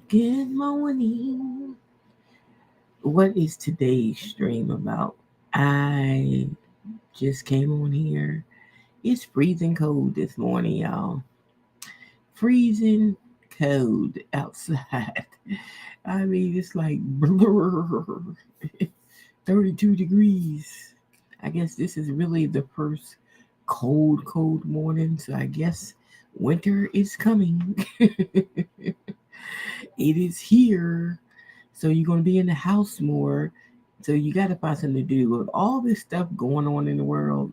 Good morning. What is today's stream about? I just came on here. It's freezing cold this morning, y'all. Freezing cold outside. I mean, it's like 32 degrees. I guess this is really the first cold morning. So I guess winter is coming. It is here. So you're going to be in the house more. So you got to find something to do. With all this stuff going on in the world,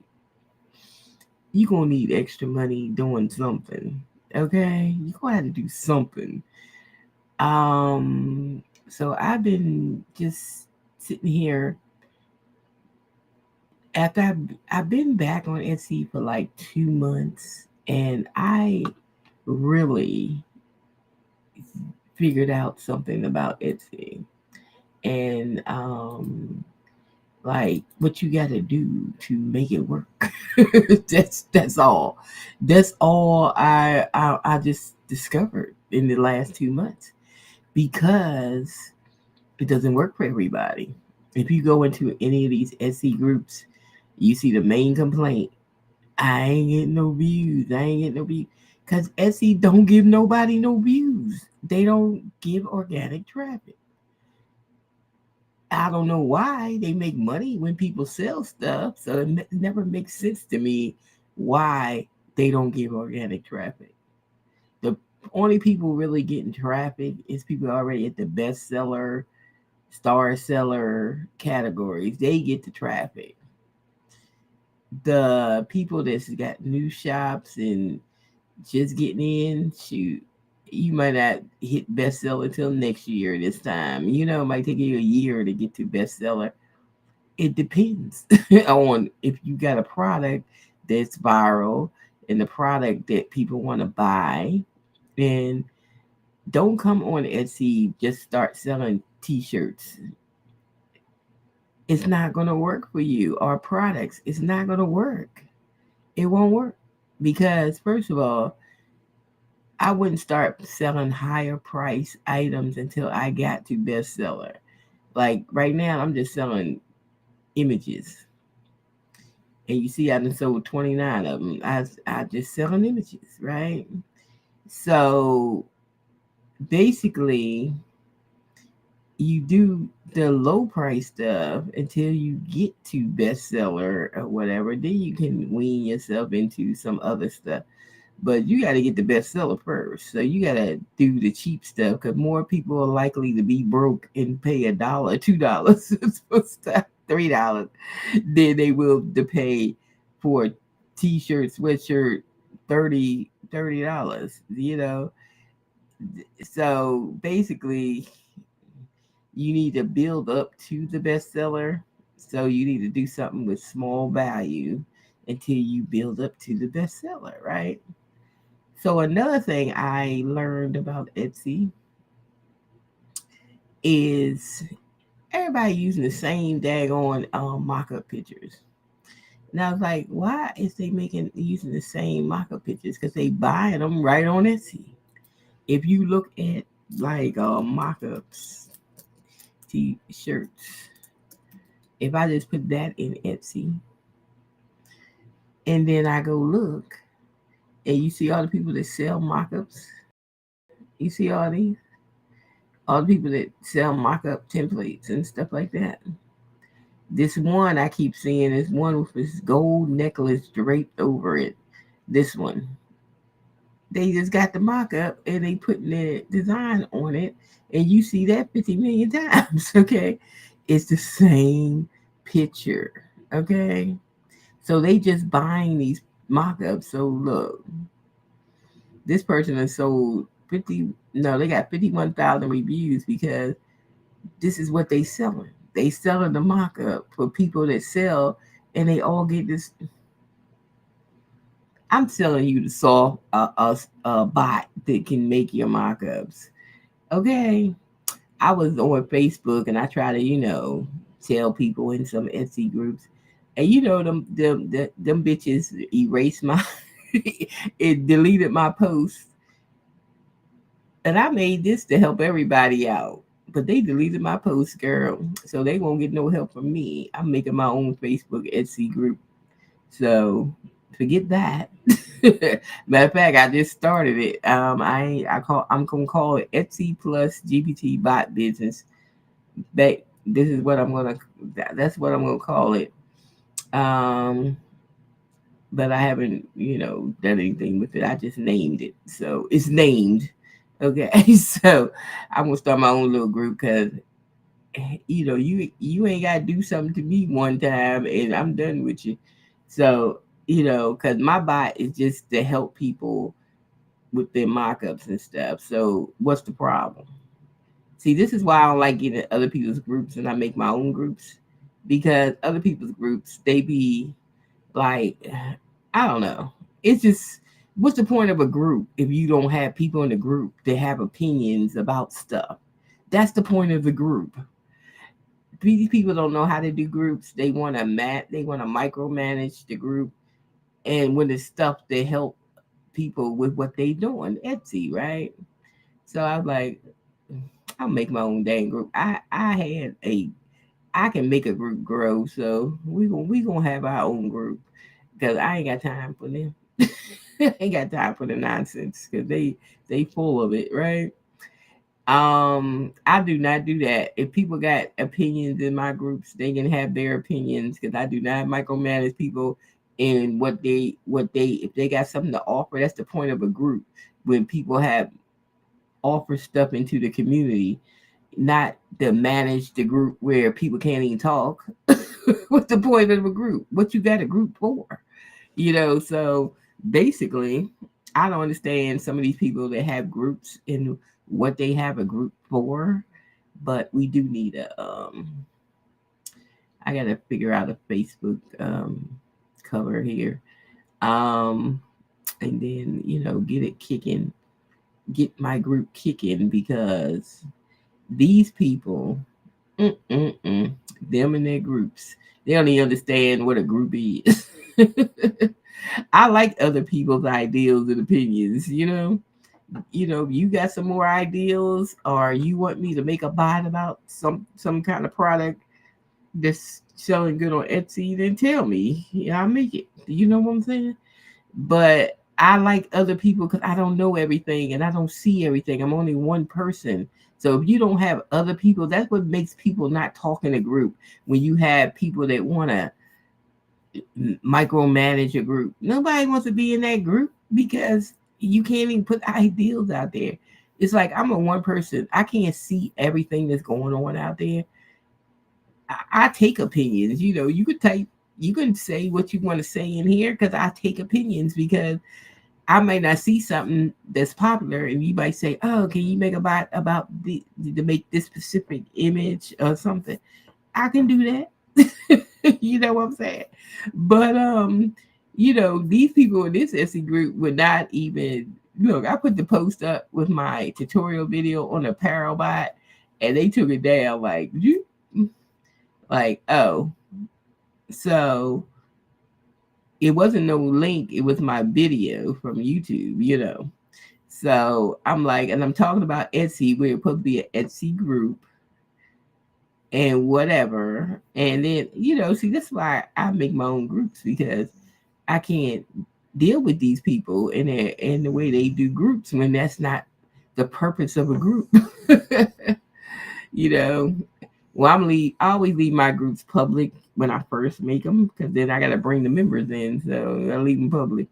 you're going to need extra money doing something. Okay? You're going to have to do something. Um, so I've been just sitting here after I've been back on Etsy for like 2 months, and I really figured out something about Etsy. And like what you got to do to make it work. That's all. That's all I just discovered in the last 2 months, because it doesn't work for everybody. If you go into any of these Etsy groups, you see the main complaint: I ain't getting no views. I ain't getting no views. Cause Etsy don't give nobody no views. They don't give organic traffic. I don't know why they make money when people sell stuff. So it never makes sense to me why they don't give organic traffic. The only people really getting traffic is people already at the bestseller, star seller categories. They get the traffic. The people that's got new shops and just getting in, shoot, you might not hit bestseller until next year this time. It might take you a year to get to bestseller. It depends on if you got a product that's viral and the product that people want to buy. And don't come on Etsy just start selling t-shirts. It's not going to work for you. Or products, it's not going to work. It won't work because, first of all, I wouldn't start selling higher price items until I got to bestseller. Like right now, I'm just selling images. And you see, I done sold 29 of them. I just selling images, right? So basically, you do the low price stuff until you get to bestseller or whatever. Then you can wean yourself into some other stuff. But you got to get the bestseller first. So you got to do the cheap stuff because more people are likely to be broke and pay $1, $2 for stuff, $3 than they will to pay for a t-shirt, sweatshirt, $30. So basically, you need to build up to the bestseller. So you need to do something with small value until you build up to the bestseller, right? So another thing I learned about Etsy is everybody using the same daggone mock-up pictures. And I was like, why is they making using the same mock-up pictures? Because they buying them right on Etsy. If you look at like mock-ups, t-shirts, if I just put that in Etsy and then I go look and you see all the people that sell mock-ups, you see all the people that sell mock-up templates and stuff like that. This one I keep seeing is one with this gold necklace draped over it. This one. They just got the mock-up and they putting their design on it. And you see that 50 million times. Okay. It's the same picture. Okay. So they just buying these mock-ups. So look, this person has sold 50, no, they got 51,000 reviews because this is what they selling. They selling the mock-up for people that sell, and they all get this. I'm selling you the soft bot that can make your mock-ups. Okay, I was on Facebook and I try to tell people in some Etsy groups, and them bitches erased my it deleted my post And I made this to help everybody out. But they deleted my post, girl. So they won't get no help from me. I'm making my own Facebook Etsy group. So forget that. Matter of fact, I just started it. I'm gonna call it Etsy plus GPT bot business. This is what that's what I'm gonna call it. Um, but I haven't, done anything with it. I just named it. So it's named. Okay. So I'm gonna start my own little group because you ain't gotta do something to me one time and I'm done with you. So, because my bot is just to help people with their mock-ups and stuff. So what's the problem? See, this is why I don't like getting in other people's groups and I make my own groups. Because other people's groups, they be like, I don't know. It's just, what's the point of a group if you don't have people in the group that have opinions about stuff? That's the point of the group. These people don't know how to do groups. They want to micromanage the group, and when it's stuff that help people with what they doing, Etsy, right? So I was like, I'll make my own dang group. I can make a group grow, so we gonna have our own group because I ain't got time for them. I ain't got time for the nonsense because they full of it, right? I do not do that. If people got opinions in my groups, they can have their opinions because I do not micromanage people in what they if they got something to offer. That's the point of a group when people have offer stuff into the community, not to manage the group where people can't even talk. What's the point of a group? What you got a group for? So basically, I don't understand some of these people that have groups and what they have a group for, but we do need I gotta figure out a Facebook cover here. And then, get it kicking, get my group kicking because these people, them and their groups, they don't even understand what a group is. I like other people's ideals and opinions, you got some more ideals or you want me to make a bot about some kind of product that's selling good on Etsy, then tell me. Yeah, I'll make it. You know what I'm saying? But I like other people because I don't know everything and I don't see everything. I'm only one person. So if you don't have other people, that's what makes people not talk in a group. When you have people that want to micromanage a group, nobody wants to be in that group because you can't even put ideals out there. It's like I'm a one person. I can't see everything that's going on out there. I take opinions. You can say what you want to say in here because I take opinions because I might not see something that's popular, and you might say, "Oh, can you make about to make this specific image or something?" I can do that. You know what I'm saying? But these people in this Etsy group would not even look. I put the post up with my tutorial video on a apparel bot, and they took it down like, oh, so it wasn't no link, it was my video from YouTube. So I'm like, and I'm talking about Etsy, we're supposed to be an Etsy group and whatever. And then, see, that's why I make my own groups because I can't deal with these people and the way they do groups when that's not the purpose of a group. you know, I always leave my groups public when I first make them because then I got to bring the members in. So I leave them public.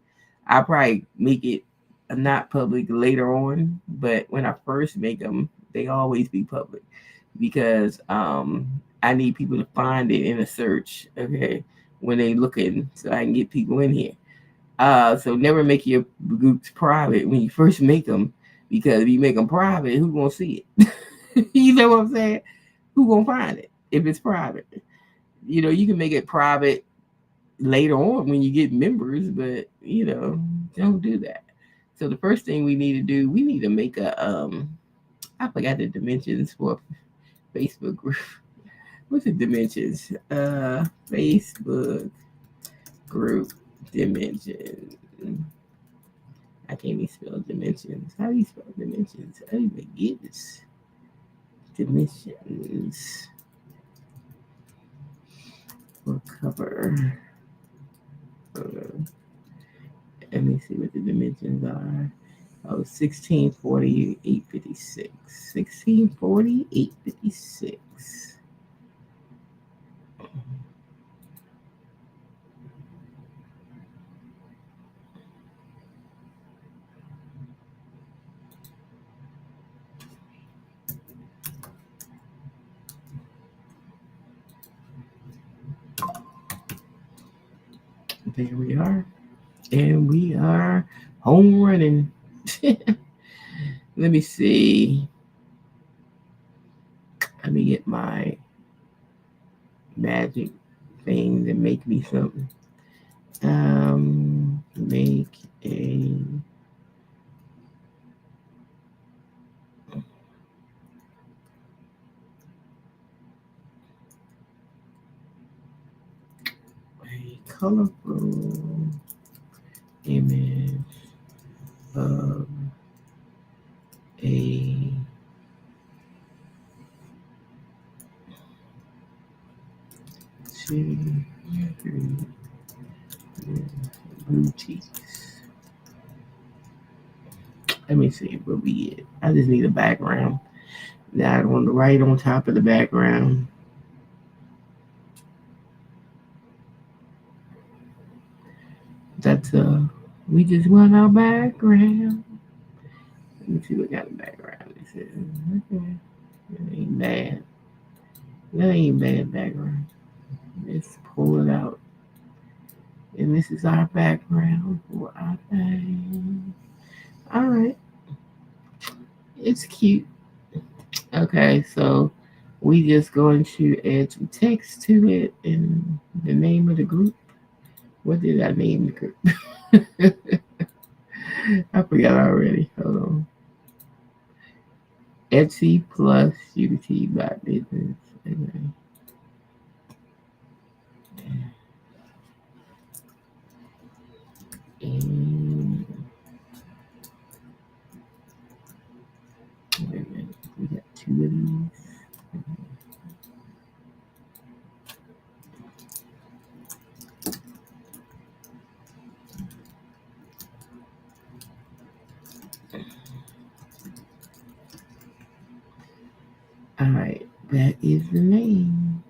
I probably make it not public later on, but when I first make them, they always be public because I need people to find it in a search. Okay, when they looking, so I can get people in here. So never make your groups private when you first make them because if you make them private, who gonna see it? You know what I'm saying? Who gonna find it if it's private? You can make it private later on when you get members, but don't do that. So the first thing we need to do, we need to make I forgot the dimensions for Facebook group. What's the dimensions? Facebook group dimension. I can't even spell dimensions. How do you spell dimensions? Oh my goodness. Dimensions. We'll cover. Let me see what the dimensions are. Oh, 1640, 856. 1640, 856. There we are. And we are home running. Let me see. Let me get my magic thing to make me something. Make a colorful image of a boutiques. Let me see what we get. I just need a background. That on the right on top of the background. That's we just want our background. Let me see what kind of background this is. Okay. That ain't bad. That ain't bad background. Let's pull it out. And this is our background for our thing. Alright. It's cute. Okay, so we just going to add some text to it and the name of the group. What did I name the group? I forgot already. Hold on. Etsy plus UT.business. Okay. And wait a minute. We got two of these. Alright, that is the name.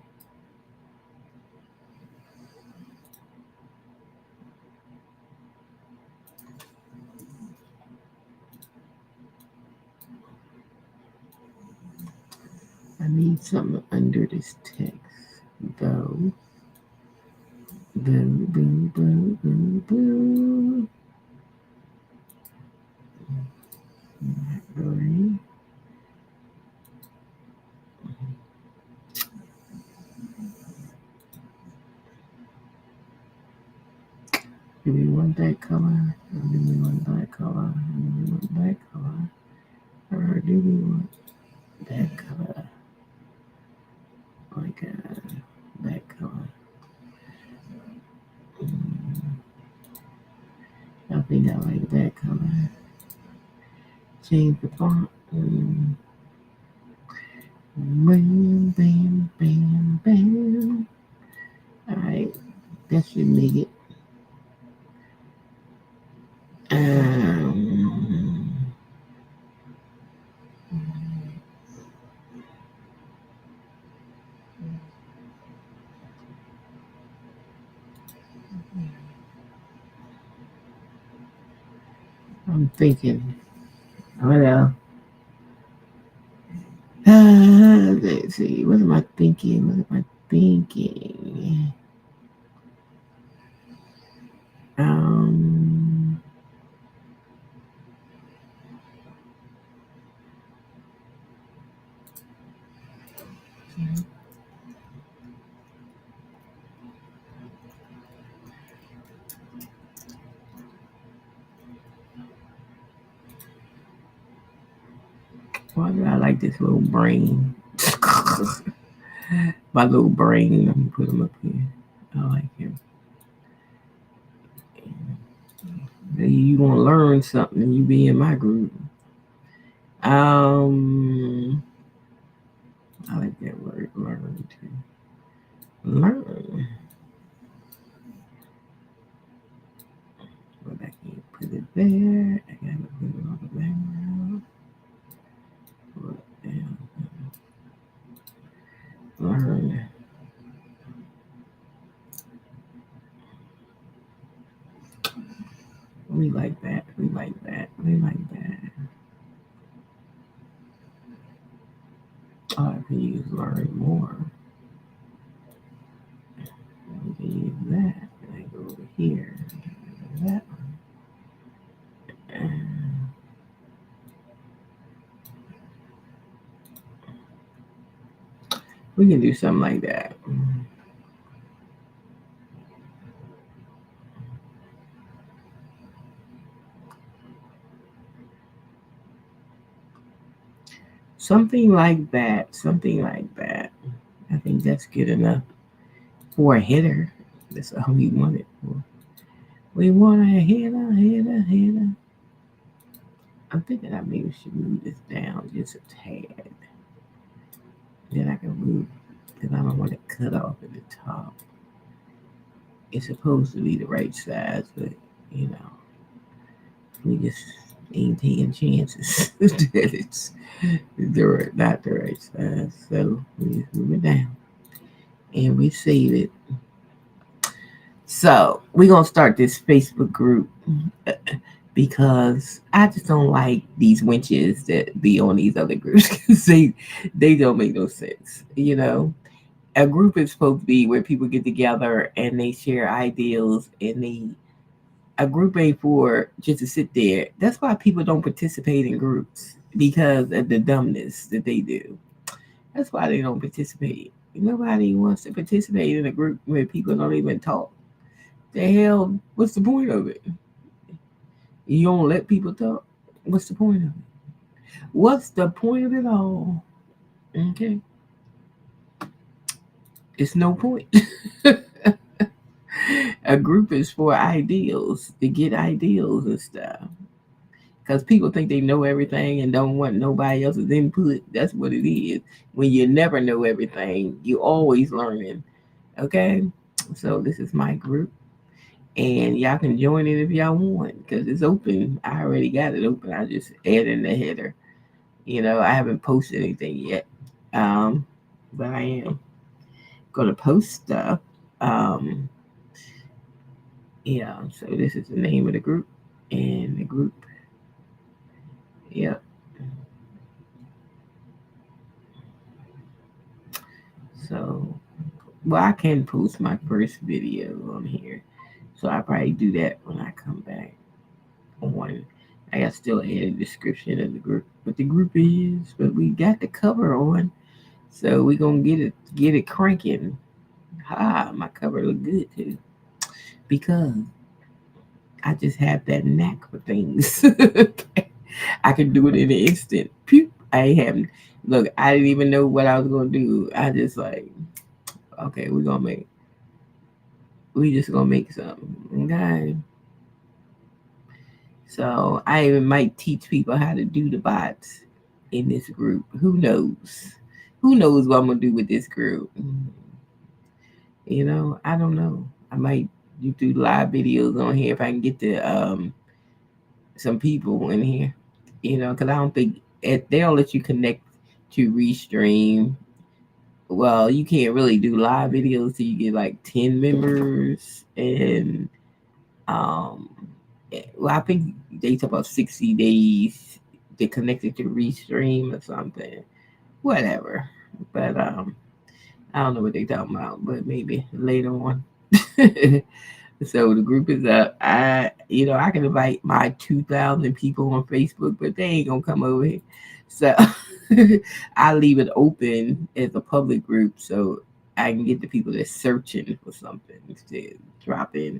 I need something under this text. Though. Boo, boo, boo, boo, boo. Blackberry. Do we want that color? Or do we want that color? Or do we want that color? Or do we want that color? Like that color. I think I like that color. Change the font. Bam, bam, bam, bam. Alright, that should make it. I'm thinking. What else? Let's see. What am I thinking? What am I thinking? Why do I like this little brain? My little brain. Let me put him up here. I like him. Maybe you want to learn something and you be in my group. I like that word, learn too. Learn. Go back and put it there. I gotta put it on the background. Put it down. Learn. We like that. We like that. We like that. Oh, I can use learn more. We can use that. And I go over here. That one. And we can do something like that. Something like that. Something like that. I think that's good enough for a hitter. That's all we want it for. We want a hitter, hitter, hitter. I'm thinking I maybe should move this down just a tad. Then I can move, because I don't want it cut off at the top. It's supposed to be the right size, but you know, we just ain't taking chances that it's not the right size. So we just move it down and we save it. So we're gonna start this Facebook group because I just don't like these winches that be on these other groups because they don't make no sense. You know, a group is supposed to be where people get together and they share ideals and a group ain't for just to sit there. That's why people don't participate in groups because of the dumbness that they do. That's why they don't participate. Nobody wants to participate in a group where people don't even talk. The hell, what's the point of it? You don't let people talk. What's the point of it? What's the point of it all? Okay, it's no point. A group is for ideals to get ideals and stuff. Because people think they know everything and don't want nobody else's input. That's what it is. When you never know everything, you always learning. Okay, so this is my group, and y'all can join it if y'all want because it's open. I already got it open. I just add in the header. You know, I haven't posted anything yet, but I am gonna post stuff. Um, yeah. So this is the name of the group, and the group. Yep. So, well, I can post my first video on here. So I'll probably do that when I come back on. I got still add a description of the group, what the group is, but we got the cover on, so we gonna get it cranking. My cover look good too because I just have that knack for things. I can do it in an instant. Pew! I haven't. Look, I didn't even know what I was gonna do. I just like, okay, we just gonna make something. Okay. So I even might teach people how to do the bots in this group. Who knows? Who knows what I'm gonna do with this group? You know, I don't know. I might do live videos on here if I can get the some people in here. You know, because I don't think they don't let you connect to Restream. Well, you can't really do live videos till you get like 10 members, and um, well, I think they talk about 60 days to connect it to Restream or something. Whatever, but I don't know what they talking about, but maybe later on. So the group is up. I can invite my 2,000 people on Facebook, but they ain't gonna come over here. So I leave it open as a public group so I can get the people that's searching for something to drop in.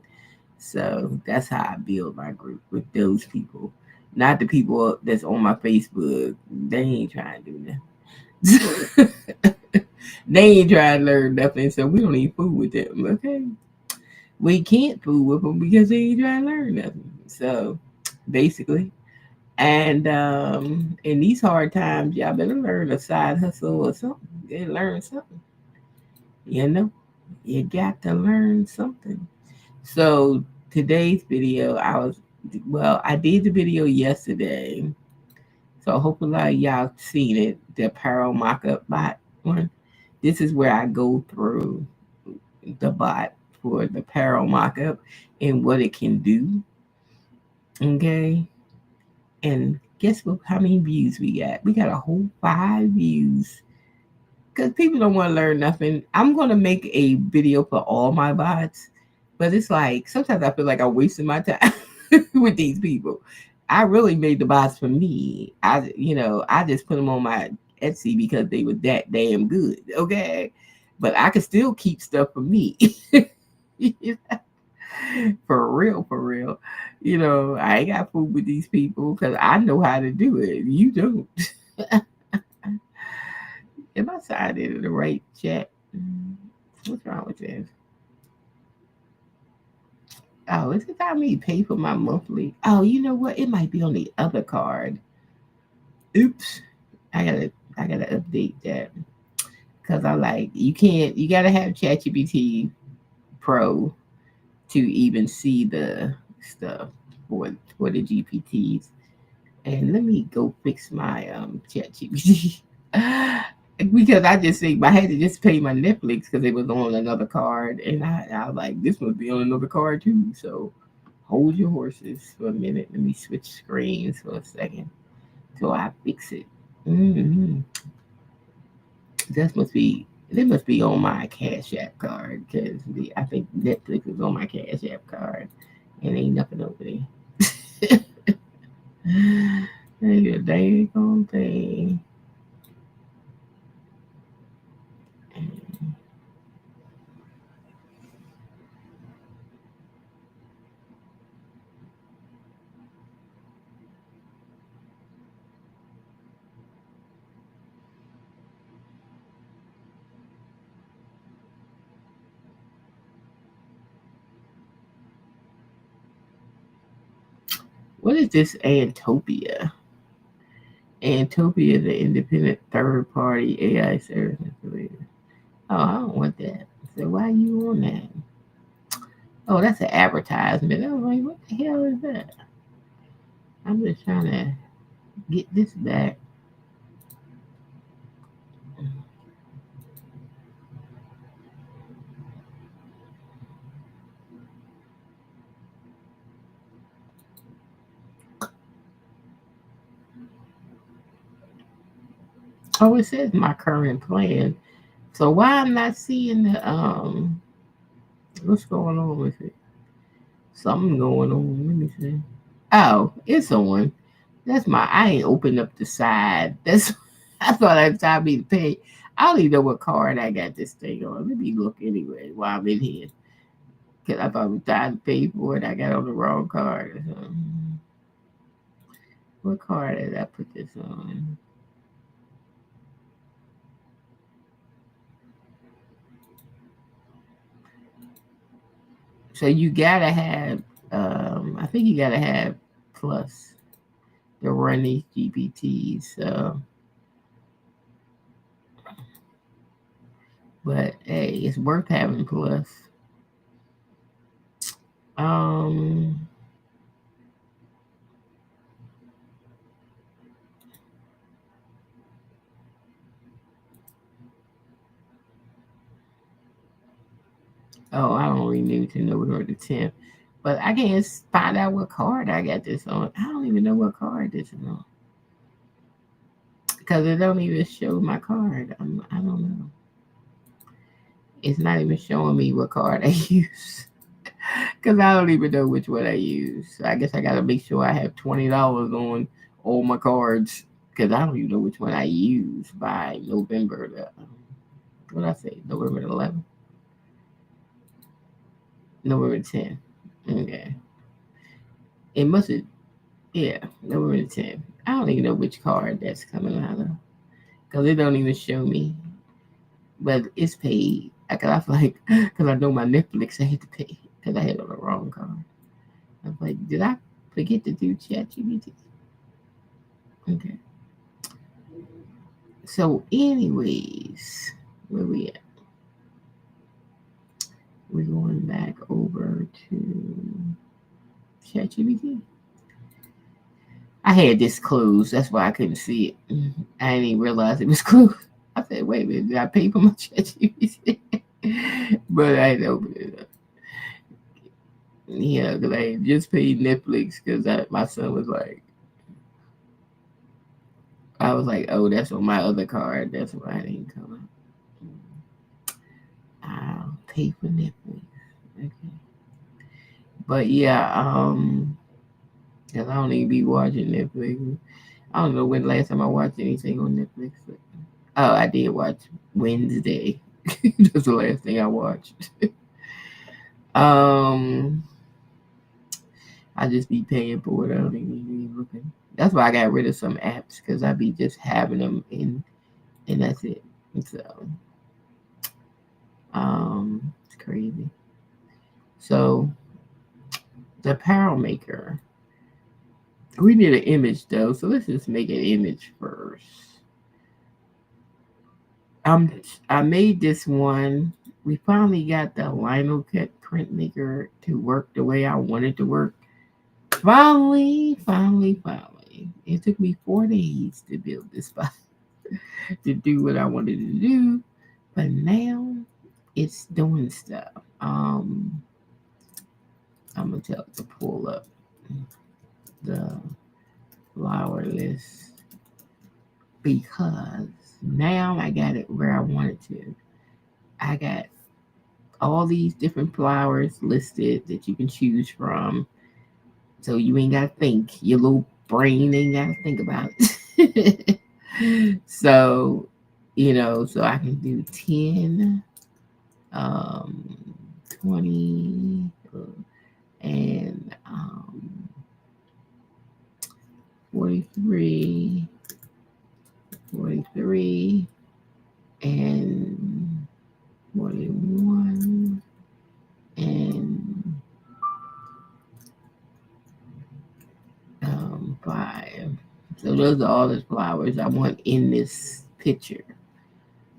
So that's how I build my group with those people, not the people that's on my Facebook. They ain't trying to do nothing. They ain't trying to learn nothing, so we don't even fool with them. Okay, we can't fool with them because they ain't trying to learn nothing. So basically, and in these hard times, y'all better learn a side hustle or something. You learn something. You know, you got to learn something. So today's video, I did the video yesterday. So hopefully y'all seen it, the apparel mock-up bot one. This is where I go through the bot for the apparel mock-up and what it can do. Okay. And guess what? How many views we got? We got a whole 5 views. Because people don't want to learn nothing. I'm going to make a video for all my bots. But it's like, sometimes I feel like I'm wasting my time with these people. I really made the bots for me. I just put them on my Etsy because they were that damn good. Okay. But I could still keep stuff for me. For real, for real. I ain't got food with these people because I know how to do it. You don't. Am I signed into the right chat? What's wrong with this? Oh, is it time me to pay for my monthly? Oh, you know what? It might be on the other card. Oops. I gotta update that. Cause I like you gotta have ChatGPT Pro to even see the stuff for the GPTs. And let me go fix my ChatGPT. Because I just think I had to just pay my Netflix because it was on another card, and I was like, this must be on another card too. So hold your horses for a minute. Let me switch screens for a second till I fix it. Mm-hmm. That must be on my Cash App card because I think Netflix is on my Cash App card, and ain't nothing over there. Ain't a dang thing. What is this Antopia? Antopia is an independent third party AI service provider. Oh, I don't want that. So why are you on that? Oh, that's an advertisement. I was like, what the hell is that? I'm just trying to get this back. Oh, it says my current plan. So why I'm not seeing the what's going on with it? Something going on. Let me see. Oh, it's on. I ain't opened up the side. That's I thought it was time me to pay. I don't even know what card I got this thing on. Let me look anyway while I'm in here. Cause I thought it was time to pay for it. I got on the wrong card. What card did I put this on? So you gotta have I think you gotta have plus to run these GPTs. So but hey, it's worth having plus. Um oh, I don't renew to November the 10th. But I can't find out what card I got this on. I don't even know what card this is on. Because it don't even show my card. I don't know. It's not even showing me what card I use. Because I don't even know which one I use. So I guess I got to make sure I have $20 on all my cards. Because I don't even know which one I use by November the, what did I say? November the 11th? November 10th. Okay. It must have, yeah, November the 10th. I don't even know which card that's coming out of. Because it don't even show me. But it's paid. Cause I feel like, because I know my Netflix I had to pay. Because I had on the wrong card. I was like, did I forget to do ChatGPT. Okay. So, anyways, where we at? We're going back over to ChatGPT. I had this closed. That's why I couldn't see it. I didn't even realize it was closed. I said, wait a minute, did I pay for my ChatGPT? But I didn't open it up. Yeah, because I just paid Netflix because my son was like, I was like, oh, that's on my other card. That's why I didn't come up. I'll pay for Netflix. Okay. But yeah, because I don't even be watching Netflix. I don't know when the last time I watched anything on Netflix. But, oh, I did watch Wednesday. That's the last thing I watched. um, I just be paying for it. I don't even be looking. That's why I got rid of some apps because I be just having them in, and that's it. So, it's crazy. So the apparel maker. We need an image though, so let's just make an image first. Um, I made this one. We finally got the Lionel Cut printmaker to work the way I wanted to work. Finally. It took me 4 days to build this spot to do what I wanted to do, but now it's doing stuff. I'm gonna tell it to pull up the flower list because now I got it where I wanted to. I got all these different flowers listed that you can choose from. So you ain't gotta think. Your little brain ain't gotta think about it. So, so I can do 10, um, 20, and 43, 43, and 41, and 5. So those are all the flowers I want in this picture.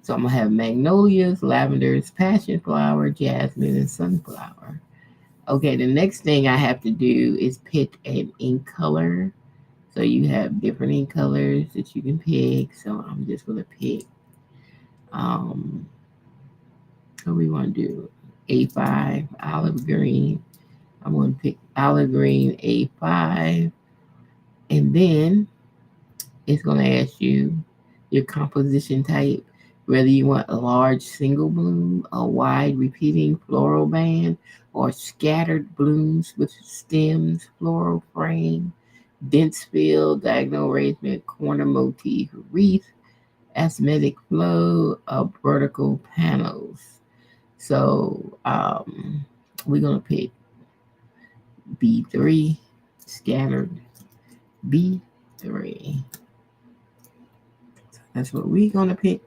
So I'm gonna have magnolias, lavenders, passion flower, jasmine, and sunflower. Okay, the next thing I have to do is pick an ink color. So you have different ink colors that you can pick. So I'm just gonna pick um what we want to do. A5, olive green. I'm gonna pick olive green A5, and then it's going to ask you your composition type, whether you want a large single bloom, a wide repeating floral band, or scattered blooms with stems, floral frame, dense fill, diagonal arrangement, corner motif, wreath, asymmetric flow of vertical panels. So we're going to pick B3, scattered B3. That's what we're going to pick.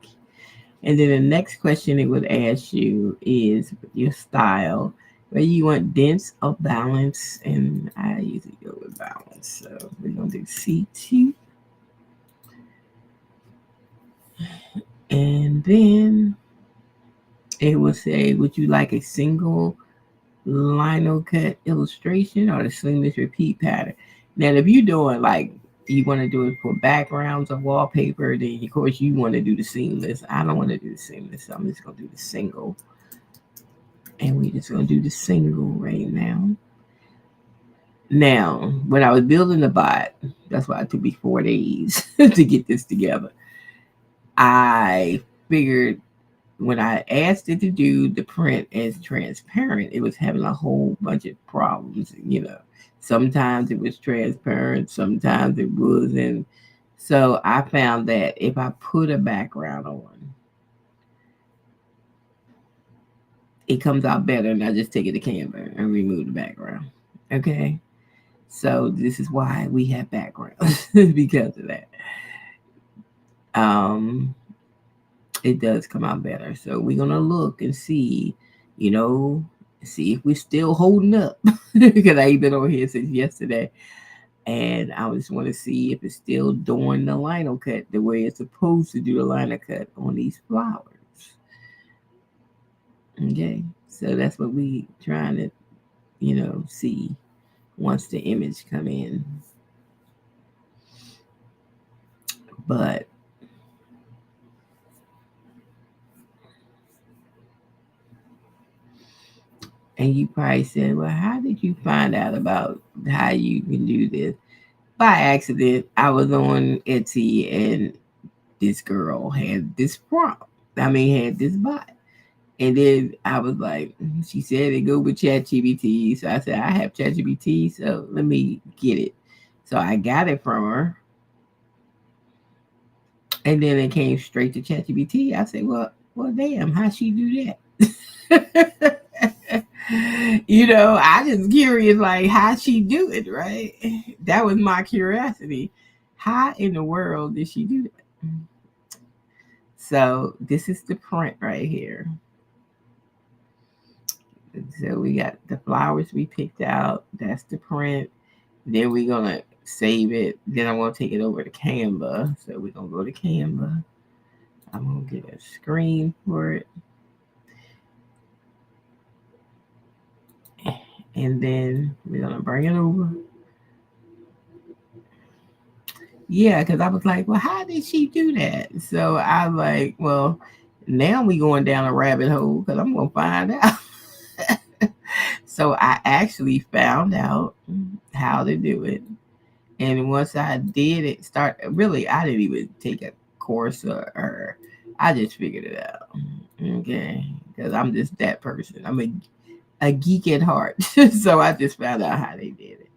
And then the next question it would ask you is your style, whether you want dense or balance. And I usually go with balance. So we're going to do C2. And then it will say, would you like a single lino cut illustration or the seamless repeat pattern? Now, if you're doing like you want to do it for backgrounds of wallpaper, then of course you want to do the seamless. I don't want to do the seamless, so I'm just gonna do the single. And we just gonna do the single right now. Now, when I was building the bot, that's why it took me 4 days to get this together. I figured when I asked it to do the print as transparent, it was having a whole bunch of problems. Sometimes it was transparent, sometimes it wasn't. So I found that if I put a background on, it comes out better, and I just take it to Canva and remove the background. Okay, so this is why we have backgrounds because of that. Um, it does come out better. So we're gonna look and see, you know, see if we're still holding up. Because I ain't been on here since yesterday. And I just want to see if it's still doing the lino cut the way it's supposed to do the lino cut on these flowers. Okay, so that's what we trying to, see once the image come in. But and you probably said, well, how did you find out about how you can do this? By accident, I was on Etsy and this girl had this prompt. I mean, had this bot. And then I was like, she said it go with ChatGPT. So I said, I have ChatGPT, so let me get it. So I got it from her. And then it came straight to ChatGPT. I said, well, damn, how she do that? I just curious, like, how she do it, right? That was my curiosity. How in the world did she do that? So this is the print right here. So we got the flowers we picked out. That's the print. Then we're gonna save it. Then I'm gonna take it over to Canva. So we're gonna go to Canva. I'm gonna get a screen for it. And then we're gonna bring it over. Yeah, because I was like, well, how did she do that? So I was like, well, now we going down a rabbit hole because I'm gonna find out. So I actually found out how to do it. And once I did it, I didn't even take a course or I just figured it out. Okay. Because I'm just that person. I'm a geek at heart. So I just found out how they did it.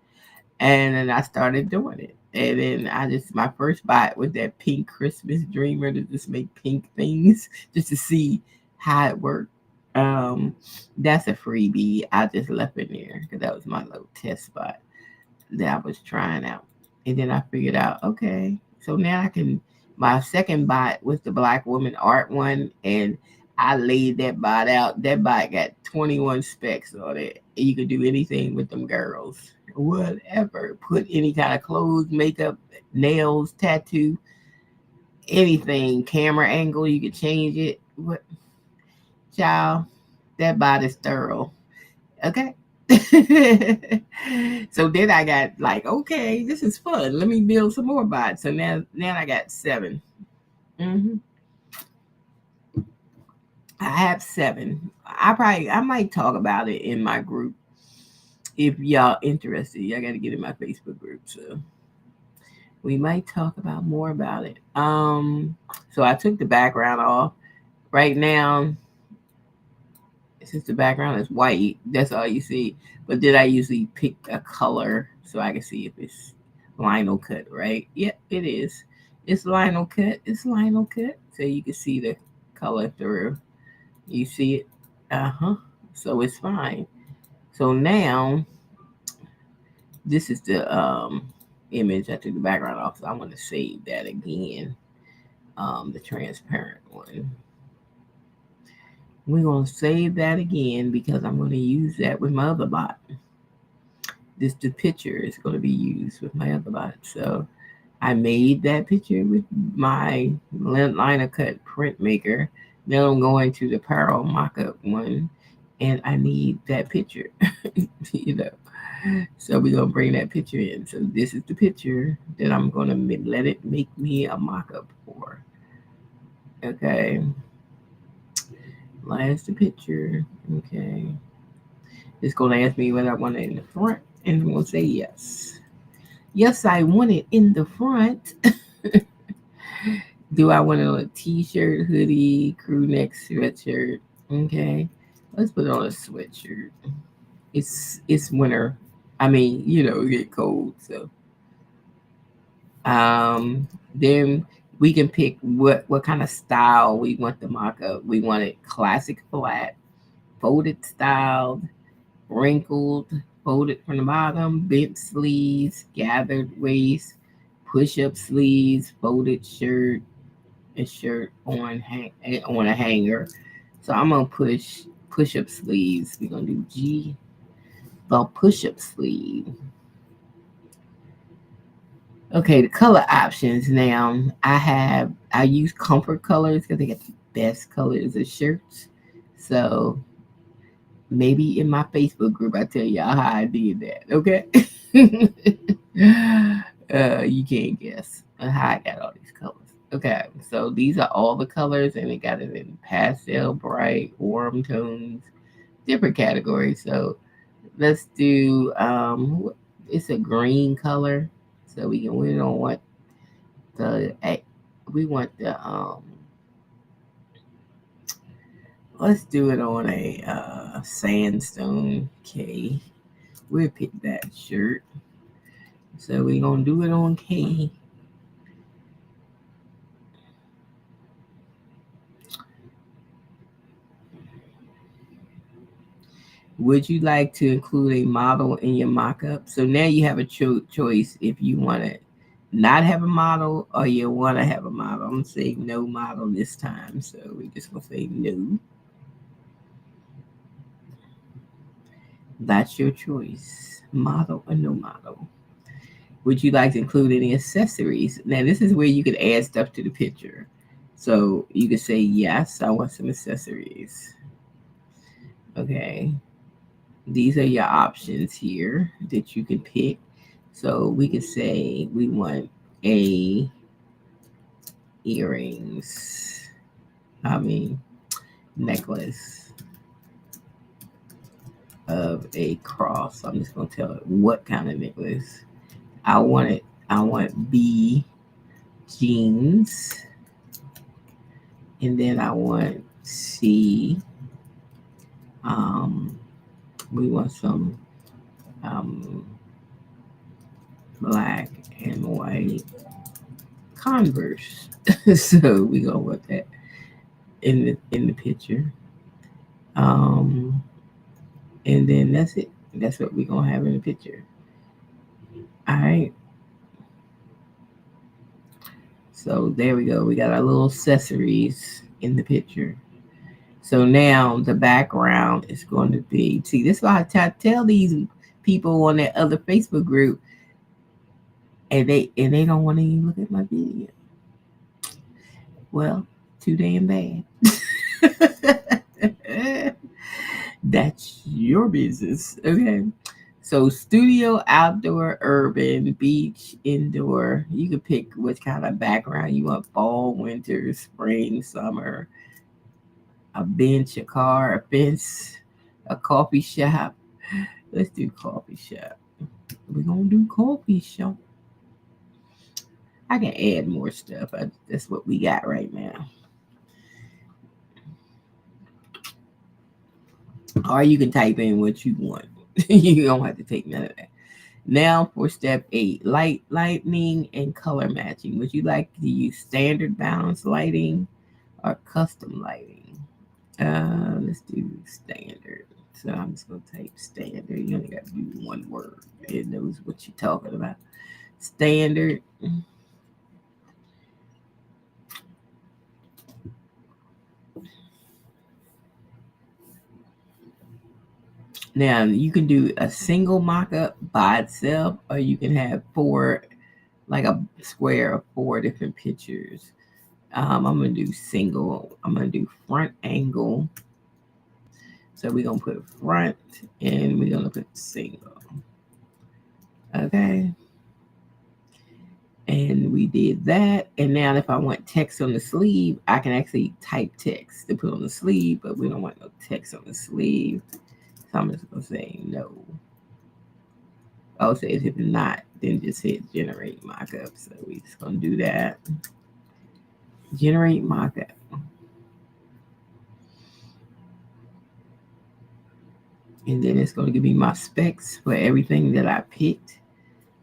And then I started doing it. And then my first bite was that pink Christmas dreamer to just make pink things just to see how it worked. That's a freebie. I just left it there because that was my little test spot that I was trying out. And then I figured out, okay, so now I can. My second bot was the Black Woman Art one, and I laid that bot out. That bot got 21 specs on it. And you could do anything with them girls, whatever. Put any kind of clothes, makeup, nails, tattoo, anything. Camera angle, you could change it. What, child? That bot is thorough. Okay. So then I got like, okay, this is fun. Let me build some more bots. So now I got 7. Mm-hmm. I have 7. I might talk about it in my group if y'all interested. Y'all got to get in my Facebook group, so we might talk about more about it. So I took the background off. Right now, since the background is white, that's all you see. But then I usually pick a color so I can see if it's lino cut, right? Yep, it is. It's lino cut. It's lino cut. So you can see the color through. You see it? Uh-huh. So it's fine. So now this is the image. I took the background off, so I want to save that again. The transparent one. We're going to save that again because I'm going to use that with my other bot. The picture is going to be used with my other bot. So I made that picture with my liner cut printmaker. Then I'm going to the Pearl mockup one, and I need that picture. So we're going to bring that picture in. So this is the picture that I'm going to let it make me a mockup for. Okay. Last the picture. Okay. It's going to ask me whether I want it in the front, and I'm going to say yes. Yes, I want it in the front. Do I want it on a t-shirt, hoodie, crew neck sweatshirt? Okay. Let's put it on a sweatshirt. It's winter. I mean, it get cold, so then we can pick what kind of style we want the mock-up. We want it classic flat, folded styled, wrinkled, folded from the bottom, bent sleeves, gathered waist, push-up sleeves, folded shirt, a shirt on a hanger. So I'm gonna push push-up sleeves. We're going to do G, the push-up sleeve. Okay, the color options now. I use Comfort Colors because they got the best colors of shirts. So maybe in my Facebook group I tell y'all how I did that. Okay. You can't guess how I got all these colors. Okay, so these are all the colors, and they got it in pastel, bright, warm tones, different categories. So let's do it's a green color, so we don't want the we want the let's do it on a sandstone. Okay, we'll pick that shirt. So we're gonna do it on K. Would you like to include a model in your mock-up? So now you have a choice if you want to not have a model or you want to have a model. I'm going to say no model this time. So we're just going to say no. That's your choice. Model or no model. Would you like to include any accessories? Now, this is where you can add stuff to the picture. So you can say, yes, I want some accessories. Okay. These are your options here that you can pick. So we could say we want a necklace of a cross. I'm just gonna tell it what kind of necklace. I want B jeans, and then I want C. We want some black and white Converse. So we gonna want that in the picture. And then that's it. That's what we're gonna have in the picture. All right. So there we go. We got our little accessories in the picture. So now the background is going to be. See, this is why I tell these people on that other Facebook group, and they don't want to even look at my video. Well, too damn bad. That's your business. Okay. So studio, outdoor, urban, beach, indoor. You can pick what kind of background you want: fall, winter, spring, summer. A bench, a car, a fence, a coffee shop. Let's do coffee shop. We're gonna do coffee shop. I can add more stuff. That's what we got right now. Or you can type in what you want. You don't have to take none of that. Now for step 8, lighting and color matching. Would you like to use standard balance lighting or custom lighting? Let's do standard. So I'm just gonna type standard. You only got to do one word. It knows what you're talking about. Standard. Now you can do a single mock-up by itself, or you can have 4, like a square of 4 different pictures. I'm gonna do single. I'm gonna do front angle. So we're gonna put front and we're gonna put single. Okay. And we did that. And now if I want text on the sleeve, I can actually type text to put on the sleeve, but we don't want no text on the sleeve. So I'm just gonna say no. Oh, say if not, then just hit generate mockup. So we're just gonna do that. Generate mockup. And then it's going to give me my specs for everything that I picked.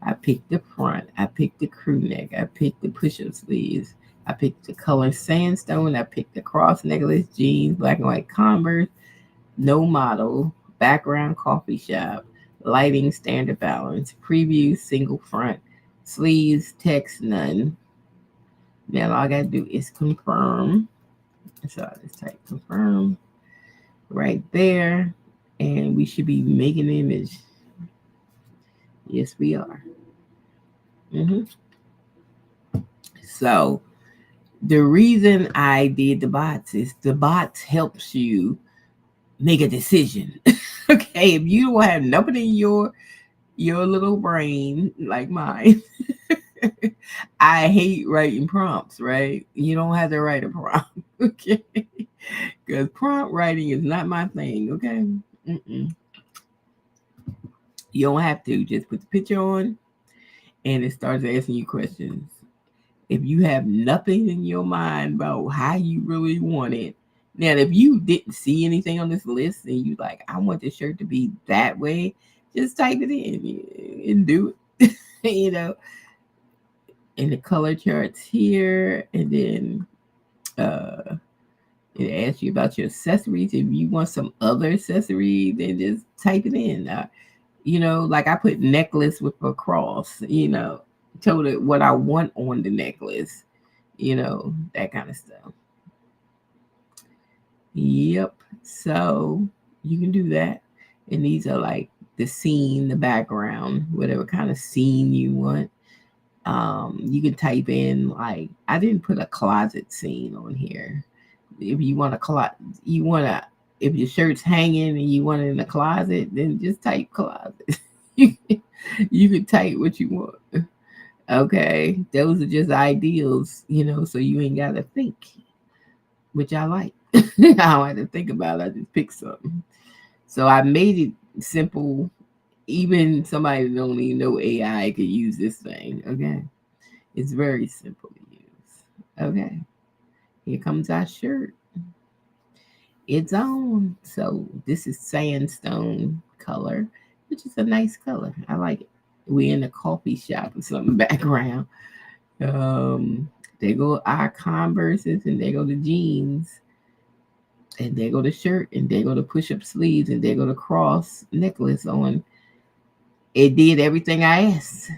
I picked the front, I picked the crew neck, I picked the push-up sleeves, I picked the color sandstone, I picked the cross necklace, jeans, black and white Converse, no model, background coffee shop, lighting standard balance, preview single front, sleeves text none. Now all I gotta do is confirm. So I just type confirm. right there. And we should be making an image. Yes, we are. hmm So the reason I did the bots is the bots helps you make a decision. Okay, if you don't have nothing in your little brain like mine, I hate writing prompts, right? You don't have to write a prompt, okay? Because prompt writing is not my thing, okay? Mm-mm. You don't have to. Just put the picture on and it starts asking you questions. If you have nothing in your mind about how you really want it, now if you didn't see anything on this list and you like, I want this shirt to be that way, just type it in and do it. You know, in the color charts here, and then it asks you about your accessories. If you want some other accessory, then just type it in. Like I put necklace with a cross, told it what I want on the necklace, that kind of stuff. Yep. So you can do that. And these are like the scene, the background, whatever kind of scene you want. You can type in like I didn't put a closet scene on here. If you want a closet, if your shirt's hanging and you want it in the closet, then just type closet. You can type what you want. Okay, those are just ideals, so you ain't gotta think, which I like. I don't have to think about it. I just pick something. So I made it simple. Even somebody that don't even know AI could use this thing. Okay, it's very simple to use. Okay, here comes our shirt. It's on. So this is sandstone color, which is a nice color. I like it. We're in a coffee shop or something background. Um, they go our Converses and they go the jeans and they go the shirt and they go the push up sleeves and they go the cross necklace on. It did everything I asked,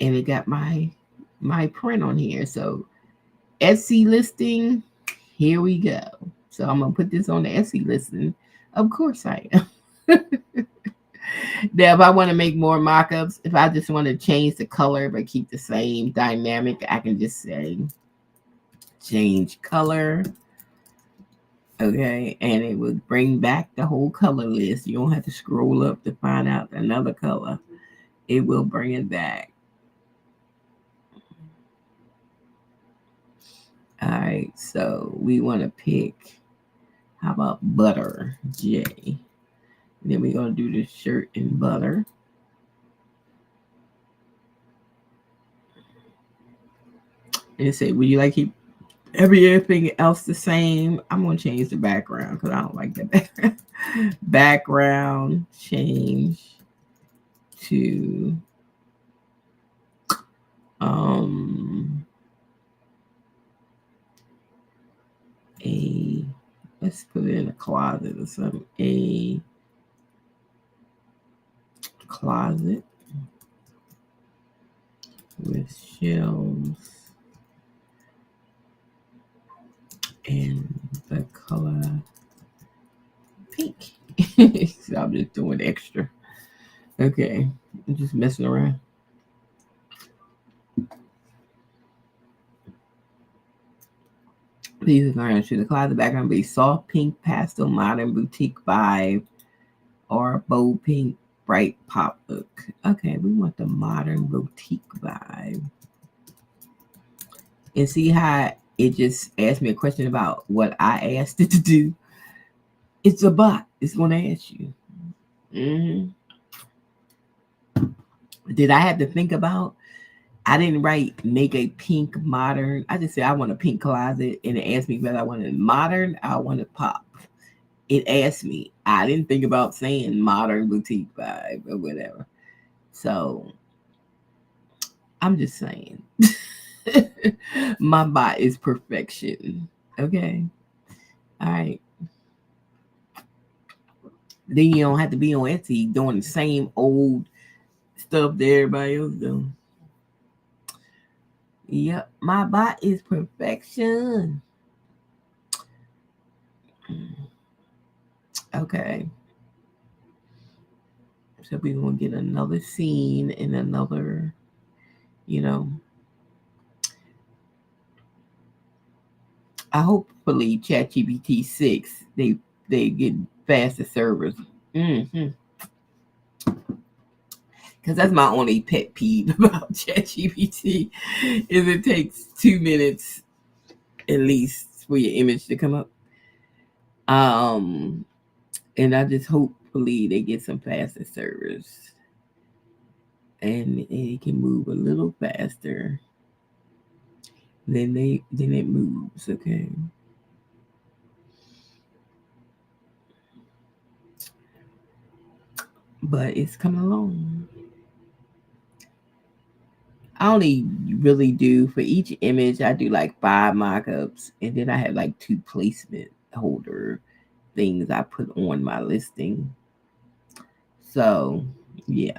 and it got my print on here. So Etsy listing, here we go. So I'm gonna put this on the Etsy listing. Of course I am. Now, if I want to make more mock-ups, if I just want to change the color but keep the same dynamic, I can just say change color. Okay, and it will bring back the whole color list. You don't have to scroll up to find out another color. It will bring it back. All right, so we want to pick, how about butter, J? And then we're going to do the shirt in butter. And say, would you like to keep everything else the same? I'm going to change the background because I don't like that background. Background change to um a, let's put it in a closet or something. A closet with shelves and the color pink. So I'm just doing extra. Okay, I'm just messing around. Please learn to the closet background be soft pink, pastel, modern boutique vibe, or bold pink, bright pop look. Okay, we want the modern boutique vibe. And see how it just asked me a question about what I asked it to do. It's a bot. It's going to ask you. Did I have to think about? I didn't write make a pink modern. I just said I want a pink closet, and it asked me whether I wanted modern. I wanted pop. It asked me. I didn't think about saying modern boutique vibe or whatever. So I'm just saying. My bot is perfection. Okay. All right. Then you don't have to be on Etsy doing the same old stuff that everybody else doing. Yep, my bot is perfection. Okay. So we're going to get another scene and another, you know, I hopefully ChatGPT 6, they get faster servers. Mm-hmm. Because that's my only pet peeve about ChatGPT is it takes 2 minutes at least for your image to come up. Um, and I just hopefully they get some faster servers and it can move a little faster than it moves. Okay. But it's coming along. I only really do for each image, I do like 5 mock-ups, and then I have like 2 placement holder things I put on my listing. So, yeah.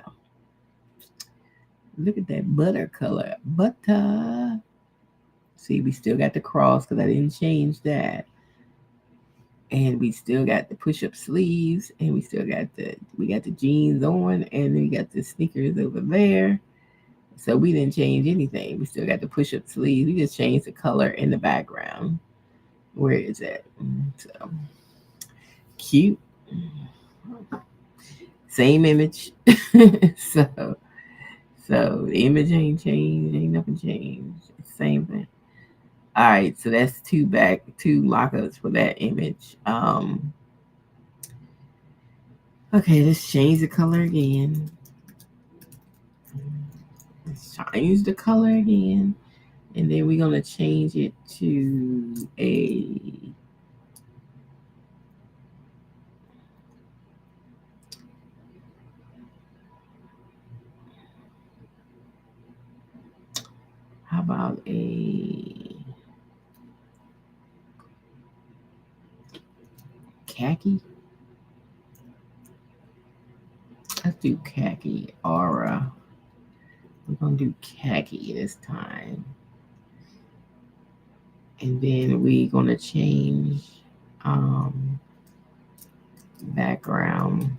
Look at that butter color. Butter. See, we still got the cross because I didn't change that. And we still got the push-up sleeves, and we got the jeans on, and then we got the sneakers over there. So we didn't change anything. We still got the push-up sleeves. We just changed the color in the background. Where is that? So cute. Same image. so so the image ain't changed. Ain't nothing changed. It's the same thing. All right, so that's two mock-ups for that image. Okay, let's change the color again. Let's change the color again. And then we're gonna change it to a how about a khaki? Let's do khaki aura. We're gonna do khaki this time. And then we're gonna change um, background.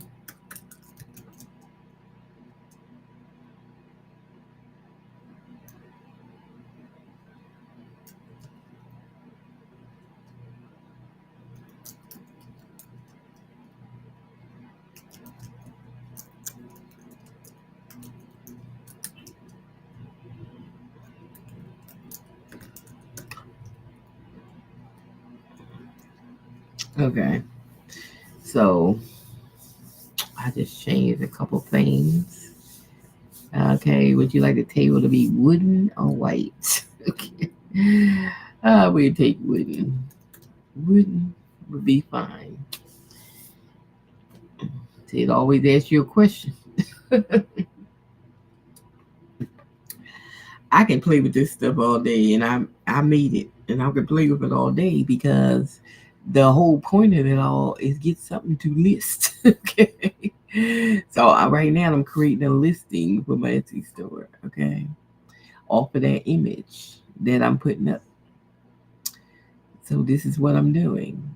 Okay, so I just changed a couple things. Okay, would you like the table to be wooden or white? Okay, we take wooden. Wooden would be fine. See, it always asks you a question. I can play with this stuff all day, and I made it, and I can play with it all day because the whole point of it all is get something to list. Okay, so right now I'm creating a listing for my Etsy store. Okay, off of that image that I'm putting up. So this is what I'm doing.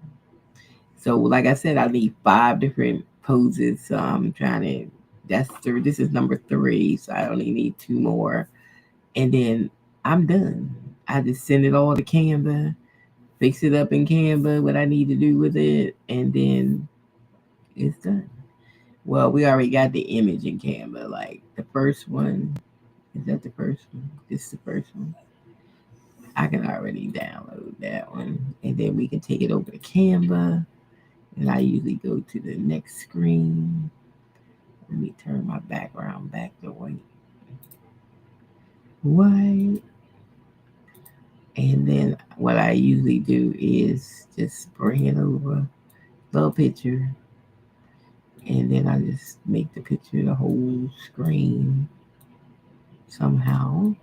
So like I said, I need 5 different poses. So I'm trying to. This is number 3, so I only need 2 more and then I'm done. I just send it all to Canva, fix it up in Canva, what I need to do with it, and then it's done. Well, we already got the image in Canva. Like the first one, is that the first one? This is the first one. I can already download that one, and then we can take it over to Canva. And I usually go to the next screen. Let me turn my background back to white. White. And then what I usually do is just bring it over, little picture, and then I just make the picture the whole screen somehow,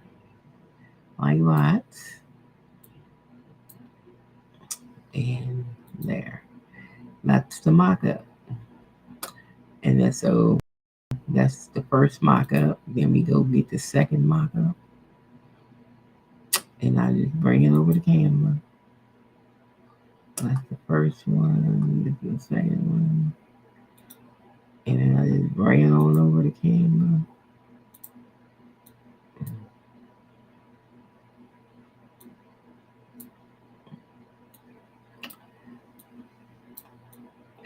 like that. And there. That's the mock-up. And that's the first mock-up. Then we go get the second mock-up. And I just bring it over to Canva. That's the first one. This is the second one. And then I just bring it on over the camera.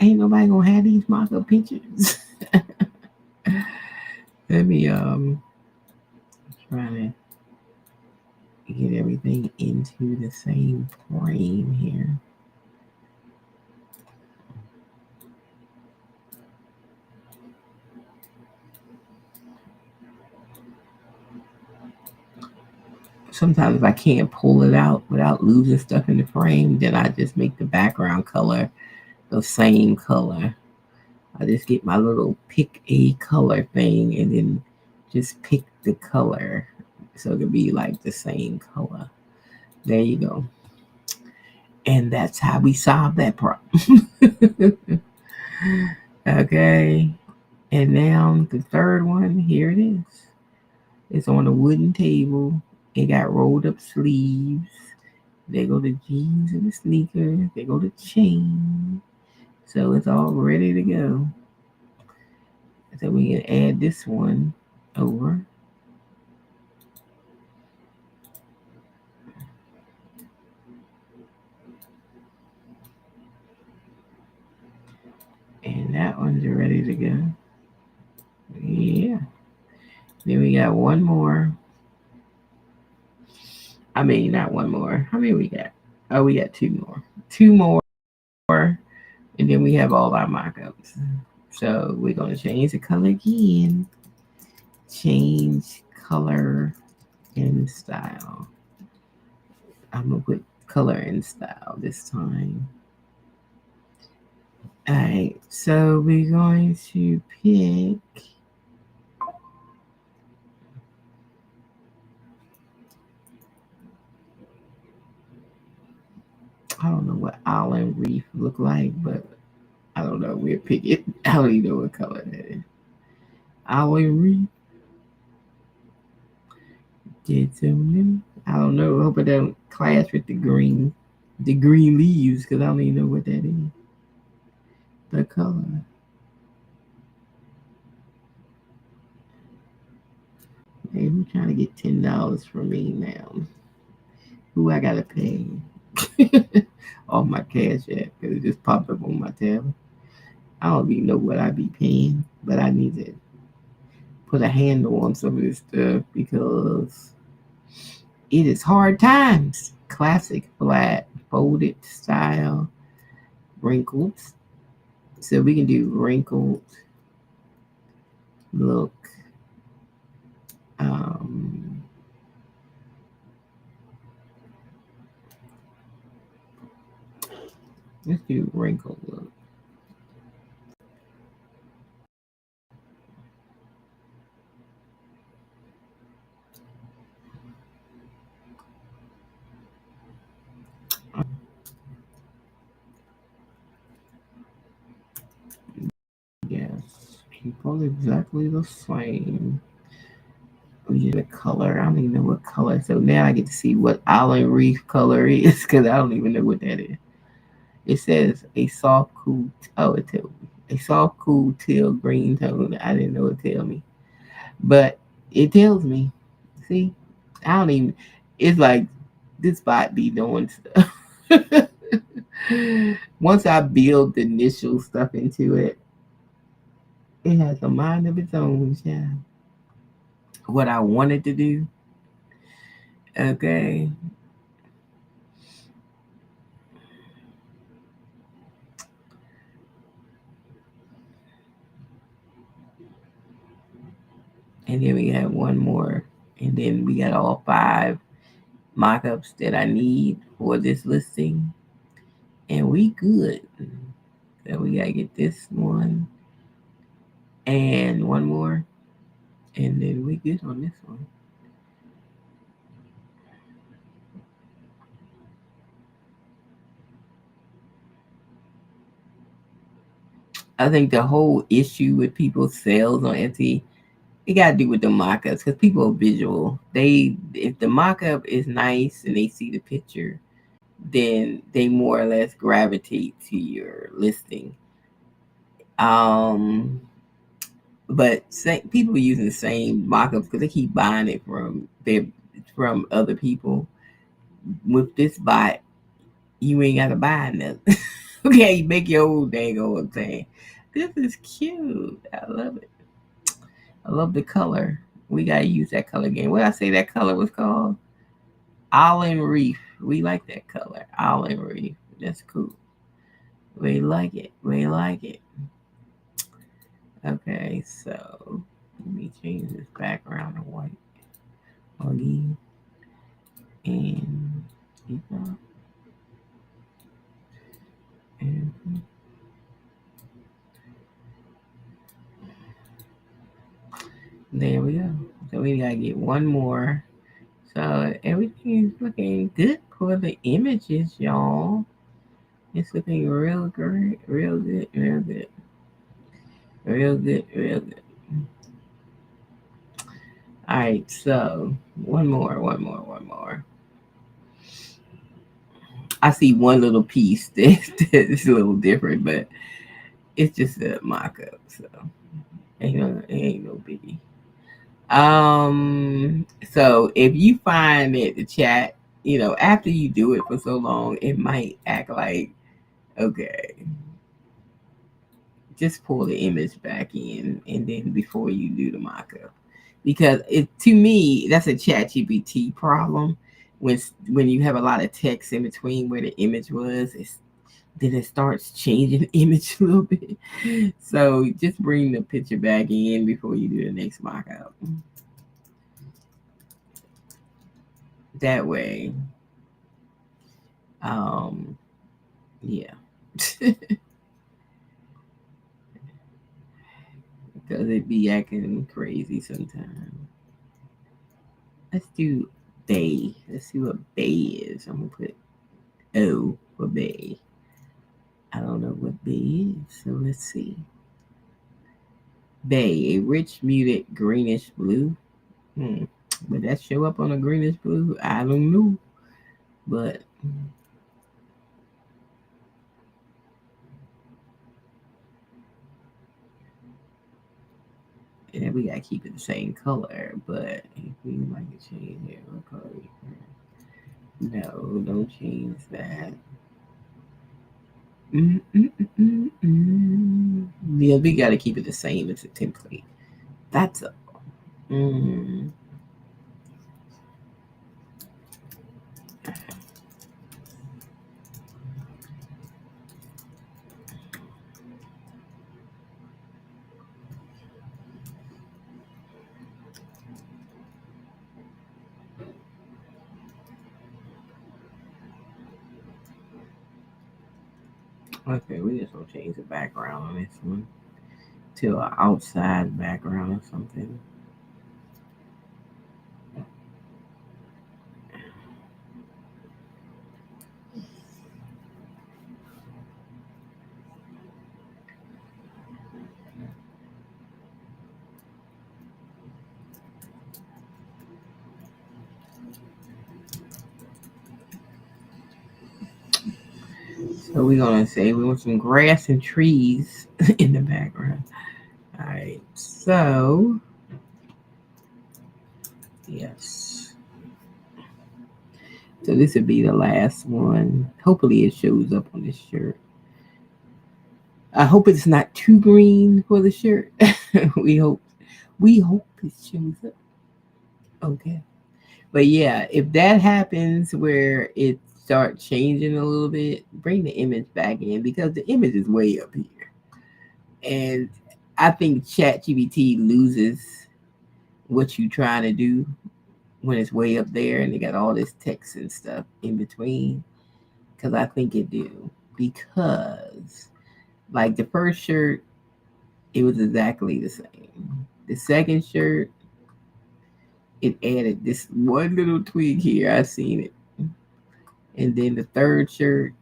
Ain't nobody gonna have these mock-up pictures. Let me try to get everything into the same frame here. Sometimes if I can't pull it out without losing stuff in the frame, then I just make the background color the same color. I just get my little pick a color thing and then just pick the color so it could be like the same color. There you go. And that's how we solve that problem. Okay. And now the third one, here it is. It's on a wooden table. It got rolled up sleeves. There go the jeans and the sneakers. There go the chain. So it's all ready to go. So we can add this one over. And that one's ready to go. Yeah. Then we got one more. I mean, not one more. How many we got? Oh, we got two more. Two more. And then we have all our mock-ups. So we're going to change the color again. Change color and style. I'm going to put color and style this time. All right. So we're going to pick... I don't know what Island Reef look like, but I don't know. We'll pick it. I don't even know what color that is. Island Reef. Get some. I don't know. I hope it don't clash with the green leaves because I don't even know what that is. The color. Hey, who's trying to get $10 from me now? Who I gotta pay? Off my Cash App because it just popped up on my tab. I don't even know what I be paying, but I need to put a handle on some of this stuff because it is hard times. Classic flat folded style wrinkled. So we can do wrinkled look. Let's do wrinkled look. Yes, keep all exactly the same. We use a color. I don't even know what color. So now I get to see what Island Reef color is because I don't even know what that is. It says a soft, cool. Oh, it tells me a soft, cool teal green tone. I didn't know it tell me, but it tells me. See, I don't even. It's like this bot be doing stuff. Once I build the initial stuff into it, it has a mind of its own. Yeah. What I wanted to do. Okay. And then we have one more. And then we got all 5 mock-ups that I need for this listing. And we good. So we gotta get this one and one more. And then we good on this one. I think the whole issue with people's sales on Etsy, it got to do with the mock-ups because people are visual. If the mock-up is nice and they see the picture, then they more or less gravitate to your listing. Um, but people using the same mockups because they keep buying it from other people. With this bot, you ain't gotta buy nothing. Okay, you make your own dang old thing. This is cute. I love it. I love the color. We gotta use that color game. What did I say that color was called? Island Reef. We like that color. Island Reef. That's cool. We like it. We like it. Okay, so let me change this background to white again. And and there we go. So we gotta get one more. So everything is looking good for the images, y'all. It's looking real great, real good, real good, real good, real good. All right, so one more, one more, one more. I see one little piece that's a little different, but it's just a mock-up, so ain't no biggie. So if you find that the chat, after you do it for so long, it might act like, okay, just pull the image back in, and then before you do the mock-up, because to me that's a ChatGPT problem. When you have a lot of text in between where the image was, then it starts changing the image a little bit. So just bring the picture back in before you do the next mock-up. That way, yeah. Because it be acting crazy sometimes. Let's do bay. Let's see what bay is. I'm gonna put O for bay. I don't know what bay is, so let's see. Bay, a rich muted greenish blue. Would that show up on a greenish blue? I don't know. But yeah, we gotta keep it the same color. But if we might change it, what color? No, don't change that. Yeah, we gotta keep it the same as a template. That's a. Okay, we just gonna change the background on this one to an outside background or something. So we're gonna say we want some grass and trees in the background. All right, so yes. So this would be the last one. Hopefully it shows up on this shirt. I hope it's not too green for the shirt. we hope it shows up. Okay. But yeah, if that happens where it starts changing a little bit, bring the image back in because the image is way up here. And I think ChatGPT loses what you're trying to do when it's way up there and they got all this text and stuff in between. Because I think it do. Because like the first shirt, it was exactly the same. The second shirt, it added this one little twig here. I seen it. And then the third shirt,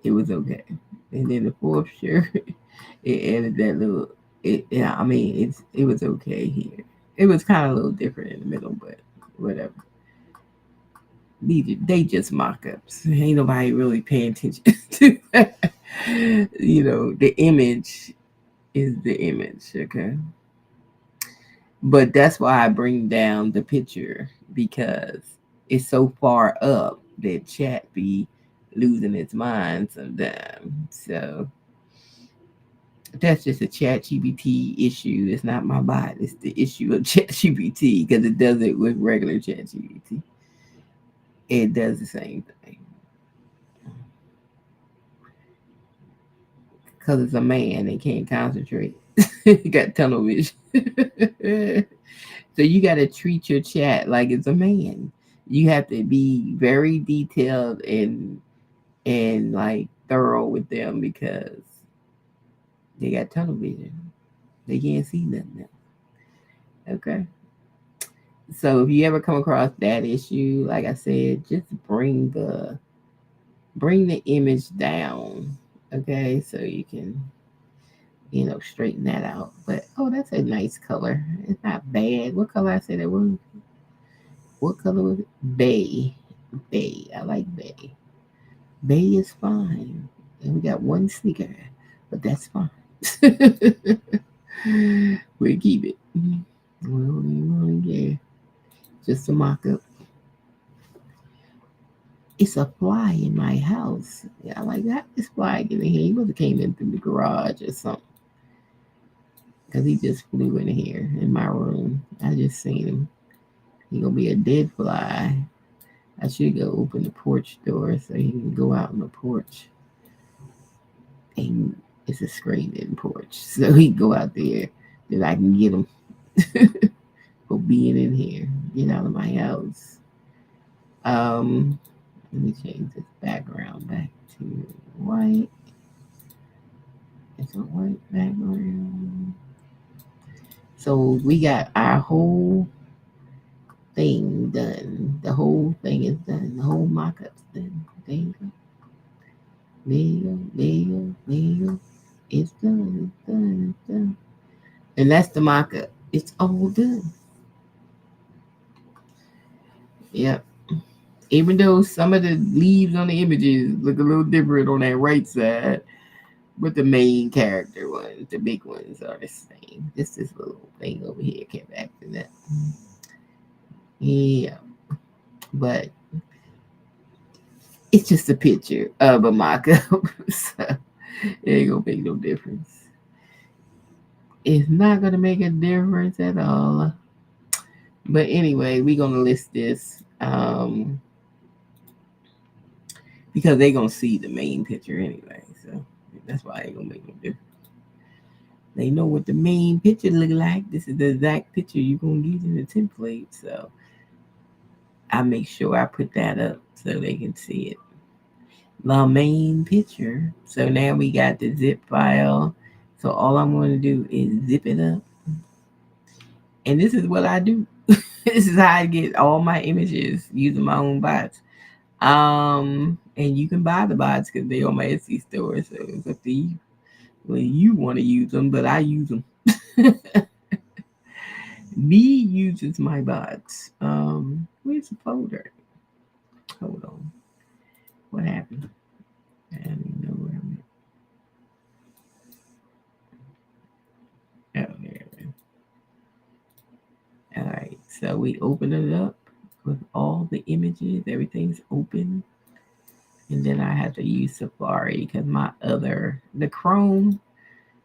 it was okay. And then the fourth shirt, it added that little. Yeah, I mean, it was okay here. It was kind of a little different in the middle, but whatever. They just mock-ups. Ain't nobody really paying attention to that. The image is the image, okay? But that's why I bring down the picture, because it's so far up that chat be losing its mind sometimes. So that's just a chat GPT issue. It's not my bot. It's the issue of chat GPT, because it does it with regular chat GPT. It does the same thing. Because it's a man and can't concentrate. He got tunnel vision. So you got to treat your chat like it's a man. You have to be very detailed and like thorough with them, because they got tunnel vision. They can't see nothing else. Okay. So if you ever come across that issue, like I said, just bring the image down. Okay, so you can straighten that out. But oh, that's a nice color. It's not bad. What color I said it was? What color was it? Bay. Bay. I like bay. Bay is fine. And we got one sneaker, but that's fine. We'll keep it. We don't even really care. Just a mock up. It's a fly in my house. Yeah, I'm like, that this fly get in here? He must have came in through the garage or something. Because he just flew in here in my room. I just seen him. He gonna be a dead fly. I should go open the porch door so he can go out on the porch. And it's a screened-in porch, so he can go out there. Then I can get him for being in here. Get out of my house. Let me change this background back to white. It's a white background. So we got our whole thing done. The whole thing is done. The whole mock-up's done. There you go. There you go. There you go. There you go. It's done. It's done. It's done. And that's the mock-up. It's all done. Yep. Even though some of the leaves on the images look a little different on that right side, but the main character ones, the big ones, are the same. This little thing over here kept acting that. Yeah. But it's just a picture of a mock-up. So it ain't gonna make no difference. It's not gonna make a difference at all. But anyway, we're gonna list this because they're gonna see the main picture anyway. So that's why it ain't gonna make no difference. They know what the main picture look like. This is the exact picture you're gonna use in the template. So I make sure I put that up so they can see it. The main picture. So now we got the zip file. So all I'm going to do is zip it up. And this is what I do. This is how I get all my images using my own bots. And you can buy the bots because they're on my Etsy store. So it's up to you when you want to use them, but I use them. Me uses my bots. Where's the folder? Hold on. What happened? I don't even know where I'm at. Oh, there it is. All right. So we open it up with all the images. Everything's open. And then I have to use Safari because the Chrome,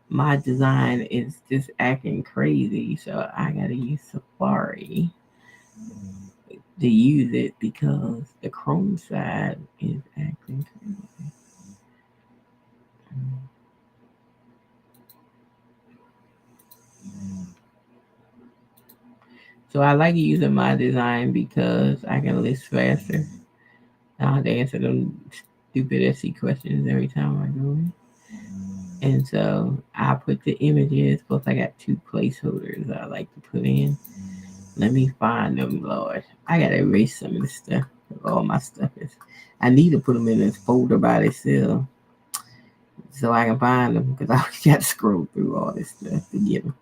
my design is just acting crazy. So I got to use Safari to use it because the Chrome side is acting crazy. So I like using my design because I can list faster. I don't have to answer them stupid SE questions every time I go in. And so I put the images, plus I got 2 placeholders I like to put in. Let me find them, Lord. I gotta erase some of this stuff. All my stuff is. I need to put them in this folder by themselves so I can find them because I always got to scroll through all this stuff to get them.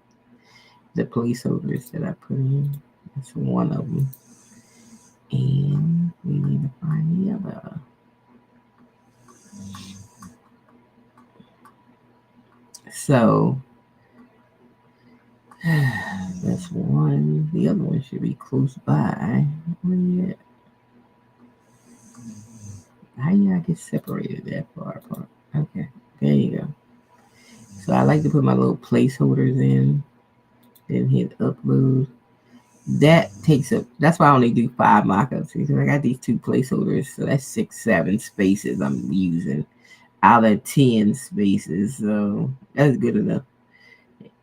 The placeholders that I put in. That's one of them. And We need to find the other. So that's one. The other one should be close by. Where you at? How y'all get separated that far apart? Okay, there you go. So I like to put my little placeholders in, then hit upload. That takes up. That's why I only do 5 mockups because I got these 2 placeholders, so that's 6, 7 spaces I'm using out of 10 spaces. So that's good enough.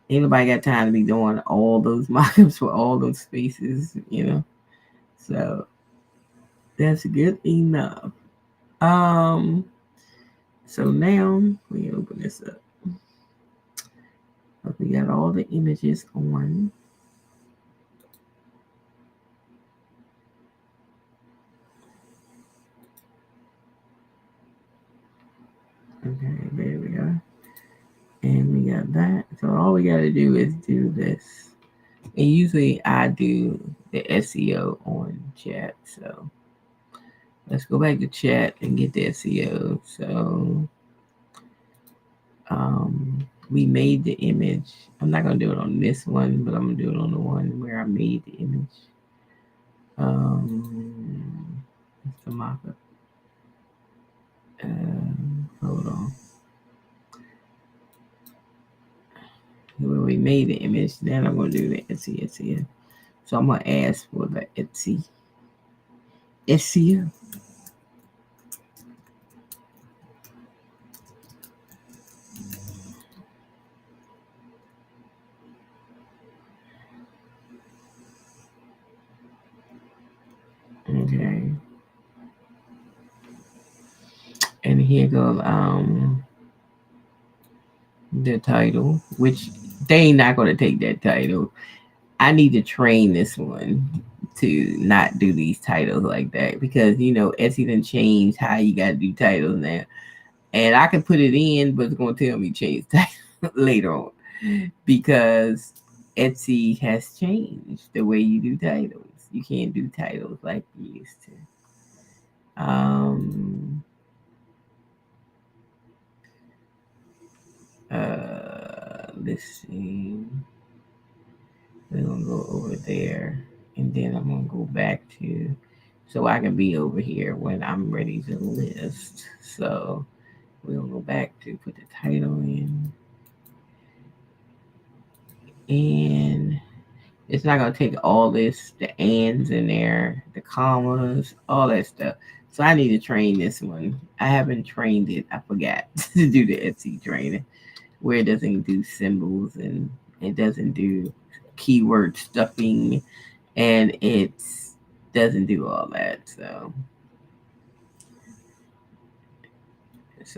Ain't nobody got time to be doing all those mockups for all those spaces. So that's good enough. Um, so now we open this up. We got all the images on. Okay, there we go. And we got that. So all we got to do is do this. And usually I do the SEO on chat. So let's go back to chat and get the SEO. So we made the image. I'm not going to do it on this one, but I'm going to do it on the one where I made the image. It's the markup. Hold on. When we made the image, then I'm going to do the Etsy SEO. So I'm going to ask for the Etsy SEO. Okay. And here goes the title, which they not going to take that title. I need to train this one to not do these titles like that because Etsy done changed how you got to do titles now, and I can put it in, but it's going to tell me change title later on because Etsy has changed the way you do titles. You can't do titles like you used to. Let's see. We're gonna go over there, and then I'm gonna go back to, so I can be over here when I'm ready to list. So we'll go back to put the title in, and it's not gonna take all this, the ands in there, the commas, all that stuff. So I need to train this one. I haven't trained it. I forgot to do the Etsy training where it doesn't do symbols and it doesn't do keyword stuffing and it doesn't do all that. So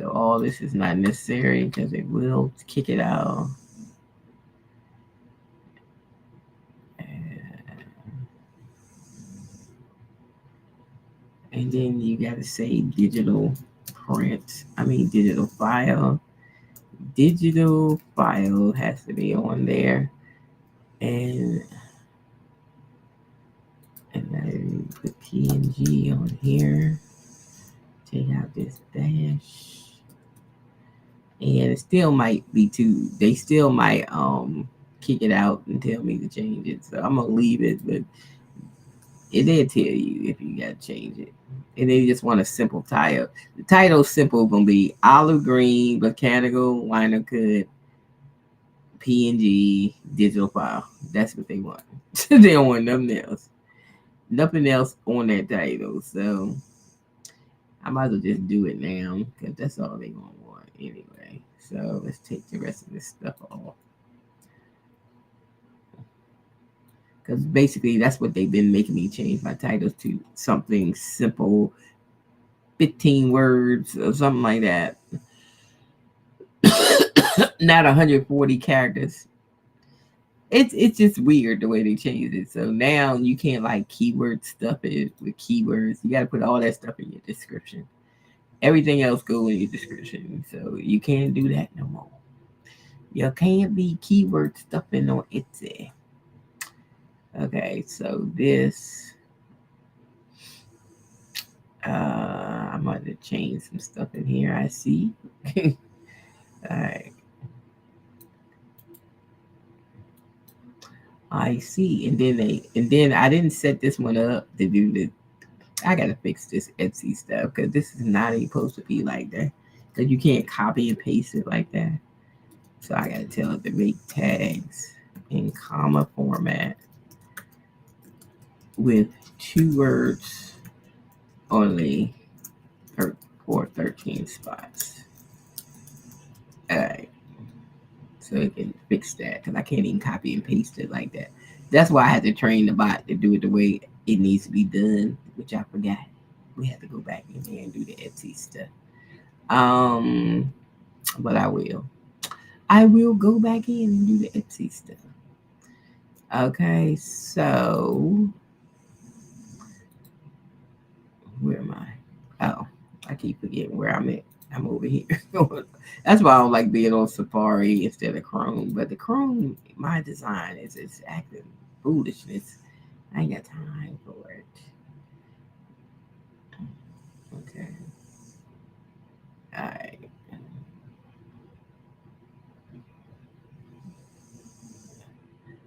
all this is not necessary because it will kick it out. And then you got to say digital digital file. Digital file has to be on there. And I put PNG on here. Take out this dash. And it still might be too, they still might kick it out and tell me to change it. So I'm gonna leave it, but it did tell you if you gotta change it. And they just want a simple title. The title simple gonna be olive green botanical liner cut PNG digital file. That's what they want. They don't want nothing else. Nothing else on that title. So I might as well just do it now because that's all they gonna want anyway. So let's take the rest of this stuff off. Because basically that's what they've been making me change my titles to something simple, 15 words or something like that. Not 140 characters. It's just weird the way they changed it. So now you can't like keyword stuff it with keywords. You got to put all that stuff in your description. Everything else go in your description. So you can't do that no more. You can't be keyword stuffing on Etsy. Okay, so this I might have changed some stuff in here. I see. All right. I see. And then I didn't set this one up to do the. I gotta fix this Etsy stuff because this is not even supposed to be like that. Because you can't copy and paste it like that. So I gotta tell it to make tags in comma format with 2 words only for 13 spots. All right. So it can fix that because I can't even copy and paste it like that. That's why I had to train the bot to do it the way it needs to be done, which I forgot. We had to go back in there and do the Etsy stuff. Um, but I will. I will go back in and do the Etsy stuff. Okay, so where am I? Oh, I keep forgetting where I'm at. I'm over here. That's why I don't like being on Safari instead of Chrome. But the Chrome, my design is it's acting foolishness. I ain't got time for it. Okay. All right.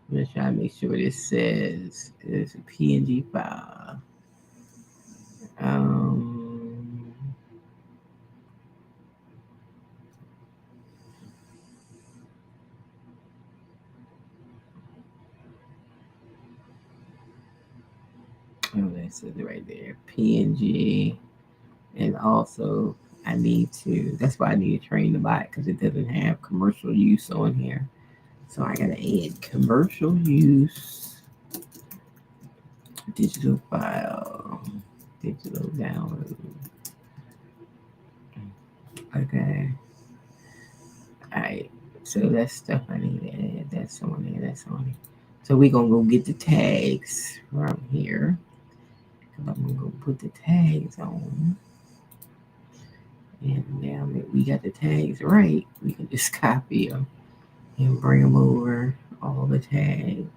I'm gonna try to make sure this says it's a PNG file. Um, oh, that's it right there. PNG, and also I need to. That's why I need to train the bot because it doesn't have commercial use on here. So I gotta add commercial use digital file, digital download. Okay. Alright. So that's stuff I need to add. That's on there. That's on there. So we're gonna go get the tags from here. I'm gonna go put the tags on. And now that we got the tags right, we can just copy them and bring them over all the tags.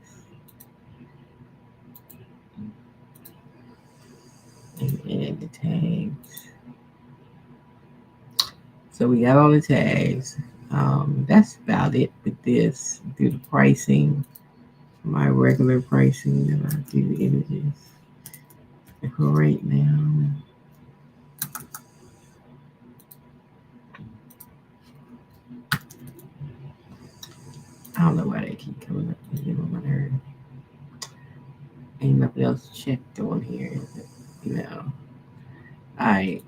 And add the tags. So we got all the tags. That's about it with this. Do the pricing, my regular pricing, and I do the images. And for right now, I don't know why they keep coming up and getting on my nerve. Ain't nothing else checked on here, you know. Alright,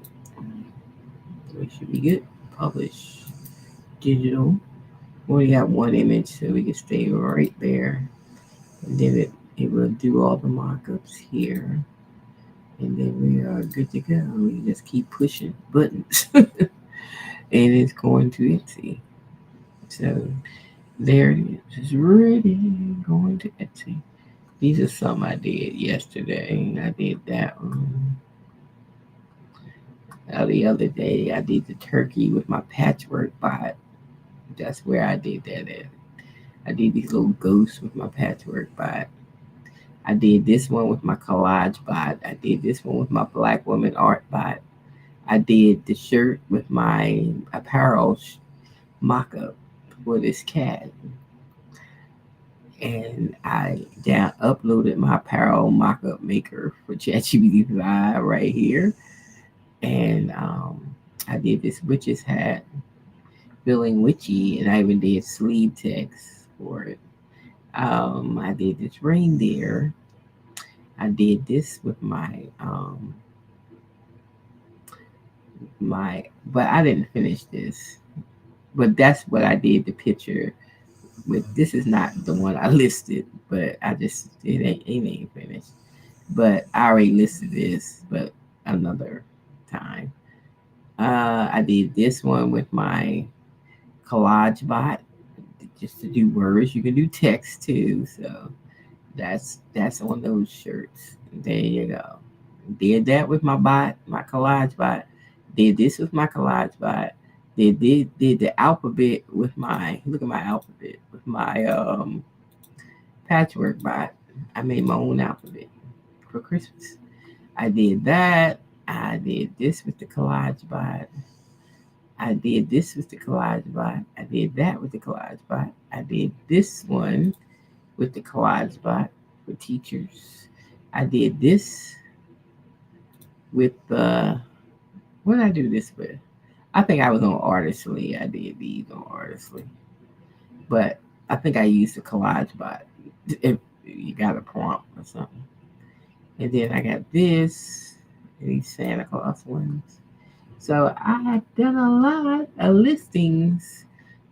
we should be good. Publish digital. We only got one image, so we can stay right there. And then it will do all the markups here. And then we are good to go. We just keep pushing buttons. And it's going to Etsy. So there it is. It's ready. Going to Etsy. These are some I did yesterday. I did that one. The other day, I did the turkey with my patchwork bot. That's where I did that at. I did these little ghosts with my patchwork bot. I did this one with my collage bot. I did this one with my black woman art bot. I did the shirt with my apparel mock up for this cat. And I down uploaded my apparel mock up maker for ChatGPT 5 right here. And I did this witch's hat, feeling witchy, and I even did sleeve text for it. I did this reindeer. I did this with but I didn't finish this. But that's what I did the picture with. This is not the one I listed, but it ain't finished. But I already listed this, but another time. I did this one with my collage bot just to do words. You can do text too, so that's on those shirts. There you go. Did that with my bot, my collage bot. Did this with my collage bot. Did the alphabet with my look at my alphabet with my patchwork bot. I made my own alphabet for Christmas. I did that. I did this with the collage bot. I did this with the collage bot. I did that with the collage bot. I did this one with the collage bot for teachers. I did this with what did I do this with? I think I was on Artistly. I did these on Artistly. But I think I used the collage bot if you got a prompt or something. And then I got this, these Santa Claus ones. So I have done a lot of listings.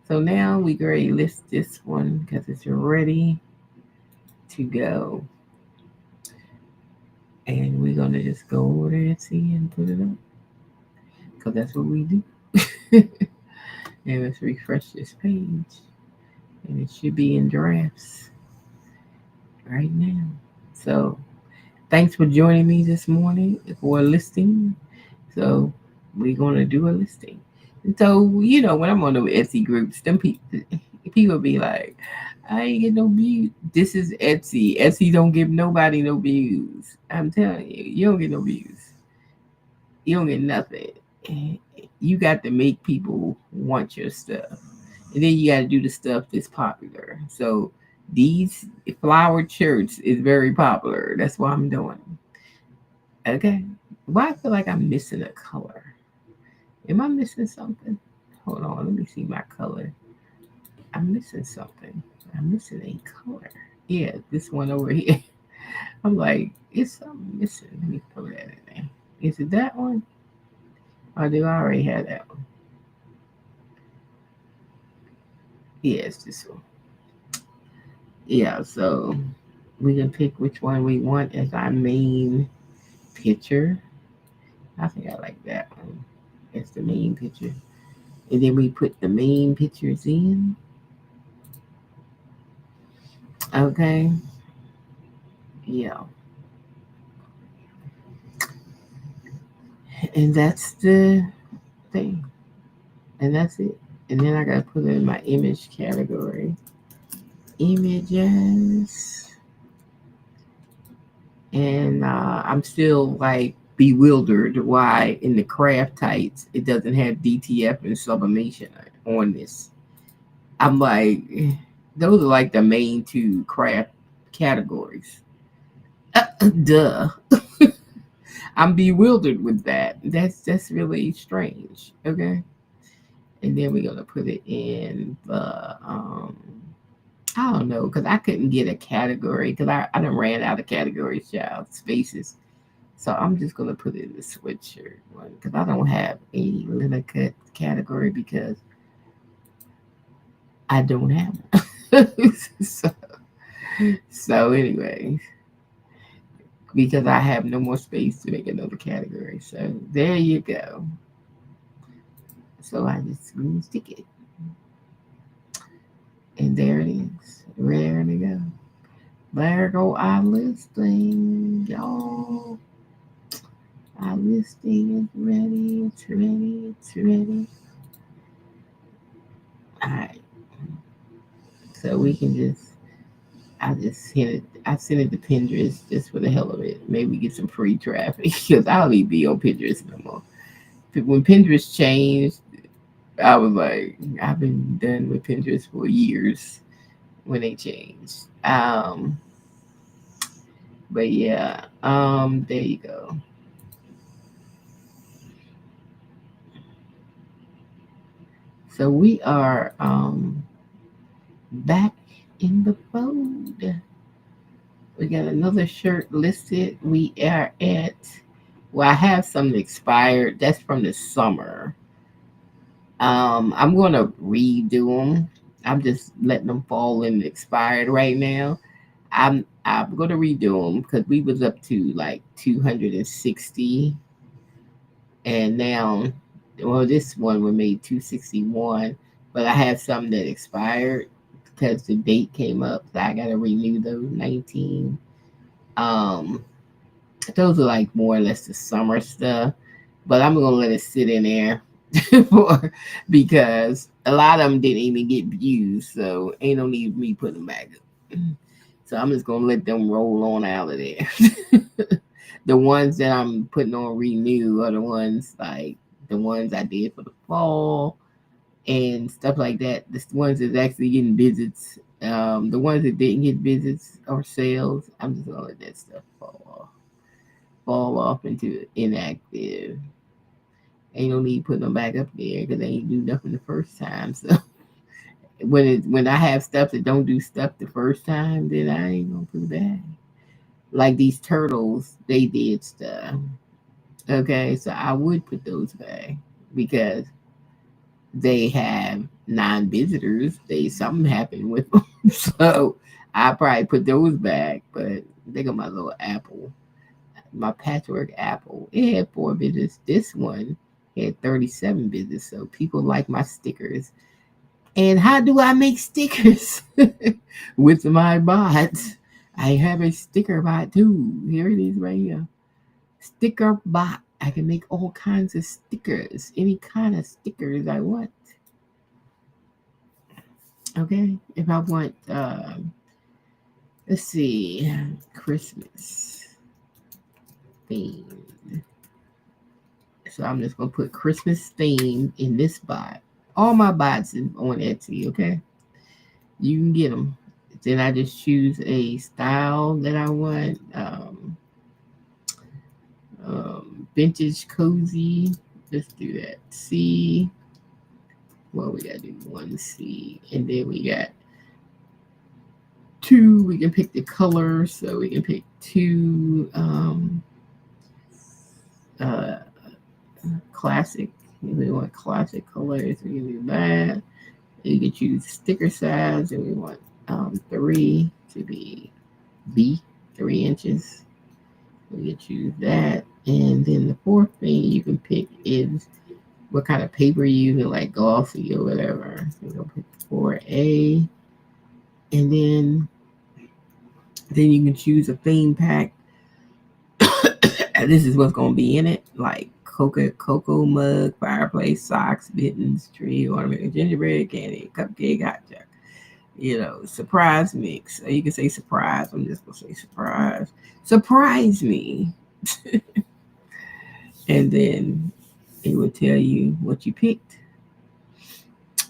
So now we go to list this one because it's ready to go. And we're going to just go over there and see and put it up. Because that's what we do. And let's refresh this page. And it should be in drafts right now. So thanks for joining me this morning for a listing. So we're going to do a listing. And so, when I'm on the Etsy groups, people be like, I ain't get no views. This is Etsy. Etsy don't give nobody no views. I'm telling you, you don't get no views. You don't get nothing. You got to make people want your stuff. And then you got to do the stuff that's popular. So these flowered shirts is very popular. That's why I'm doing them. Okay. Why I feel like I'm missing a color? Am I missing something? Hold on, let me see my color. I'm missing something. I'm missing a color. Yeah, this one over here. I'm like, it's something missing. Let me throw that in there. Is it that one? Or do I already have that one? Yeah, it's this one. Yeah, so we can pick which one we want as our main picture. I think I like that one. It's the main picture. And then we put the main pictures in. Okay. Yeah. And that's the thing. And that's it. And then I gotta put it in my image category. Images. And I'm still like bewildered why in the craft tights it doesn't have DTF and sublimation on this. I'm like, those are like the main two craft categories. Duh. I'm bewildered with that. That's really strange. Okay. And then we're gonna put it in the I don't know, because I couldn't get a category because I done ran out of categories, child spaces. So I'm just gonna put it in the sweatshirt one because I don't have a leather cut category because I don't have one. so anyway, because I have no more space to make another category. So there you go. So I just stick it. And there it is. Ready to go. There go our listing, y'all. Our listing is ready. It's ready. It's ready. Alright. So we can I just sent it. I sent it to Pinterest just for the hell of it. Maybe get some free traffic because I don't even be on Pinterest no more. When Pinterest changed, I was like, I've been done with Pinterest for years when they changed. But yeah, there you go. So we are back in the fold. We got another shirt listed. We are at, well, I have some expired. That's from the summer. I'm gonna redo them. I'm just letting them fall in expired right now. I'm gonna redo them because we was up to like 260, and now, well, this one was made 261, but I have some that expired because the date came up, so I gotta renew those 19. Um, those are like more or less the summer stuff, but I'm gonna let it sit in there for because a lot of them didn't even get views, so ain't no need me putting them back up. So I'm just gonna let them roll on out of there. The ones that I'm putting on renew are the ones like the ones I did for the fall and stuff like that. The ones that's actually getting visits. The ones that didn't get visits or sales, I'm just gonna let that stuff fall off into inactive. Ain't no need putting them back up there because they ain't do nothing the first time. So when I have stuff that don't do stuff the first time, then I ain't gonna put it back. Like these turtles, they did stuff. Okay, so I would put those back because they have non-visitors. They something happened with them, so I probably put those back. But they got my little apple, my patchwork apple. It had 4 visits. This one had 37 visits. So people like my stickers. And how do I make stickers with my bots? I have a sticker bot too. Here it is right here. Sticker bot. I can make all kinds of stickers, any kind of stickers I want. Okay, if I want, let's see, Christmas theme. So I'm just gonna put Christmas theme in this bot. All my bots is on Etsy. Okay, you can get them. Then I just choose a style that I want. Vintage cozy. Let's do that. C. Well, we gotta do 1C, and then we got 2. We can pick the color, so we can pick 2 classic. If we want classic colors, we can do that. You can choose sticker size, and we want 3 to be B, 3 inches. We can choose that. And then the 4th thing you can pick is what kind of paper you use, like glossy or whatever. So we'll pick 4A. And then you can choose a theme pack. This is what's going to be in it, like cocoa mug, fireplace, socks, mittens, tree ornament, gingerbread, candy, cupcake, hot chocolate. Surprise mix. You can say surprise. I'm just gonna say surprise. Surprise me. And then it will tell you what you picked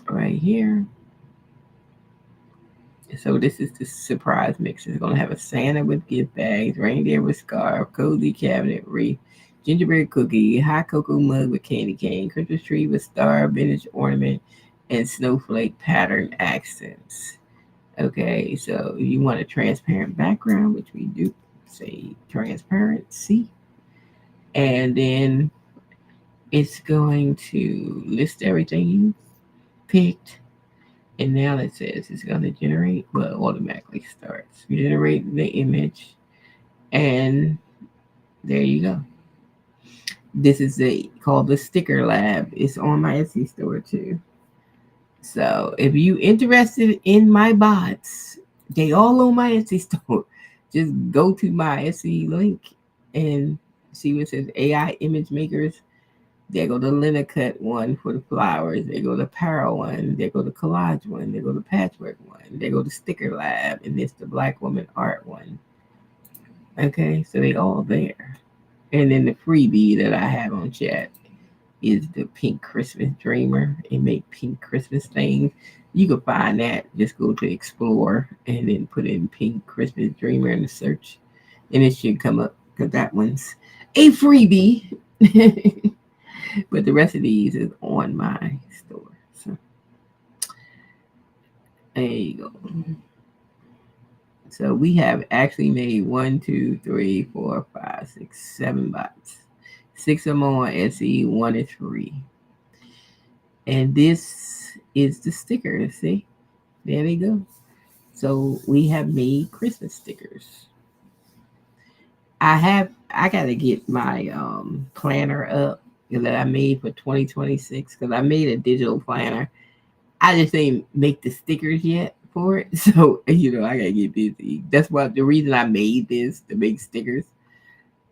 right here. So this is the surprise mix. It's gonna have a Santa with gift bags, reindeer with scarf, cozy cabinet wreath, gingerbread cookie, hot cocoa mug with candy cane, Christmas tree with star, vintage ornament, and snowflake pattern accents. Okay, so you want a transparent background, which we do, say transparency. And then it's going to list everything you picked. And now it says it's going to generate, well, automatically starts. Generate the image. And there you go. This is called the Sticker Lab. It's on my Etsy store too. So if you interested in my bots, they all on my Etsy store. Just go to my Etsy link and see what it says AI image makers. There go the Linacut one for the flowers. There go the Parrot one. There go the collage one. There go the patchwork one. There go the Sticker Lab, and it's the Black Woman Art one. Okay, so they all there. And then the freebie that I have on chat is the Pink Christmas Dreamer and make pink Christmas things. You can find that. Just go to Explore and then put in Pink Christmas Dreamer in the search, and it should come up because that one's a freebie. But the rest of these is on my store. So there you go. So we have actually made 1, 2, 3, 4, 5, 6, 7 bots. 6 of them on Etsy, 1 is free. And this is the sticker. See? There they go. So we have made Christmas stickers. I gotta get my planner up that I made for 2026 because I made a digital planner. I just didn't make the stickers yet for it. So I gotta get busy. That's why the reason I made this to make stickers.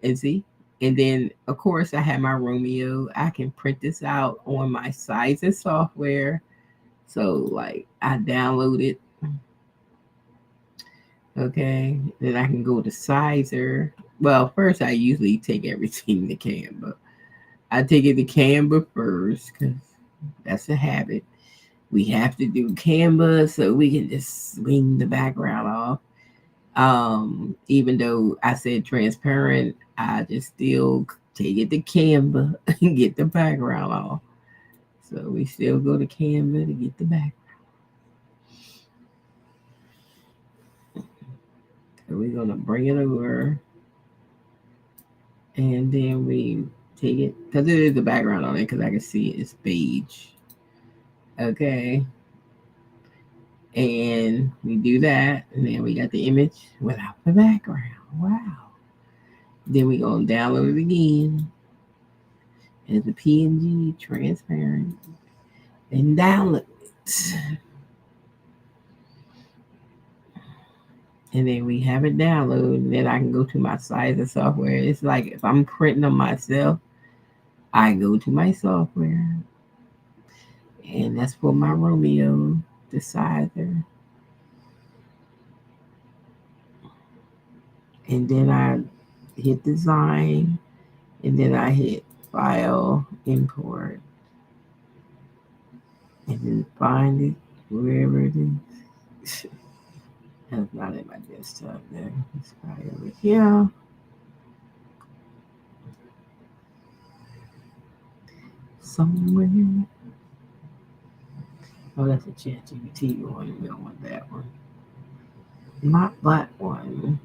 And see? And then, of course, I have my Romeo. I can print this out on my Sizes software. So, like, I download it. Okay. Then I can go to Sizer Well, first I usually take everything to Canva. I take it to Canva first because that's a habit. We have to do Canva so we can just swing the background off. Even though I said transparent, I just still take it to Canva and get the background off. So we still go to Canva to get the background. So we're gonna bring it over, and then we take it because it is the background on it because I can see it. It's beige. Okay, and we do that, and then we got the image without the background. Wow. Then we gonna download it again as a PNG, transparent, and download it. And then we have it download, and then I can go to my size of software. It's like if I'm printing them myself, I go to my software, and that's for my Romeo, the sizer. And then I hit design, and then I hit file, import, and then find it wherever it is. That's not in my desktop there. It's probably over here. Somewhere. Oh, that's a ChatGPT one. We don't want that one. Not that one.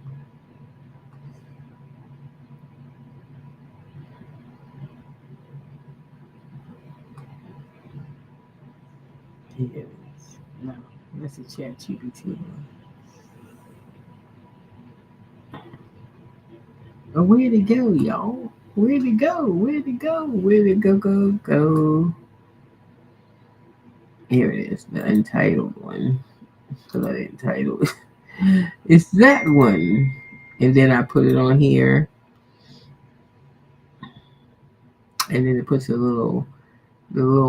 Here it is. No, that's a ChatGPT one. Oh, where'd it go, y'all? Where'd it go? Where'd it go? Where'd it go? Here it is, the entitled one. So that entitled. It's that one. And then I put it on here, and then it puts the little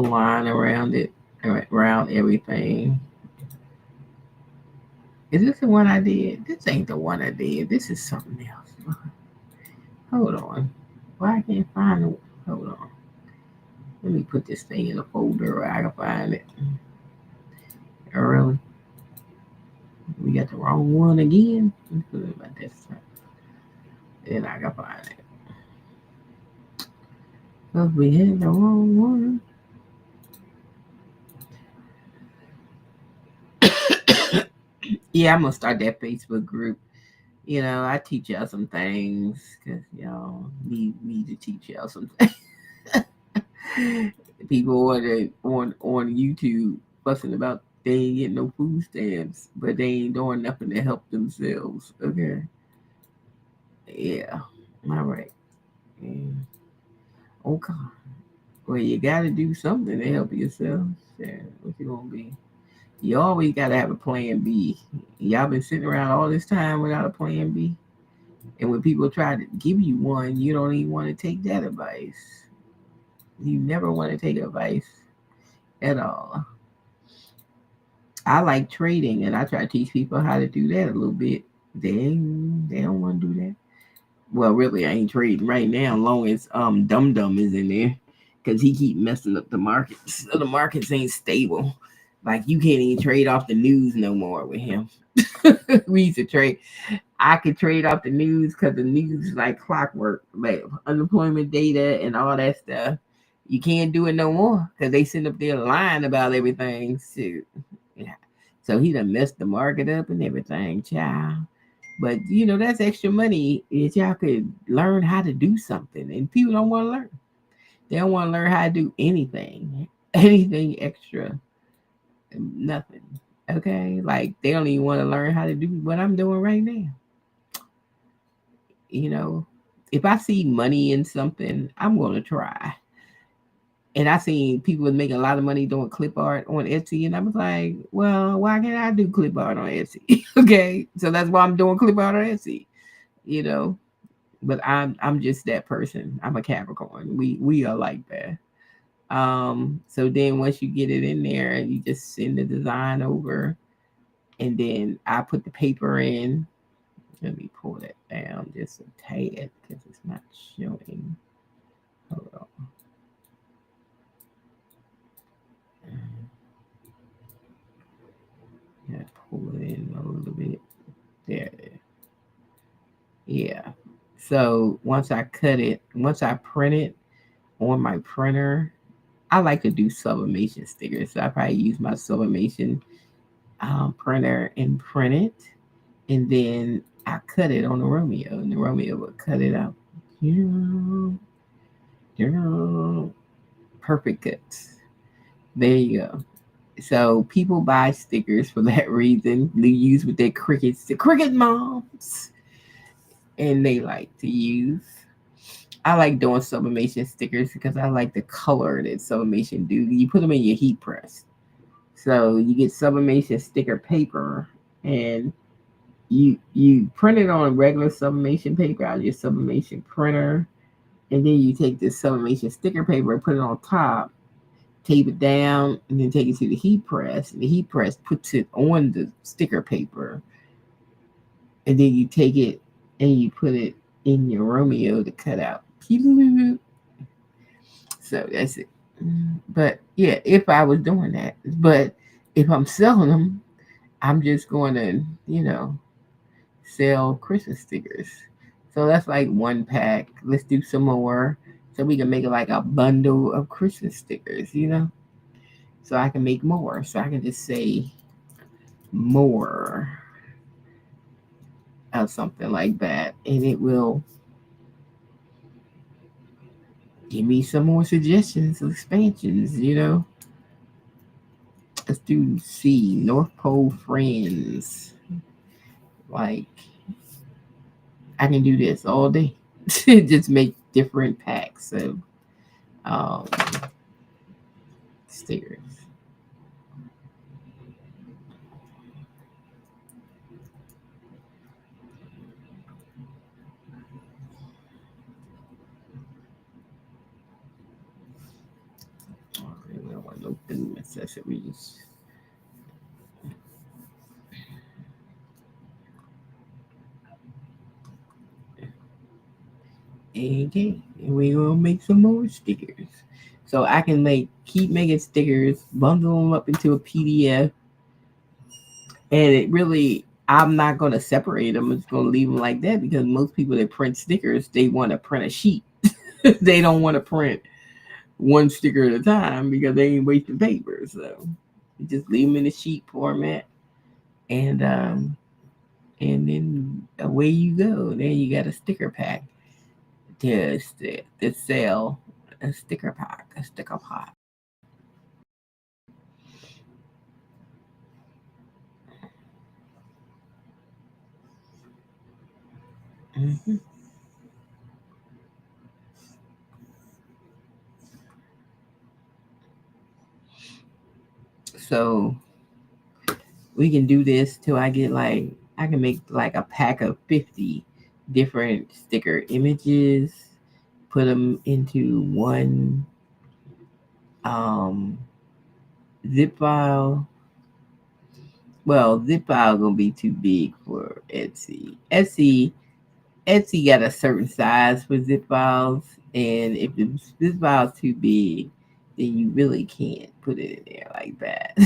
line around it, around everything. Is this the one I did? This ain't the one I did. This is something else. Hold on. Why I can't find it? Hold on. Let me put this thing in a folder where I can find it. Early. We got the wrong one again. Let's put it about this time. Then I can find it. Because we had the wrong one. Yeah, I'm gonna start that Facebook group. You know, I teach y'all some things because y'all need to teach y'all some things. People on YouTube fussing about they ain't getting no food stamps, but they ain't doing nothing to help themselves. Okay, yeah, all right. Yeah. Okay, well, you got to do something to help yourself. Yeah, what you gonna be? You always got to have a plan B. Y'all been sitting around all this time without a plan B. And when people try to give you one, you don't even want to take that advice. You never want to take advice at all. I like trading, and I try to teach people how to do that a little bit. They don't want to do that. Well, really, I ain't trading right now, as long as Dum Dum is in there, because he keep messing up the markets. So the markets ain't stable. Like you can't even trade off the news no more with him. We used to trade. I could trade off the news because the news is like clockwork, like unemployment data and all that stuff. You can't do it no more because they send up there lying about everything. So, yeah. So he done messed the market up and everything, child. But you know that's extra money that y'all could learn how to do something, and people don't want to learn. They don't want to learn how to do anything, anything extra, nothing. Okay, like they don't even want to learn how to do what I'm doing right now. You know, if I see money in something, I'm gonna try. And I seen people making a lot of money doing clip art on Etsy, and I was like, well, why can't I do clip art on Etsy? Okay, so that's why I'm doing clip art on Etsy. You know, but I'm just that person. I'm a Capricorn. We are like that. So then once you get it in there, you just send the design over, and then I put the paper in, Let me pull that down just a tad because it's not showing. Hold on. Yeah, pull it in a little bit. There. Yeah. So once I print it on my printer, I like to do sublimation stickers. So I probably use my sublimation printer and print it, and then I cut it on the Romeo, and the Romeo will cut it out. Perfect cuts. There you go. So people buy stickers for that reason. They use with their crickets, the cricket moms, and they like to use. I like doing sublimation stickers because I like the color that sublimation do. You put them in your heat press. So you get sublimation sticker paper, and you print it on regular sublimation paper out of your sublimation printer, and then you take this sublimation sticker paper and put it on top, tape it down, and then take it to the heat press. And the heat press puts it on the sticker paper, and then you take it and you put it in your Romeo to cut out. So that's it. But yeah, if I was doing that, but if I'm selling them, I'm just going to, sell Christmas stickers. So that's like one pack. Let's do some more so we can make it like a bundle of Christmas stickers. So I can make more. So I can just say more of something like that, and it will give me some more suggestions, expansions. Let's do C, North Pole Friends. Like, I can do this all day. Just make different packs of um, stickers. Okay, we don't want no food accessories. Okay, and we're gonna make some more stickers. So I can keep making stickers, bundle them up into a PDF, and it really I'm not gonna separate them. I'm just gonna leave them like that because most people that print stickers they want to print a sheet. They don't want to print one sticker at a time because they ain't wasting paper. So just leave them in a sheet format, and then away you go. Then you got a sticker pack to sell. A sticker pack, a sticker pack. Hmm. So we can do this till I can make like a pack of 50 different sticker images, put them into one um, zip file. Well, zip file gonna be too big for Etsy. Etsy got a certain size for zip files, and if the zip file's too big, then you really can't put it in there like that.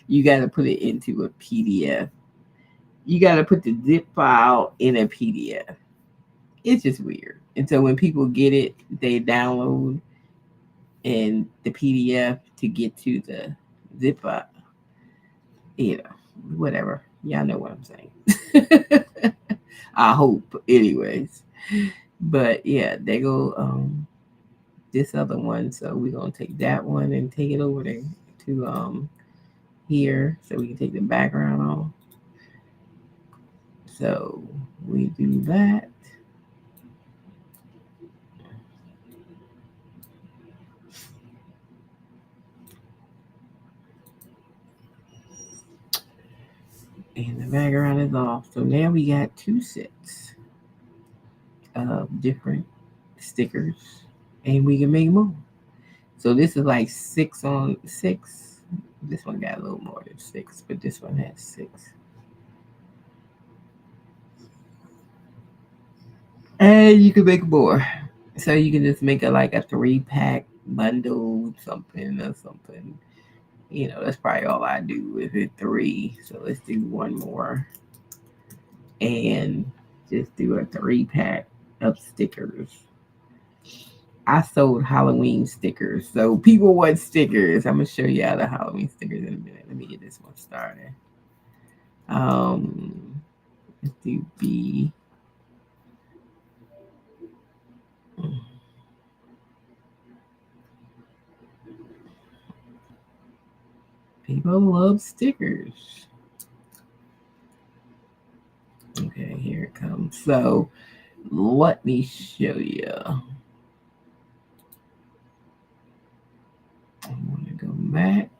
You got to put it into a PDF. You got to put the zip file in a PDF. It's just weird. And so when people get it, they download and the PDF to get to the zip file. You know, whatever. Y'all know what I'm saying. I hope, anyways. But yeah, they go this other one. So we're gonna take that one and take it over there to here so we can take the background off. So we do that. And the background is off. So now we got two sets of different stickers and we can make more. So this is like 6 on 6. This one got a little more than 6, but this one has 6. And you can make more. So you can just make a 3-pack bundle, something or something. That's probably all I do. Is it three? So let's do one more and just do a 3-pack of stickers. I sold Halloween stickers. So people want stickers. I'm gonna show you all the Halloween stickers in a minute. Let me get this one started. Um let's do B. People love stickers. Okay, here it comes. So let me show you. I want to go back.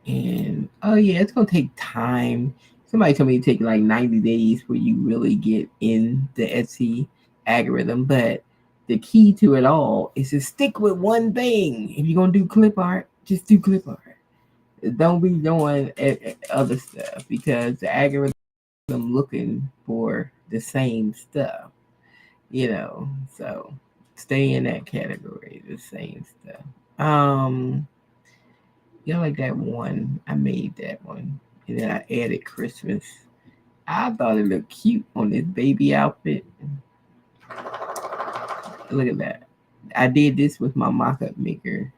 And oh yeah, it's gonna take time. Somebody told me it take like 90 days for you really get in the Etsy algorithm. But the key to it all is to stick with one thing. If you're gonna do clip art, just do clip art. Don't be doing other stuff because the algorithm looking for the same stuff. So stay in that category, the same stuff. Like that one, I made that one, and then I added Christmas. I thought it looked cute on this baby outfit. Look at that. I did this with my mock-up maker.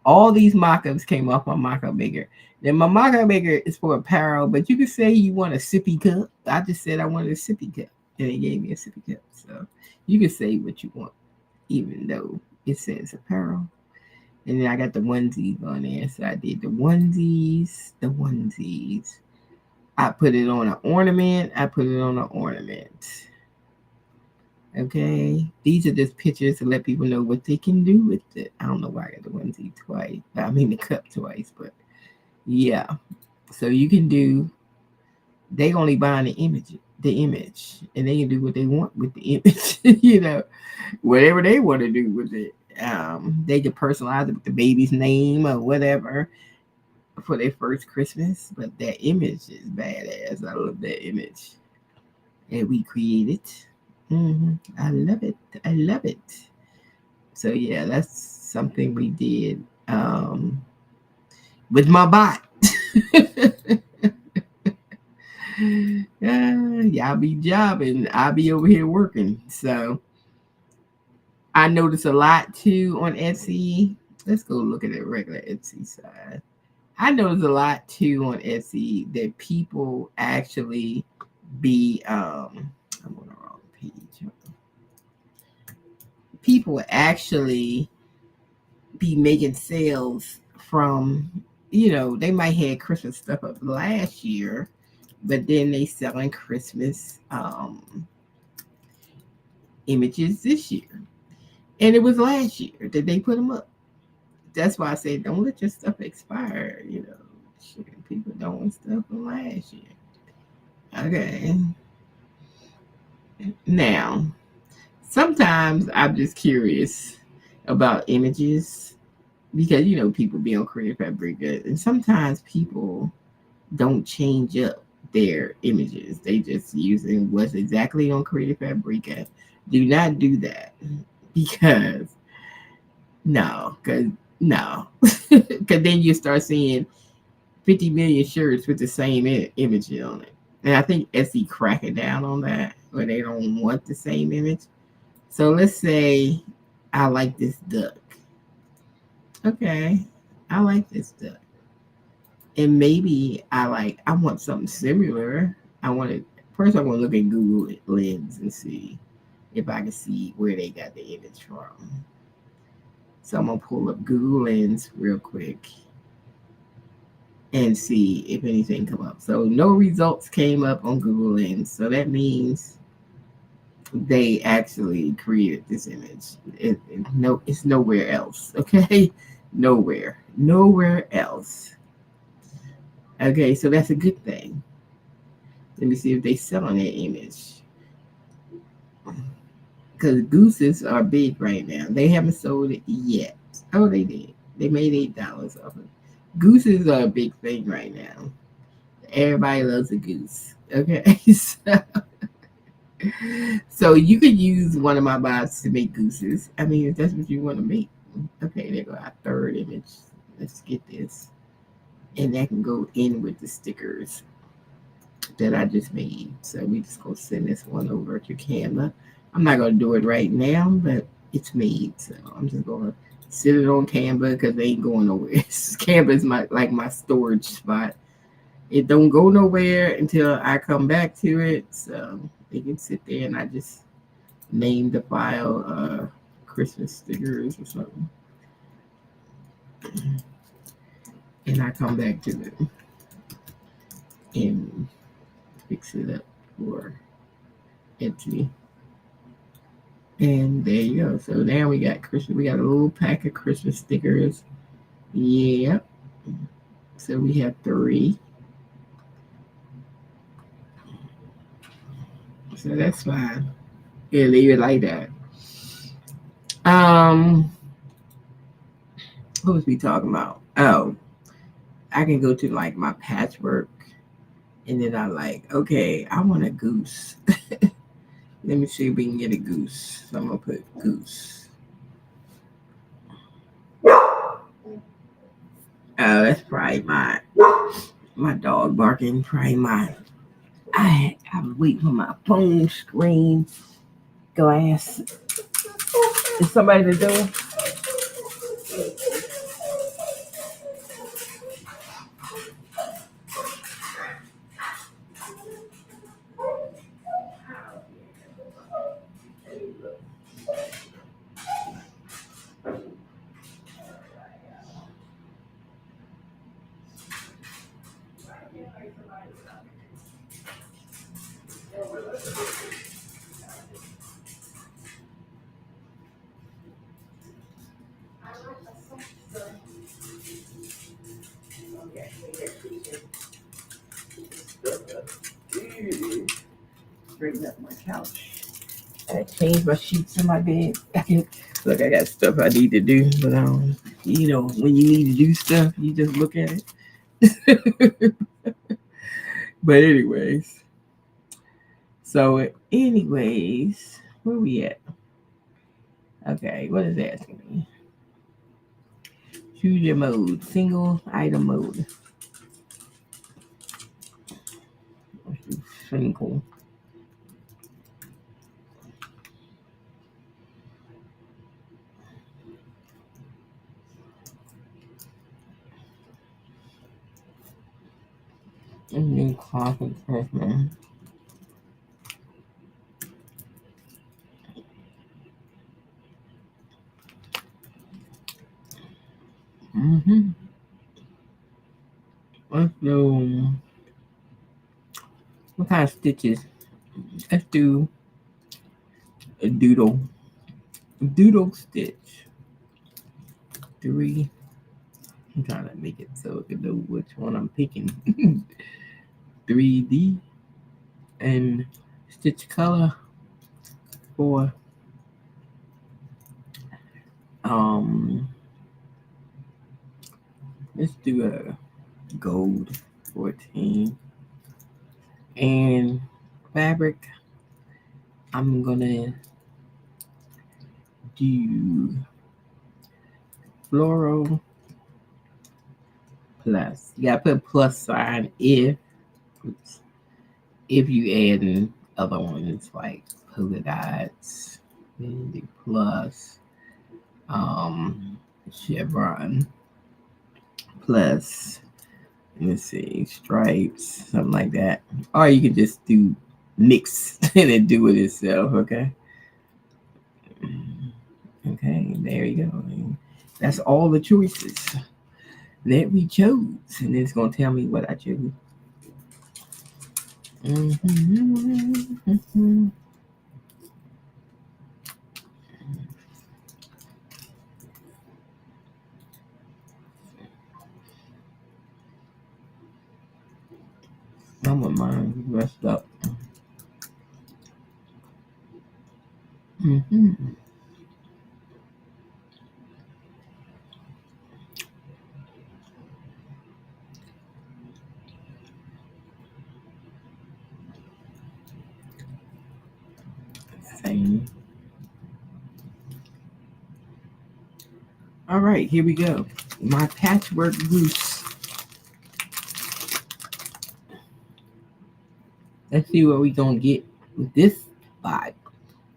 All these mock-ups came off my mock-up maker. Then my mock-up maker is for apparel, but you could say you want a sippy cup. I just said I wanted a sippy cup, and they gave me a sippy cup. So you can say what you want, even though it says apparel. And then I got the onesies on there. So I did the onesies. I put it on an ornament. Okay. These are just pictures to let people know what they can do with it. I don't know why I got the onesie twice. I mean the cup twice, but yeah. So you can do, they only buying the image, and they can do what they want with the image, whatever they want to do with it. They can personalize it with the baby's name or whatever for their first Christmas. But that image is badass. I love that image that we created. I love it. I love it. So yeah, that's something we did with my bot. Y'all be jobbing. I'll be over here working. So I notice a lot too on Etsy. Let's go look at the regular Etsy side. I notice a lot too on Etsy that people actually be I'm on the wrong page. People actually be making sales from, they might have Christmas stuff up last year, but then they selling Christmas images this year. And it was last year that they put them up. That's why I say don't let your stuff expire. People don't want stuff from last year. Okay. Now, sometimes I'm just curious about images because people be on Creative Fabrica, and sometimes people don't change up their images. They just using what's exactly on Creative Fabrica. Do not do that because no, because then you start seeing 50 million shirts with the same image on it. And I think Etsy cracking down on that, where they don't want the same image. So let's say I like this duck. Okay, I like this duck. And maybe I want something similar. First I want to look at Google Lens and see if I can see where they got the image from. So I'm gonna pull up Google Lens real quick and see if anything come up. So no results came up on Google Lens. So that means they actually created this image. It's nowhere else. Okay, nowhere else. Okay, so that's a good thing. Let me see if they selling that image. Because gooses are big right now. They haven't sold it yet. Oh, they did. They made $8 off it. Gooses are a big thing right now. Everybody loves a goose. Okay, so So you could use one of my bots to make gooses. I mean, if that's what you want to make. Okay, there go our third image. Let's get this. And that can go in with the stickers that I just made. So we just gonna send this one over to Canva. I'm not gonna do it right now, but it's made. So I'm just gonna sit it on Canva because they ain't going nowhere. Canva is my storage spot. It don't go nowhere until I come back to it. So they can sit there and I just name the file Christmas stickers or something. And I come back to it and fix it up for Etsy. And there you go. So now we got Christmas. We got a little pack of Christmas stickers. Yep. So we have 3. So that's fine. Yeah, leave it like that. What was we talking about? Oh, I can go to like my patchwork, and then I like, okay, I want a goose. Let me see if we can get a goose. So I'm gonna put goose. Oh, that's probably my dog barking. Probably mine. I'm waiting for my phone screen. Glass. Is somebody at the door? Straighten up my couch. I changed my sheets in my bed. Look, I got stuff I need to do, but when you need to do stuff, you just look at it. But anyways, where we at? Okay, what is that asking me? Choose your mode, single item mode. Single. And then coffee Christmas. Let's do what kind of stitches? Let's do a doodle stitch. 3. I'm trying to make it so I can know which one I'm picking. 3D and stitch color 4. Let's do a gold 14 and fabric. I'm gonna do floral plus. You gotta put plus sign if you add in other ones like polka dots. Then do plus chevron plus, let's see, stripes, something like that. Or you can just do mix and then do it itself, okay? Okay, there you go. That's all the choices that we chose. And it's going to tell me what I chose. Some of mine messed up. Okay. All right, here we go. My patchwork goose. Let's see what we gonna get with this vibe.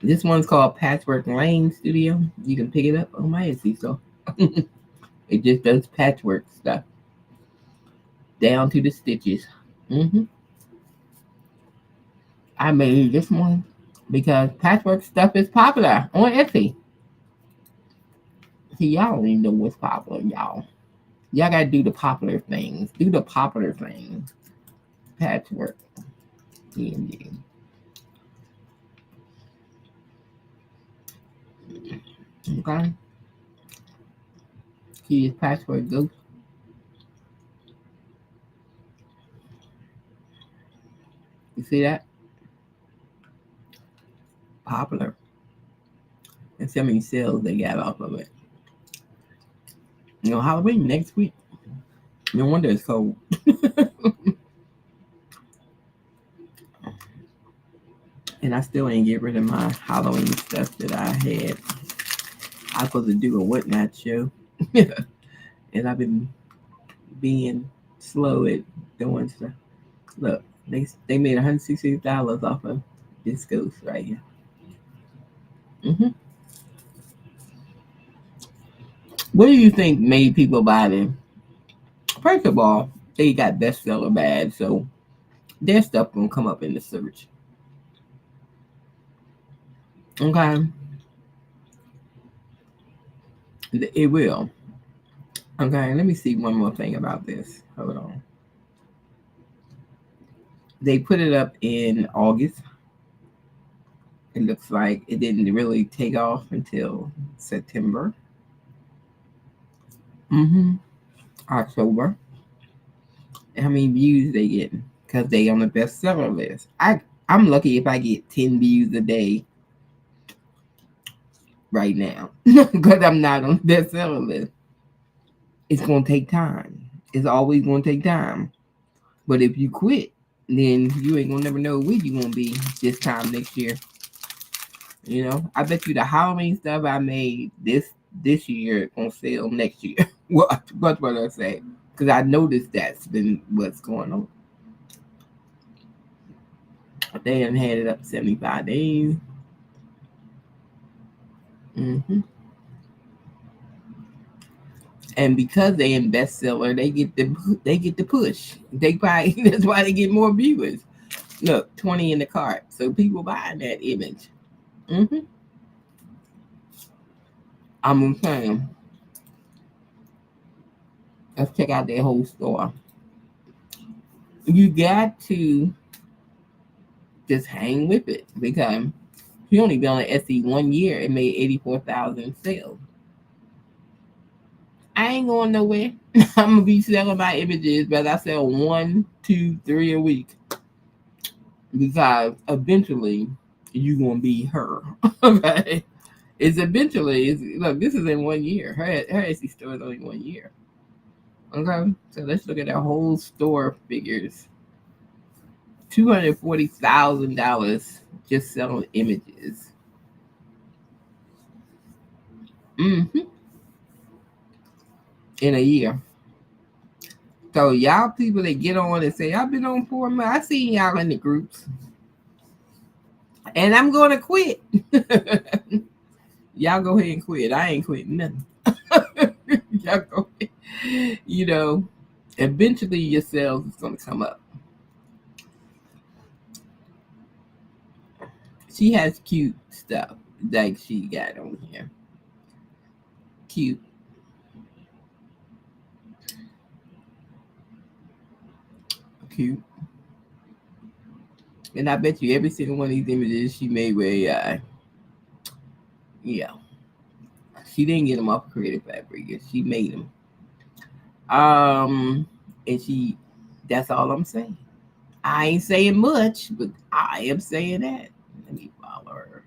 This one's called Patchwork Lane Studio. You can pick it up on my Etsy store. It just does patchwork stuff down to the stitches. hmm I made this one because patchwork stuff is popular on Etsy. See, y'all don't even know what's popular, y'all. Y'all gotta do the popular things. Do the popular things. Patchwork. Yeah. Okay. See this patchwork goes. You see that? Popular. And see how many sales they got off of it. You know, Halloween next week. No wonder it's cold. And I still ain't get rid of my Halloween stuff that I had. I was supposed to do a whatnot show. And I've been being slow at doing stuff. Look, they made $160 off of this ghost right here. What do you think made people buy them? First of all, they got bestseller bad, so their stuff gonna come up in the search. Okay, it will. Okay, let me see one more thing about this. Hold on. They put it up in August. It looks like it didn't really take off until September. October. How many views they getting? Because they on the bestseller list. I'm lucky if I get 10 views a day right now. Because I'm not on the bestseller list. It's gonna take time. It's always gonna take time. But if you quit, then you ain't gonna never know where you gonna be this time next year. You know, I bet you the Halloween stuff I made this year gonna sell next year. What I say? Because I noticed that's been what's going on. They done had it up 75 days. And because they in bestseller, they get the push. They probably that's why they get more viewers. Look, 20 in the cart, so people buying that image. I'm saying, let's check out their whole store. You got to just hang with it because she only been on Etsy 1 year. It made 84,000 sales. I ain't going nowhere. I'm gonna be selling my images, but I sell 1, 2, 3 a week because eventually you gonna be her. Okay, it's eventually. Look, this is in 1 year. Her Etsy store is only 1 year. Okay, so let's look at their whole store figures. $240,000 just selling images. In a year. So y'all people that get on and say, I've been on 4 months. I seen y'all in the groups. And I'm gonna quit. Y'all go ahead and quit. I ain't quitting nothing. Y'all go ahead. You know, eventually your sales is gonna come up. She has cute stuff like she got on here. Cute. Cute. And I bet you every single one of these images she made with AI. Yeah. She didn't get them off Creative Fabric. She made them. And that's all I'm saying. I ain't saying much, but I am saying that. Let me follow her.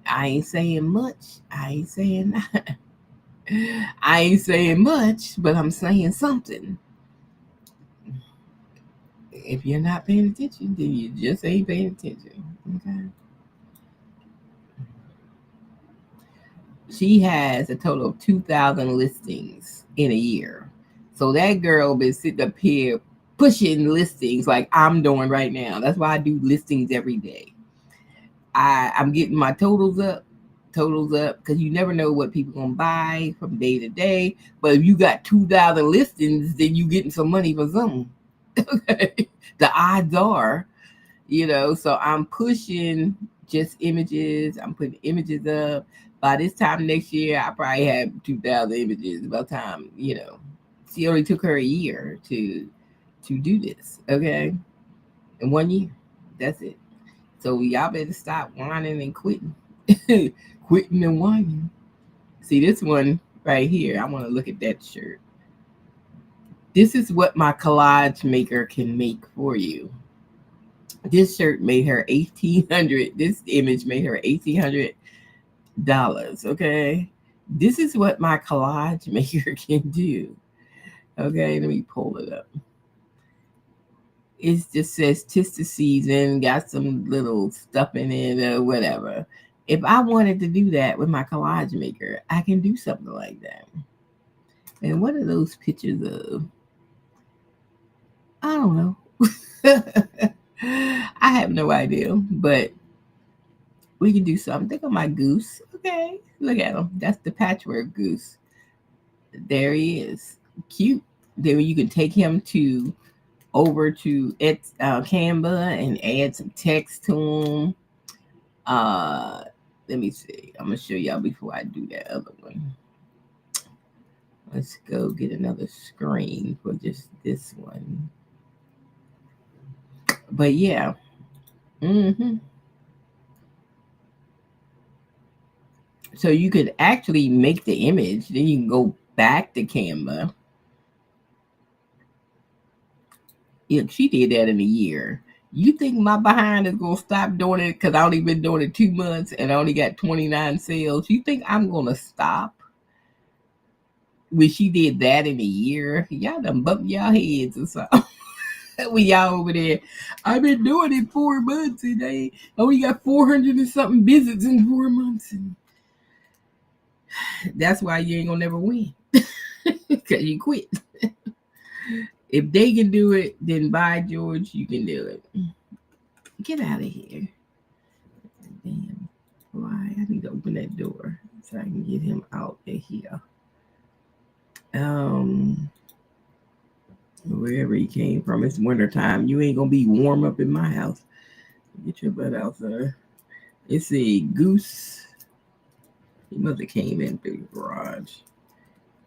I ain't saying much. I ain't saying that. I ain't saying much, but I'm saying something. If you're not paying attention, then you just ain't paying attention. Okay. She has a total of 2,000 listings in a year. So that girl been sitting up here pushing listings like I'm doing right now. That's why I do listings every day. I'm getting my totals up, because you never know what people gonna buy from day to day. But if you got 2,000 listings, then you getting some money for something. Okay, the odds are, So I'm pushing just images. I'm putting images up. By this time next year, I probably have 2,000 images. By the time, she only took her a year to do this. Okay, in 1 year, that's it. So y'all better stop whining and quitting. Quitting and whining. See this one right here. I want to look at that shirt. This is what my collage maker can make for you. This shirt made her 1,800. This image made her $1,800. Okay, this is what my collage maker can do. Okay, let me pull it up. It just says "'tis the season," got some little stuff in it or whatever. If I wanted to do that with my collage maker, I can do something like that. And what are those pictures of? I don't know. I have no idea, but we can do something. Think of my goose. Okay, look at him. That's the patchwork goose. There he is. Cute. Then you can take him to over to Canva and add some text to him. Uh, Let me see. I'm gonna show y'all before I do that other one. Let's go get another screen for just this one. But yeah. So you could actually make the image, then you can go back to Canva. Yeah, she did that in a year. You think my behind is gonna stop doing it because I only been doing it 2 months and I only got 29 sales? You think I'm gonna stop? When she did that in a year, y'all done bumped y'all heads or something. When y'all over there, I've been doing it 4 months and I only got 400 and something visits in 4 months. And that's why you ain't gonna never win. Because you quit. If they can do it, then by George, you can do it. Get out of here. Damn. Why? I need to open that door so I can get him out of here. Wherever he came from, it's wintertime. You ain't gonna be warm up in my house. Get your butt out there. It's a goose. He must have came in through the garage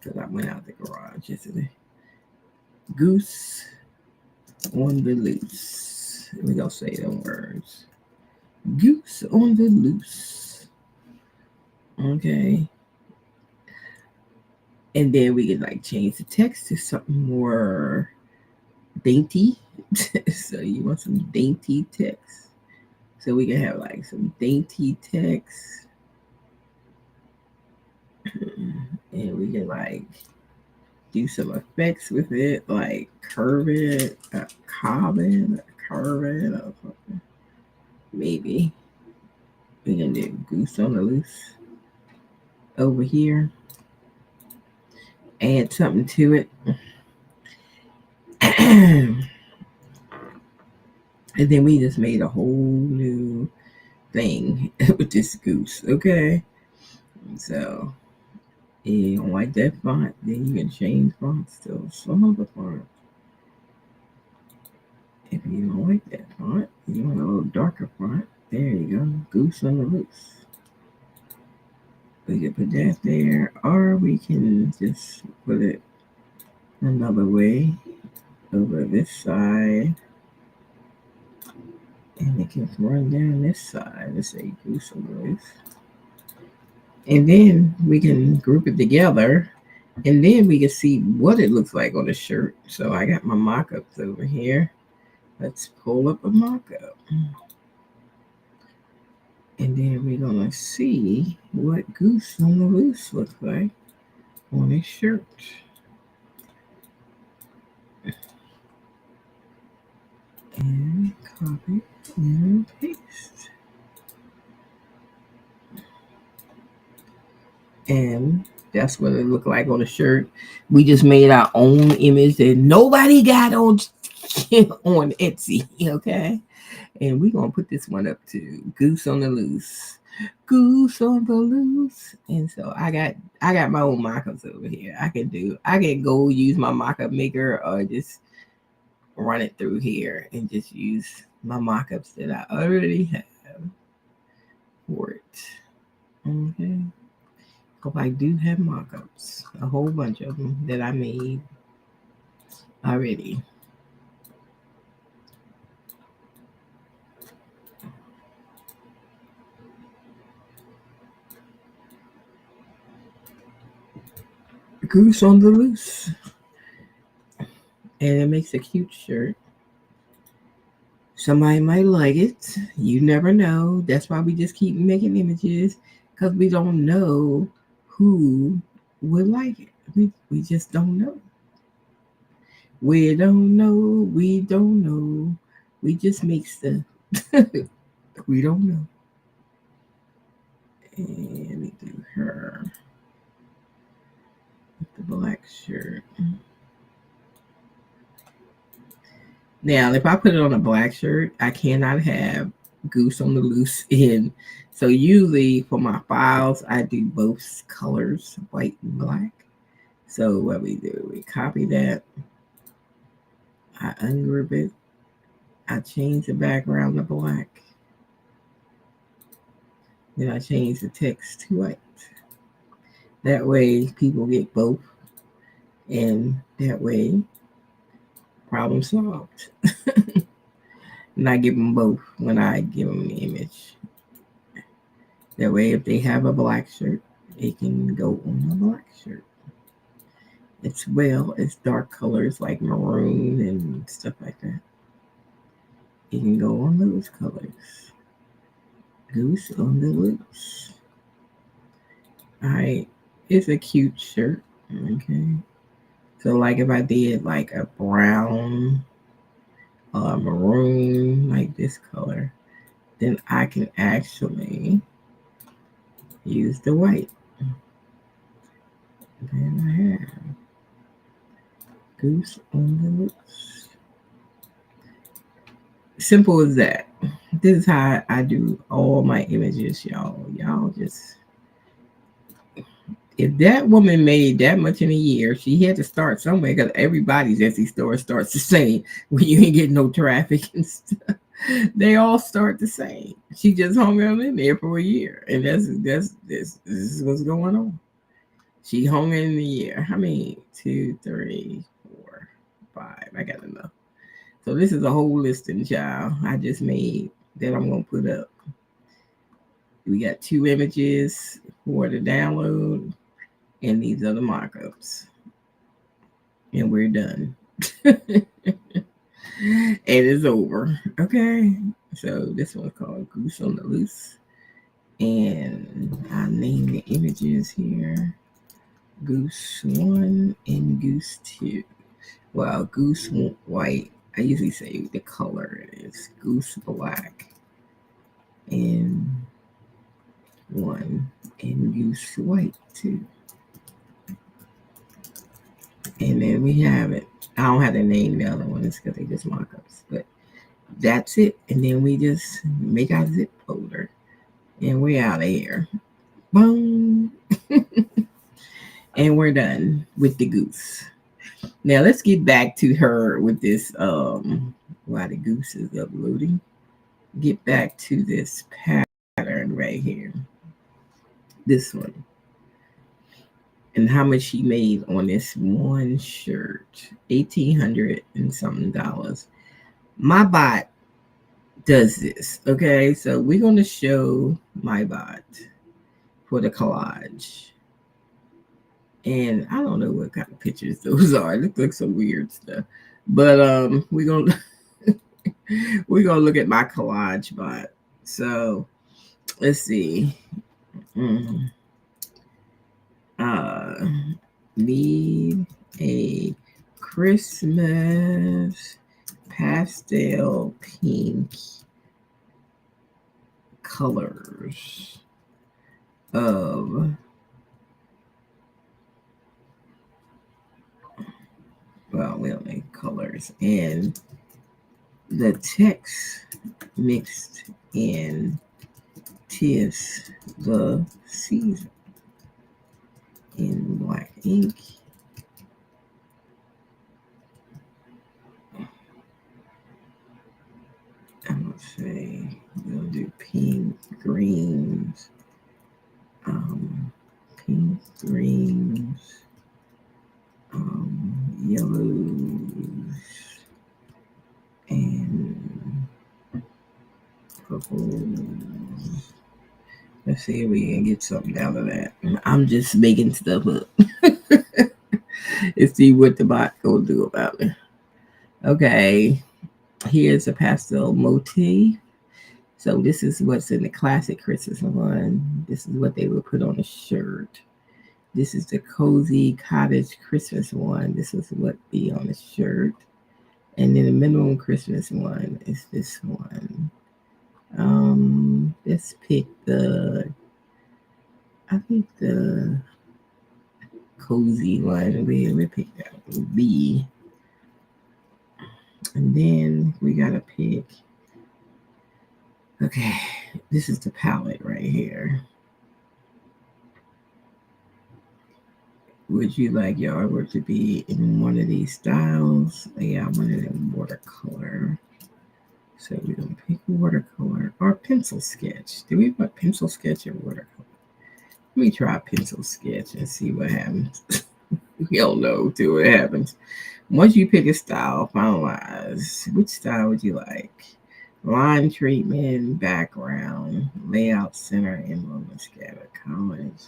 because I went out the garage yesterday. Goose on the loose. We gonna say them words. Goose on the loose. Okay. And then we can like change the text to something more dainty. So you want some dainty text. So we can have like some dainty text. And we can like do some effects with it, like curve it, carve it, or something. Maybe we can do goose on the loose over here. Add something to it. And then we just made a whole new thing with this goose. Okay. So you don't like that font, then you can change fonts to some other font. If you don't like that font, you want a little darker font, there you go. Goose on the loose. We can put that there, or we can just put it another way over this side. And it can run down this side. Let's say goose on the loose. And then we can group it together, and then we can see what it looks like on the shirt. So I got my mock-ups over here. Let's pull up a mock-up. And then we're going to see what goose on the loose looks like on his shirt. And copy and paste. And that's what it looked like on the shirt. We just made our own image that nobody got on on Etsy, okay? And we're gonna put this one up to Goose on the Loose. Goose on the Loose. And so I got my own mock-ups over here. I can go use my mock-up maker or just run it through here and just use my mock-ups that I already have for it. Okay. Because I do have mock-ups, a whole bunch of them that I made already. Goose on the Loose. And it makes a cute shirt. Somebody might like it. You never know. That's why we just keep making images, because we don't know who would like it. We just don't know. We don't know. We don't know. We just make stuff. We don't know. And let me do her with the black shirt. Now, if I put it on a black shirt, I cannot have Goose on the Loose in. So usually for my files, I do both colors, white and black. So what we do, we copy that. I ungroup it. I change the background to black. Then I change the text to white. That way people get both. And that way, problem solved. And I give them both when I give them the image. That way, if they have a black shirt, it can go on the black shirt. As well as dark colors like maroon and stuff like that. It can go on those colors. Goose on the Loose. Alright, it's a cute shirt. Okay. So like if I did like a brown maroon, like this color, then I can actually use the white. Then I have Goose on the Loose. Simple as that. This is how I do all my images, y'all. Y'all just, if that woman made that much in a year, she had to start somewhere, because everybody's Etsy store starts the same when you ain't getting no traffic and stuff. They all start the same. She just hung them in there for a year, and this is what's going on. She hung in the year. How many? 2, 3, 4, 5. I got enough. So this is a whole listing, child, I just made that I'm gonna put up. We got 2 images for the download, and these are the markups. And we're done. And it's over. Okay. So this one's called Goose on the Loose. And I name the images here. Goose 1 and Goose 2. Well, Goose White, I usually say the color is Goose Black. And 1 and Goose White 2. And then we have it. I don't have to name the other ones because they just markups, but that's it. And then we just make our zip folder, and we're out of here. Boom. And we're done with the goose. Now let's get back to her with this. While the goose is uploading, get back to this pattern right here. This one. And how much she made on this one shirt, $1,800 and something dollars. My bot does this. Okay, so we're going to show my bot for the collage. And I don't know what kind of pictures those are. It looks like some weird stuff. But we're gonna look at my collage bot. So let's see. Need a Christmas pastel pink colors of well, we don't make colors, and the text mixed in 'tis the season in black ink. I'm gonna say we'll do pink, greens, pink, greens, yellows, and purples. Let's see if we can get something out of that. I'm just making stuff up and see what the bot will do about it. Okay, here's a pastel motif. So this is what's in the classic Christmas one. This is what they would put on a shirt. This is the cozy cottage Christmas one. This is what be on the shirt. And then the minimum Christmas one is this one. Let's pick the cozy one. We pick that one, B. And then we gotta pick. Okay, this is the palette right here. Would you like your artwork to be in one of these styles? Yeah, I want it in watercolor. So we're gonna pick watercolor or pencil sketch. Do we put pencil sketch or watercolor? Let me try pencil sketch and see what happens. We don't know till what happens. Once you pick a style, finalize. Which style would you like? Line treatment, background, layout, center, emblem, and scatter, college.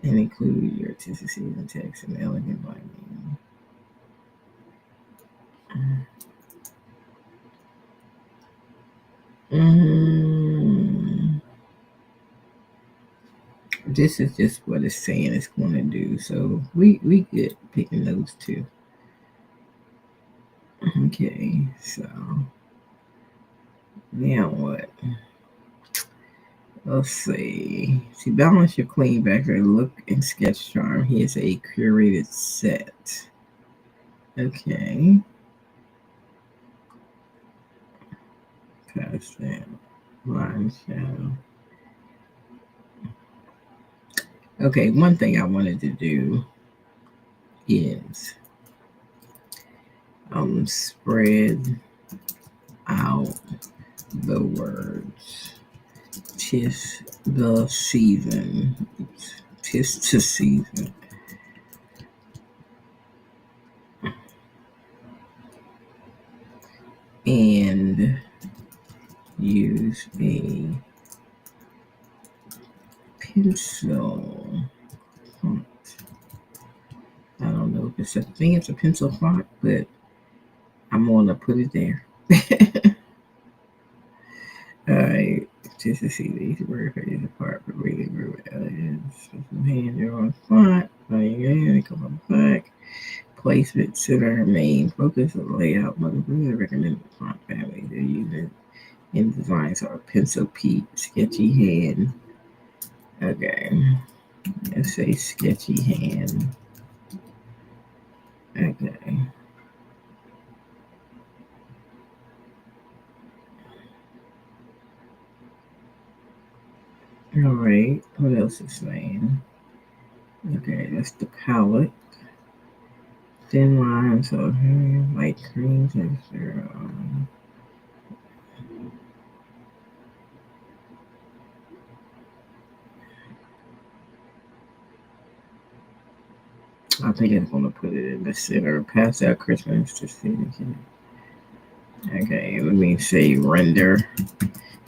And include your anticipated and text and elegant lighting. This is just what it's saying it's going to do. So we good picking those two. Okay, so now what? Let's see. To balance your clean background look and sketch charm, here's a curated set. Okay. Past that. Line shadow. Okay, one thing I wanted to do is spread out the words. 'Tis the season. 'Tis the season. And use a pencil font. I don't know if it's a thing, it's a pencil font, but I'm gonna put it there. Alright, just to see these word pages apart, but really grew with elegance. Some hand drawn font, come on back. Placement, center, main focus of layout, motherboard, recommended font family they're using in designs are pencil P, sketchy hand. Okay, let's say sketchy hand. Okay. All right, what else is saying? Okay, that's the palette. Thin lines of light cream texture. I think it's going to put it in the center. Pass out Christmas to see again. Okay, let me say render.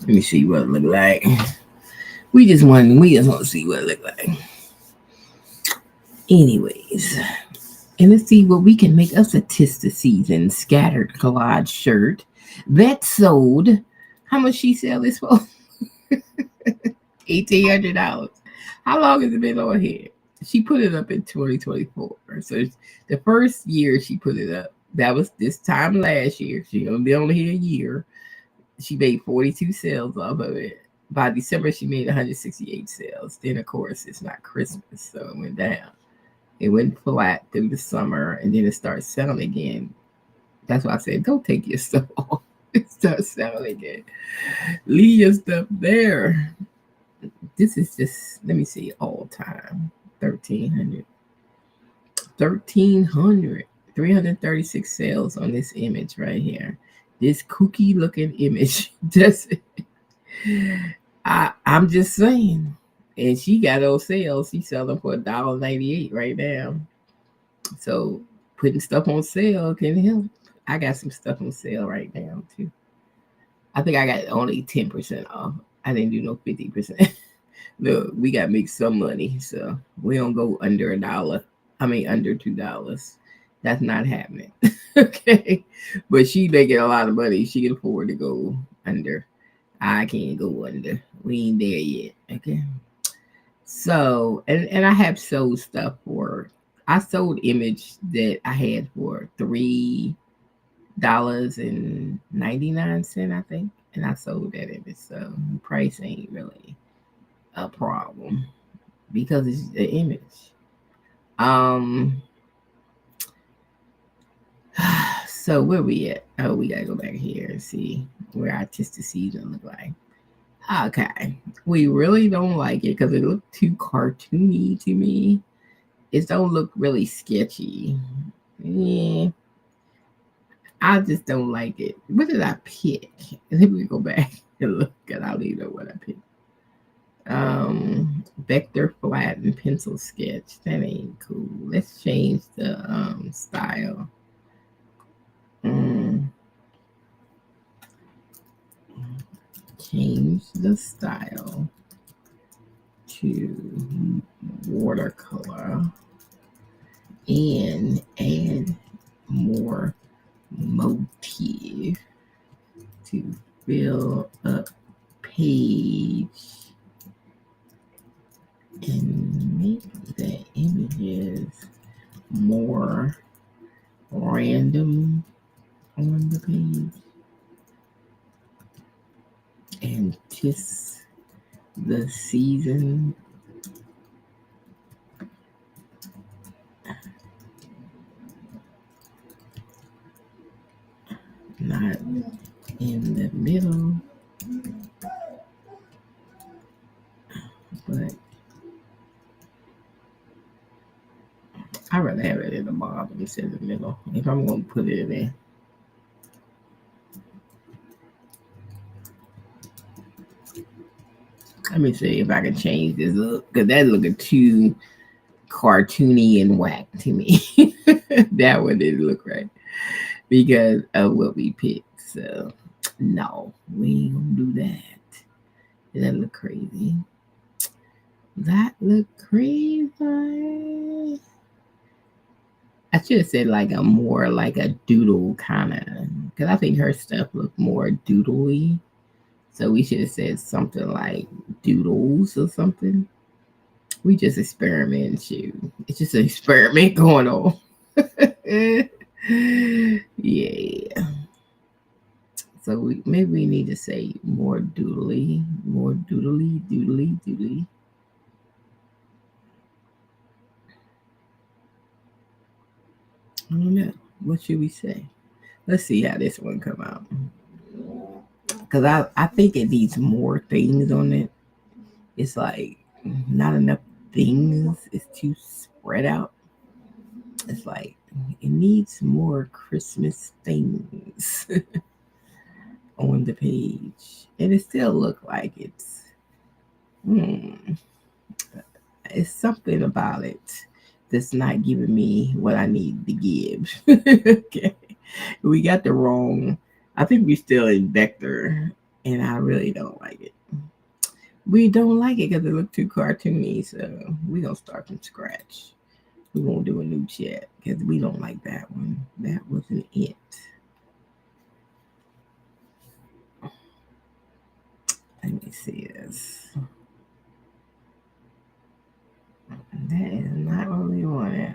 Let me see what it look like. We just want to see what it look like. Anyways, and let's see what we can make us a 'tis the season scattered collage shirt that sold. How much she sell this for? $1,800. How long has it been on here? She put it up in 2024. So the first year she put it up, that was this time last year. She only been on here a year. She made 42 sales off of it. By December, she made 168 sales. Then, of course, it's not Christmas, so it went down. It went flat through the summer and then it started selling again. That's why I said, don't take your stuff off. It starts selling again. Leave your stuff there. This is just, let me see, all time. 1300. 1300. 336 sales on this image right here. This kooky looking image. That's I'm just saying. And she got those sales. She's selling for $1.98 right now. So putting stuff on sale can help. I got some stuff on sale right now too. I think I got only 10% off. I didn't do no 50%. Look, we got to make some money, so we don't go under $1. I mean, under $2. That's not happening. Okay, but she making a lot of money. She can afford to go under. I can't go under. We ain't there yet. Okay. So, and I have sold stuff for. I sold image that I had for $3.99, I think, and I sold that image. So price ain't really a problem because it's the image. Um. So where we at? Oh, we gotta go back here and see where our artistic season look like. Okay, we really don't like it because it looked too cartoony to me. It don't look really sketchy. Yeah, I just don't like it. What did I pick? Let me go back and look, and I don't even know what I picked. Vector flat and pencil sketch. That ain't cool. Let's change the style. Mm, change the style to watercolor and add more motif to fill up page and make the images more random on the page and tis the season. Not in the middle, but I'd rather have it in the bottom instead of the middle if I'm going to put it in there. Let me see if I can change this look because that's looking too cartoony and whack to me. That one didn't look right because of what we picked. So, no, we ain't gonna do that. That look crazy. That look crazy. I should have said like a more like a doodle kind of because I think her stuff looked more doodly. So we should have said something like doodles or something. We just experiment, shoot. It's just an experiment going on. Yeah. So maybe we need to say more doodly, more doodly, doodly, doodly. I don't know. What should we say? Let's see how this one come out. Because I think it needs more things on it. It's like not enough things. It's too spread out. It's like it needs more Christmas things on the page, and it still look like hmm, it's something about it that's not giving me what I need to give. Okay, we got the wrong. I think we still in vector, and I really don't like it. We don't like it because it looked too cartoony, so we gonna start from scratch. We won't do a new chat because we don't like that one. That wasn't it. Let me see this. That is not what we wanted.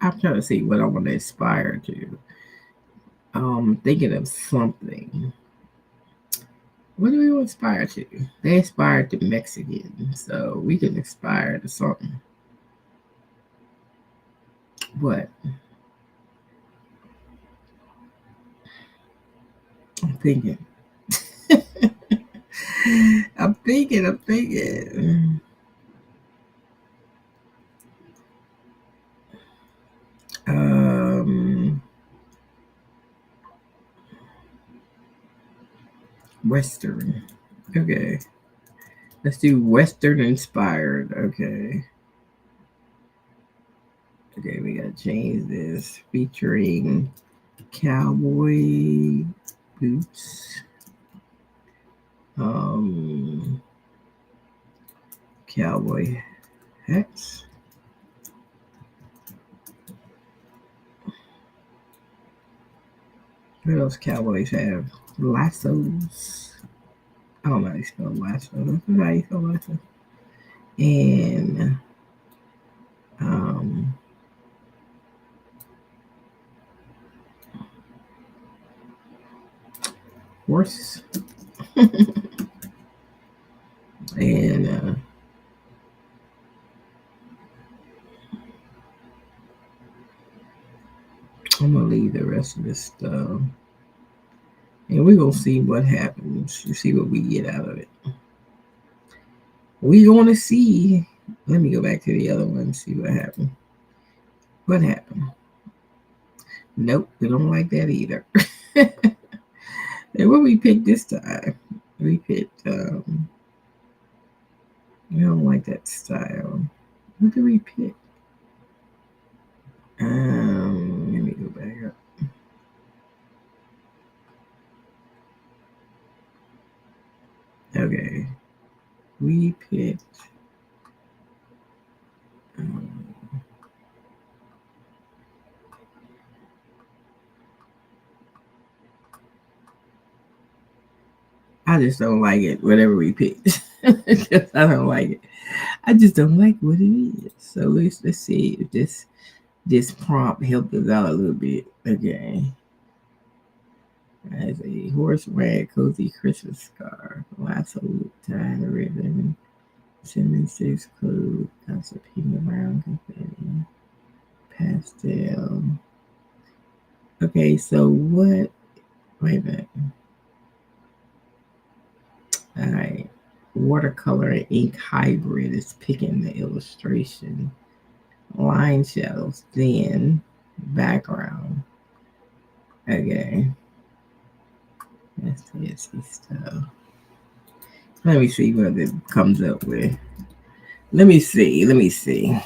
I'm trying to see what I want to aspire to. Thinking of something. What do we aspire to? They aspire to Mexican, so we can aspire to something. What? I'm thinking. I'm thinking. Um, Western. Okay. Let's do Western inspired. Okay. Okay, we gotta change this. Featuring cowboy boots. Cowboy hats. What else cowboys have? Lassos. I don't know how you spell lasso. That's how you spell lasso. And um, horse. And I'm gonna leave the rest of this stuff, and we're gonna see what happens. You see what we get out of it. We gonna see. Let me go back to the other one and see what happened. What happened? Nope, we don't like that either. And what we picked this time? We picked. We don't like that style. What did we pick? Let me go back up. Okay, we picked. I just don't like it. Whatever we picked, because I don't like it. I just don't like what it is. So let's see if this prompt helped us out a little bit. Okay. As a horse rag, cozy Christmas scarf, lasso tie ribbon, cinnamon sticks, clothes, gossiping around, confetti, pastel. Okay, so what? Wait a minute. All right. Watercolor and ink hybrid is picking the illustration. Line shadows, then background. Okay. That's fancy stuff. Let me see what it comes up with. Let me see.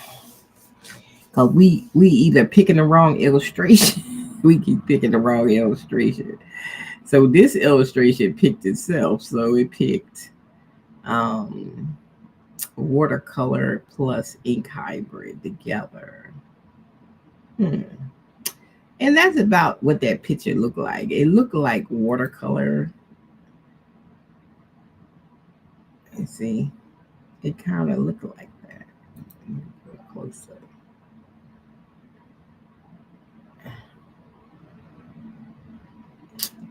Cause we either picking the wrong illustration. We keep picking the wrong illustration. So this illustration picked itself. So it picked watercolor plus ink hybrid together. And that's about what that picture looked like. It looked like watercolor. You see, it kind of looked like that. Closer.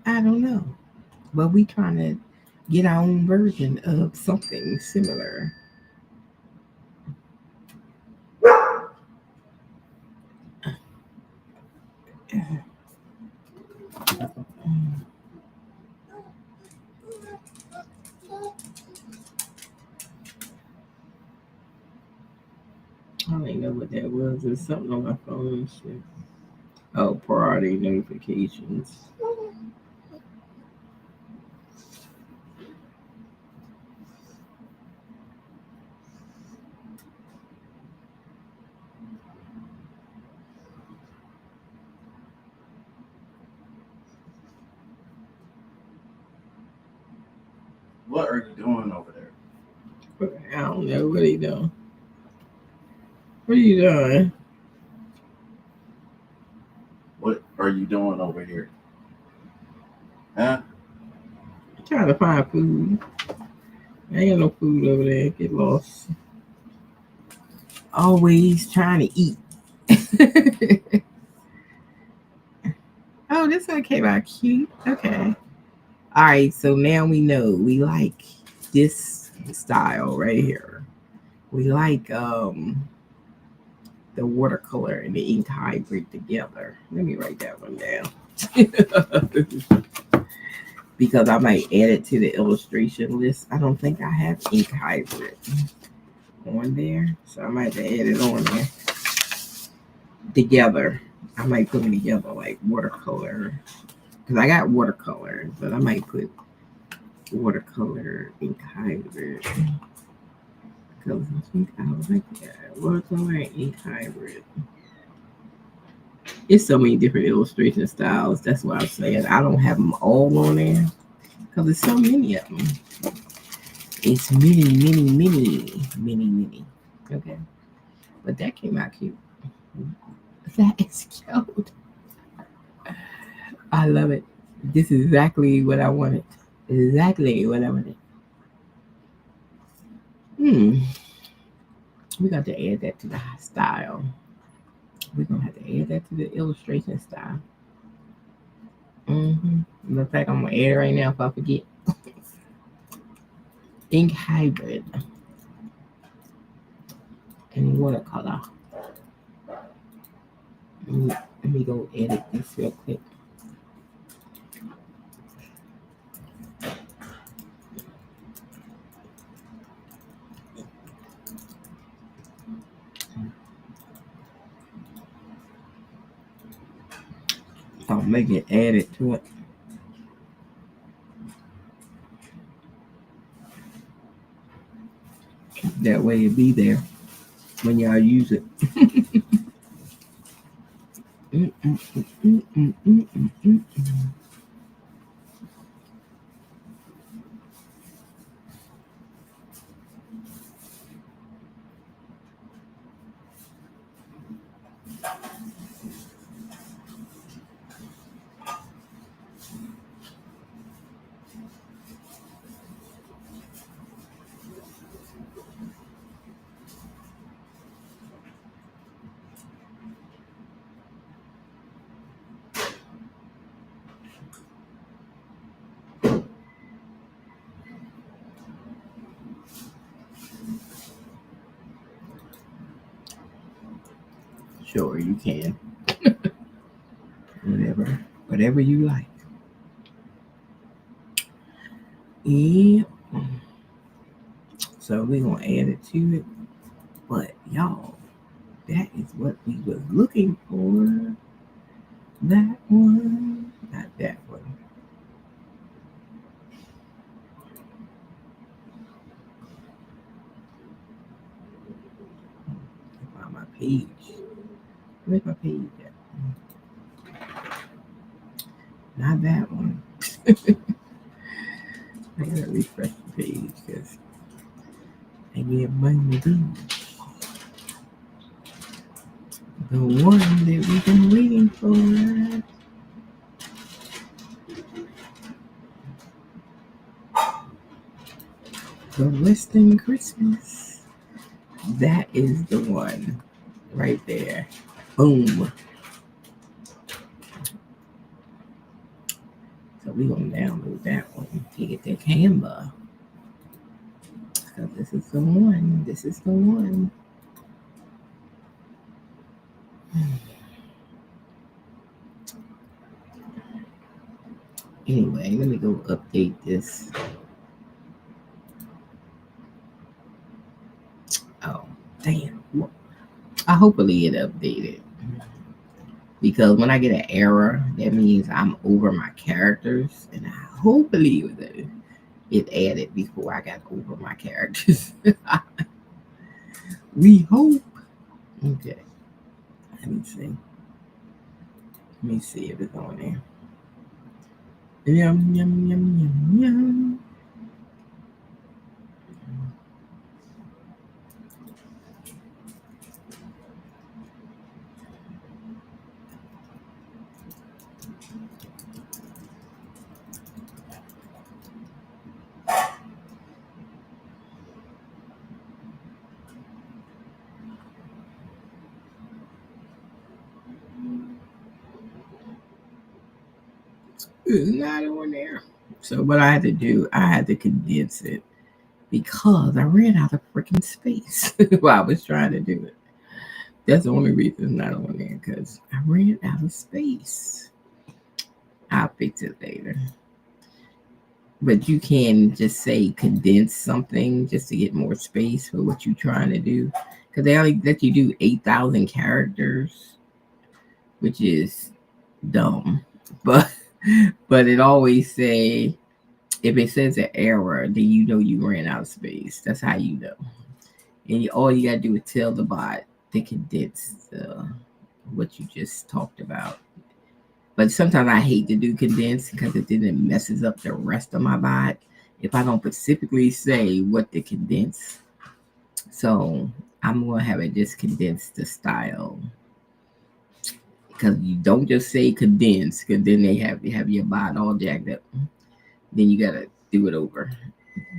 I don't know, but we trying to get our own version of something similar. I don't even know what that was. It's something on my phone. Shit. Oh, priority notifications. What are you doing over there? I don't know. What are you doing? What are you doing? What are you doing over here? Huh? I'm trying to find food. I ain't got no food over there. Get lost. Always trying to eat. Oh, this one came out cute. Okay. All right. So now we know we like this style right here. We like the watercolor and the ink hybrid together. Let me write that one down. Because I might add it to the illustration list. I don't think I have ink hybrid on there. So I might have to add it on there together. I might put them together like watercolor. Because I got watercolor, but I might put watercolor ink hybrid. Because I think I like that. Watercolor and ink hybrid. It's so many different illustration styles. That's what I'm saying. I don't have them all on there. Because there's so many of them. It's many. Okay. But that came out cute. That is cute. I love it. This is exactly what I wanted. Exactly what I wanted. We got to add that to the style. We're going to have to add that to the illustration style. In fact, I'm going to add it right now if I forget. Ink hybrid and watercolor. Let me go edit this real quick. I'll make it add it to it. That way it'll be there when y'all use it. Sure, you can. Whatever you like. Yeah. So we're gonna add it to it. But y'all, that is what we was looking for. That one, not that one. Find my page. Where's my page at? Not that one. I gotta refresh the page because I get money to do. The one that we've been waiting for. The Western Christmas. That is the one right there. Boom. So we're going to download that one to get that Canva. So this is the one. This is the one. Anyway, let me go update this. Oh, damn. I hopefully it updated. Because when I get an error, that means I'm over my characters. And I hopefully it added before I got over my characters. We hope. Okay. Let me see if it's on there. Yum. It's not on there. So what I had to do, I had to condense it because I ran out of freaking space while I was trying to do it. That's the only reason it's not on there because I ran out of space. I'll fix it later. But you can just say condense something just to get more space for what you're trying to do. Because they only let you do 8,000 characters, which is dumb. But it always say, if it says an error, then you know you ran out of space. That's how you know. And all you gotta do is tell the bot to condense what you just talked about. But sometimes I hate to do condense because it then it messes up the rest of my bot if I don't specifically say what to condense. So I'm gonna have it just condense the style because you don't just say condense because then they have your bot all jacked up. Then you gotta do it over.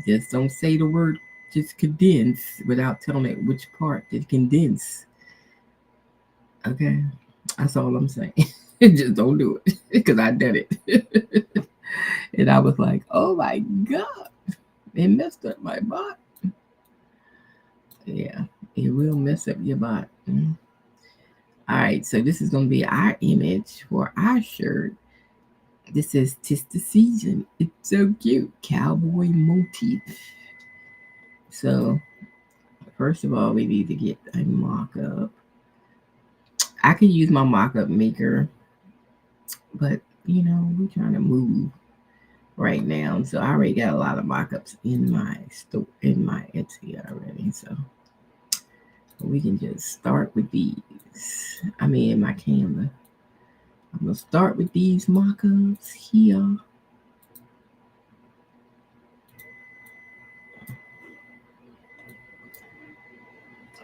Just don't say the word just condense without telling it which part to condense. Okay, that's all I'm saying. Just don't do it because I did it. And I was like, oh my God, they messed up my bot. Yeah, it will mess up your bot. All right, so this is going to be our image for our shirt. This is "'Tis the Season." It's so cute. Cowboy motif. So, first of all, we need to get a mock-up. I could use my mock-up maker, but, we're trying to move right now. So I already got a lot of mock-ups in my store, in my Etsy already. So we can just start with these. In my Canva. I'm gonna start with these mock-ups here.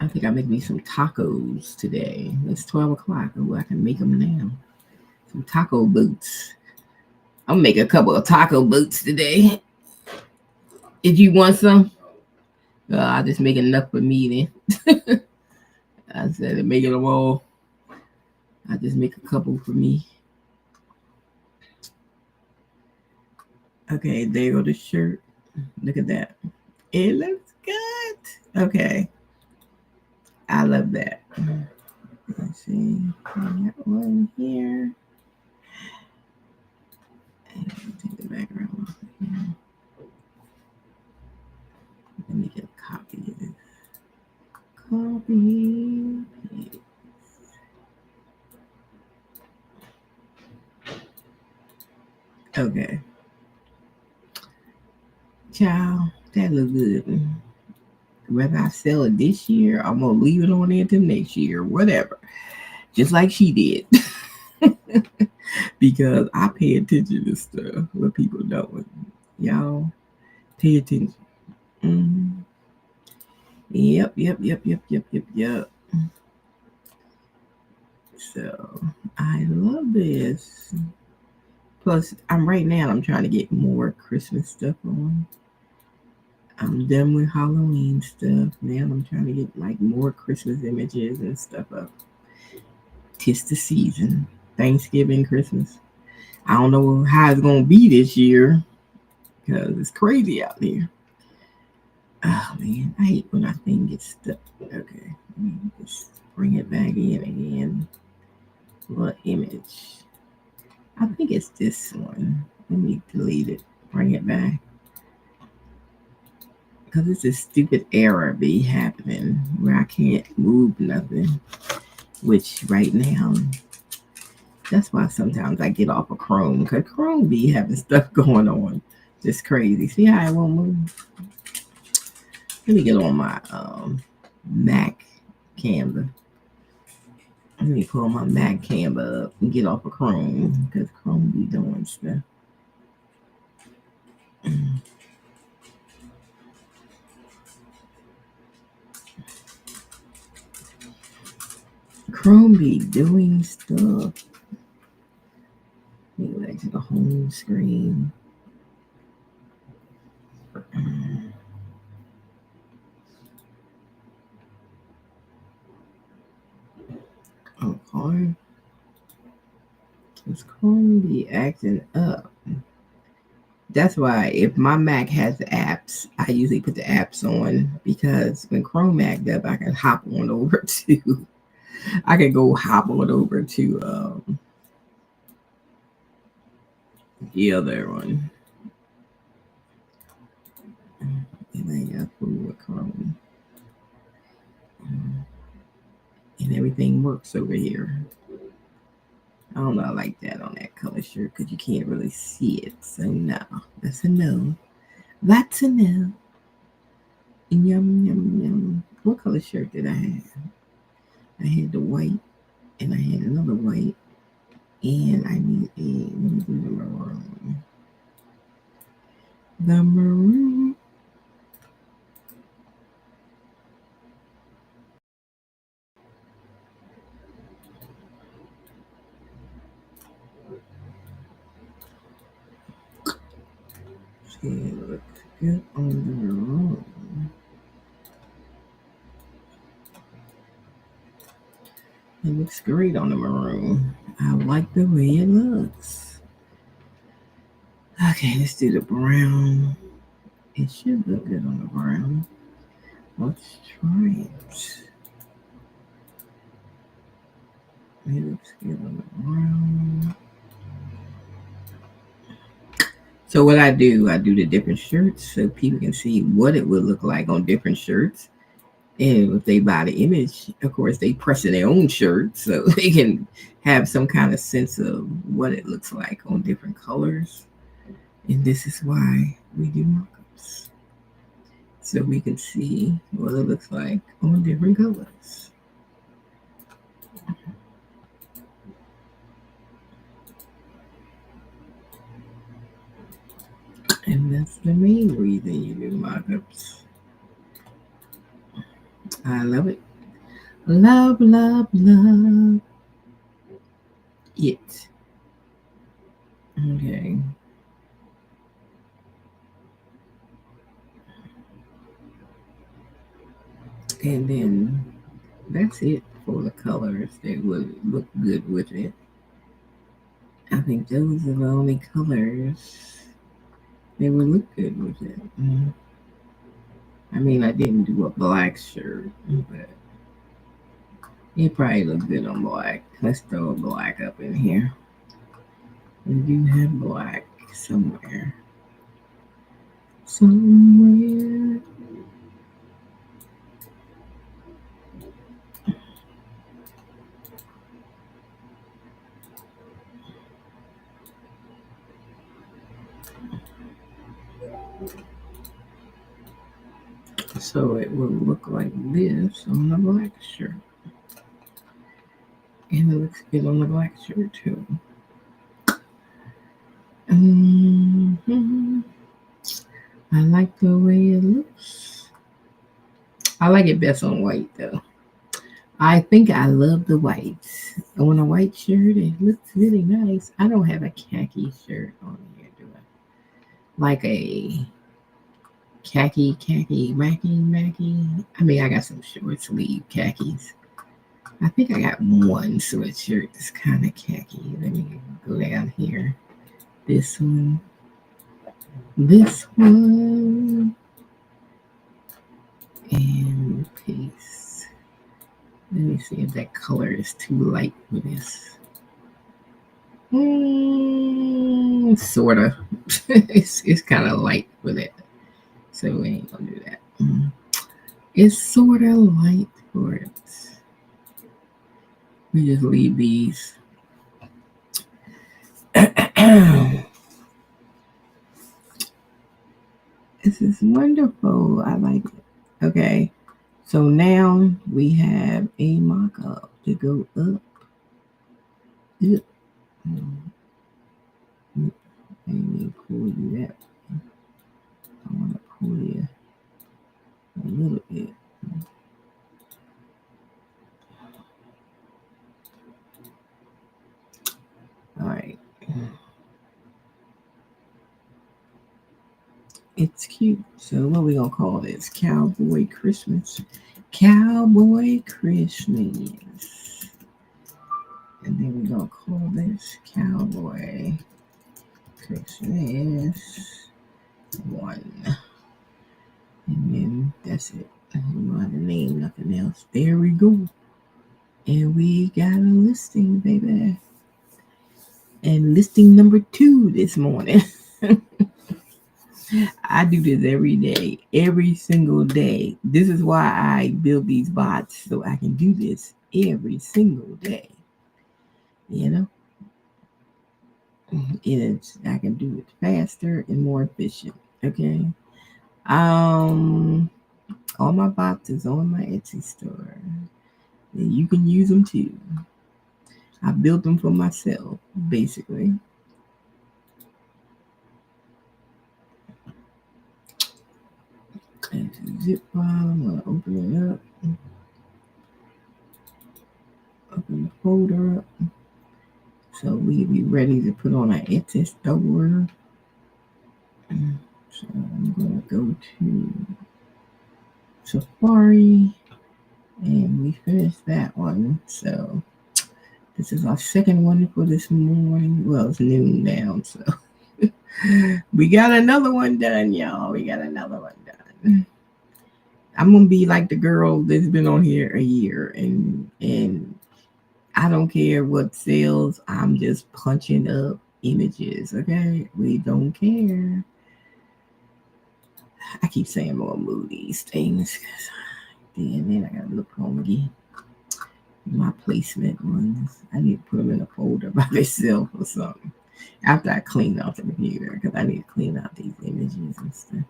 I think I make me some tacos today. It's 12 o'clock. Oh, I can make them now. Some taco boots. I'll make a couple of taco boots today. If you want some, I'll just make enough for me then. I said to make it all. I just make a couple for me. Okay, there go the shirt. Look at that. It looks good. Okay. I love that. Let's see. I got one here. And take the background off here. Let me get a copy of this. Copy. Paste. Okay. Ciao. That looks good. Whether I sell it this year, I'm gonna leave it on there until next year, whatever. Just like she did. Because I pay attention to stuff what people don't. Y'all pay attention. Mm-hmm. Yep. So I love this. Plus, I'm trying to get more Christmas stuff on. I'm done with Halloween stuff. Now I'm trying to get like more Christmas images and stuff up. 'Tis the season. Thanksgiving, Christmas. I don't know how it's gonna be this year because it's crazy out there. Oh man, I hate when I thing gets stuck. Okay, let me just bring it back in again. What image? I think it's this one. Let me delete it. Bring it back. Because it's a stupid error be happening where I can't move nothing. Which right now, that's why sometimes I get off of Chrome. Because Chrome be having stuff going on. Just crazy. See how it won't move? Let me get on my Mac Canva. Let me pull my Mac Canva up and get off of Chrome. Because Chrome be doing stuff. Chrome be doing stuff. Let me go back to the home screen. Okay. It's Chrome be acting up. That's why if my Mac has apps, I usually put the apps on because when Chrome acts up, I can hop on over to. I can go hop on over to the other one, and then I fool with Chrome, and everything works over here. I don't know. I like that on that color shirt because you can't really see it. So no, that's a no. That's a no. Yum yum yum. What color shirt did I have? I had the white, and I had another white, and I need a. Let me do the maroon. The maroon. See, it looks good on the maroon. It looks great on the maroon. I like the way it looks. Okay, let's do the brown. It should look good on the brown. Let's try it. It looks good on the brown. So what I do the different shirts so people can see what it would look like on different shirts. And if they buy the image, of course, they press in their own shirt so they can have some kind of sense of what it looks like on different colors. And this is why we do mock-ups. So we can see what it looks like on different colors. And that's the main reason you do mock-ups. I love it. Love, love, love it. Okay. And then that's it for the colors that would look good with it. I think those are the only colors that would look good with it. I mean, I didn't do a black shirt, but it probably looked good on black. Let's throw a black up in here. We do have black somewhere. Somewhere. So it will look like this on the black shirt. And it looks good on the black shirt too. I like the way it looks. I like it best on white though. I think I love the white. On a white shirt, it looks really nice. I don't have a khaki shirt on here, do I? Like a khaki, macky. I mean, I got some short sleeve khakis. I think I got one sweatshirt that's kind of khaki. Let me go down here. This one. And paste. Let me see if that color is too light for this. Sorta. it's kind of light for that. So we ain't gonna do that. It's sort of light for it. We just leave these. This is wonderful. I like it. Okay. So now we have a mock-up to go up. Let me pull you that. I want to pull you a little bit. All right. It's cute. So what we gonna call this? Cowboy Christmas. Cowboy Christmas. And then we're gonna call this Cowboy Christmas 1. And then that's it. I don't know how to name nothing else. There we go. And we got a listing, baby. And listing number 2 this morning. I do this every day, every single day. This is why I build these bots, so I can do this every single day. You know? I can do it faster and more efficient. Okay. All my bots is on my Etsy store. And you can use them too. I built them for myself, basically. And zip file, I'm gonna open it up. Open the folder up. So we be ready to put on our Etsy store. So I'm gonna go to Safari, and we finished that one. So this is our second one for this morning. Well, it's noon now, so we got another one done, y'all. We got another one done. I'm gonna be like the girl that's been on here a year, and I don't care what sells. I'm just punching up images. Okay, we don't care. I keep saying I'm gonna move these things, then I gotta look home again. My placement ones, I need to put them in a folder by themselves or something. After I clean out the computer, because I need to clean out these images and stuff.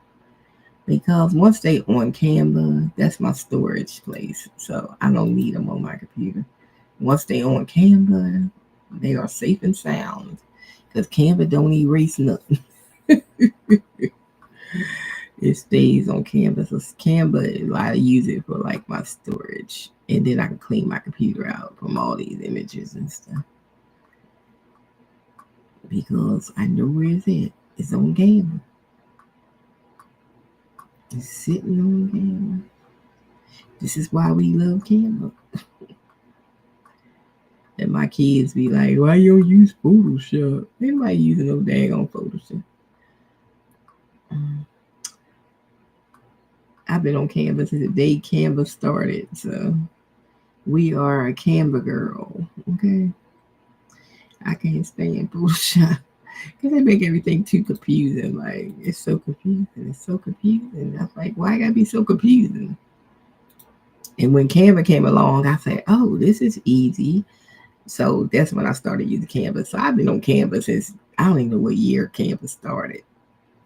Because once they on Canva, that's my storage place. So I don't need them on my computer. Once they on Canva, they are safe and sound. Because Canva don't erase nothing. It stays on Canva. So Canva, I use it for like my storage. And then I can clean my computer out from all these images and stuff. Because I know where it's at. It's on Canva. It's sitting on Canva. This is why we love Canva. And my kids be like, why you don't use Photoshop? Anybody using no daggone Photoshop? I've been on Canva since the day Canva started. So we are a Canva girl. Okay. I can't stand Photoshop. Because they make everything too confusing. Like, it's so confusing. It's so confusing. I was like, why gotta be so confusing? And when Canva came along, I said, oh, this is easy. So that's when I started using Canva. So I've been on Canva since, I don't even know what year Canva started.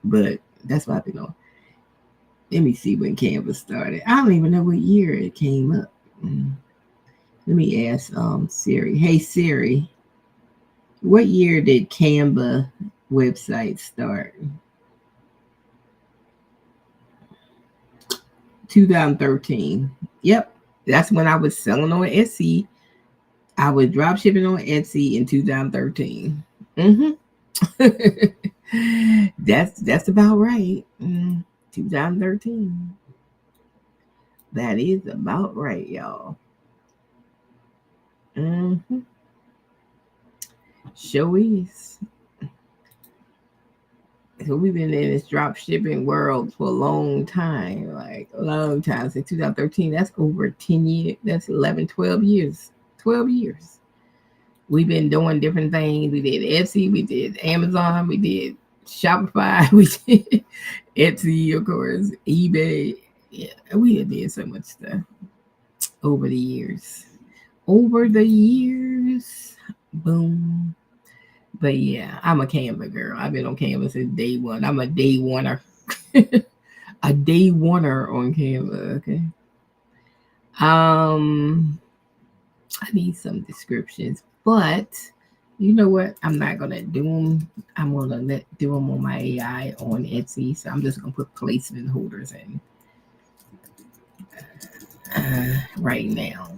But that's what I've been on. Let me see when Canva started. I don't even know what year it came up. Let me ask Siri. Hey, Siri. What year did Canva website start? 2013. Yep. That's when I was selling on Etsy. I was drop shipping on Etsy in 2013. That's about right. 2013. That is about right, y'all. Sure is. So we've been in this drop shipping world for a long time, like a long time, since 2013. That's over 10 years. That's 11, 12 years. 12 years. We've been doing different things. We did Etsy, we did Amazon, we did Shopify, we did Etsy, of course, eBay. Yeah, we did so much stuff over the years. Boom. But yeah, I'm a Canva girl. I've been on Canva since day one. I'm a day oneer. A day oneer on Canva, okay? I need some descriptions, but you know what? I'm not gonna do them. I'm gonna do them on my AI on Etsy. So I'm just gonna put placement holders in right now.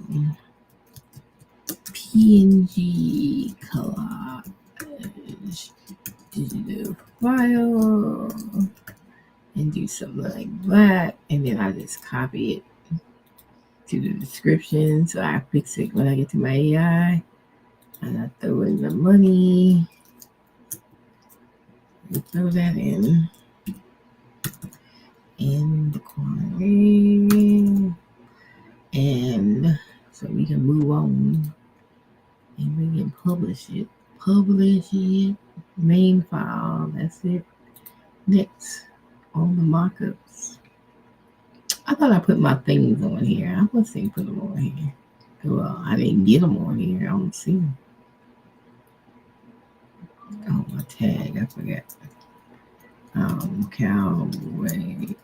PNG collage digital file and do something like that, and then I just copy it to the description. So I fix it when I get to my AI, and I throw in the money. Throw that in the quantity, and so we can move on and we can publish it. Publish it. Main file. That's it. Next on the markups. I thought I put my things on here. I must say put them on here. Well, I didn't get them on here. I don't see them. Oh, my tag. I forgot. Cowboy.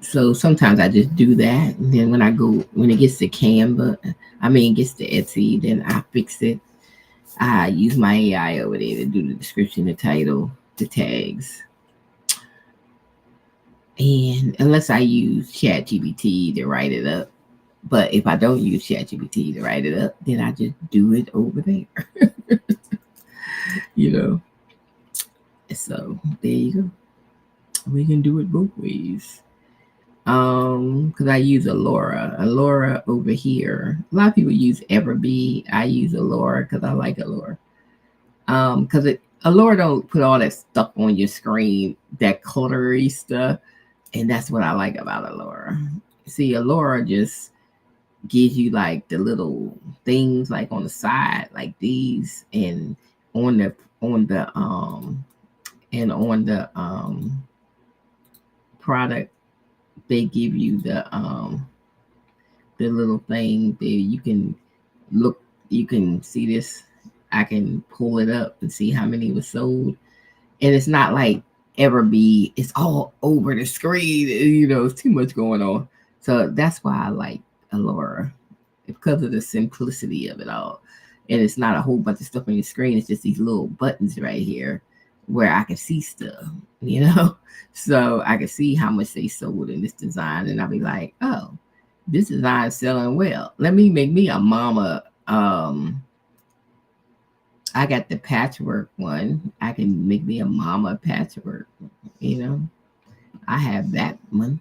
So sometimes I just do that. And then when it gets to gets to Etsy, then I fix it. I use my AI over there to do the description, the title, the tags. And unless I use ChatGPT to write it up. But if I don't use ChatGPT to write it up, then I just do it over there. So there you go. We can do it both ways. Because I use Allura over here. A lot of people use Everbee. I use Allura because I like Allura. Because Allura don't put all that stuff on your screen, that cluttery stuff, and that's what I like about Allura. See, Allura just gives you like the little things like on the side, like these, and on the product, they give you the little thing there. You can see this. I can pull it up and see how many was sold, and it's not like Everbee. It's all over the screen. It's too much going on. So that's why I like Allura, because of the simplicity of it all. And it's not a whole bunch of stuff on your screen. It's just these little buttons right here where I can see stuff, So I can see how much they sold in this design. And I'll be like, oh, this design is selling well. Let me make me a mama. I got the patchwork one. I can make me a mama patchwork, I have that one.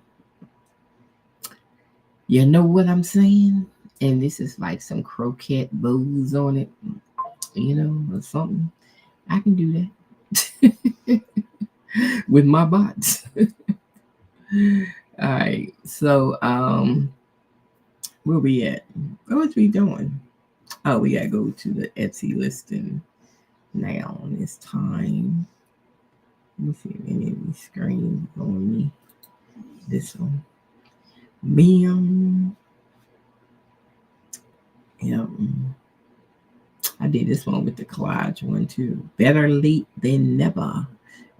You know what I'm saying? And this is like some croquette bows on it, or something. I can do that with my bots. All right. So, where we at? What we doing? Oh, we gotta go to the Etsy listing now. It's time. Let me see if any of these screens on me. This one. Bam. Yep. I did this one with the collage one too. Better late than never.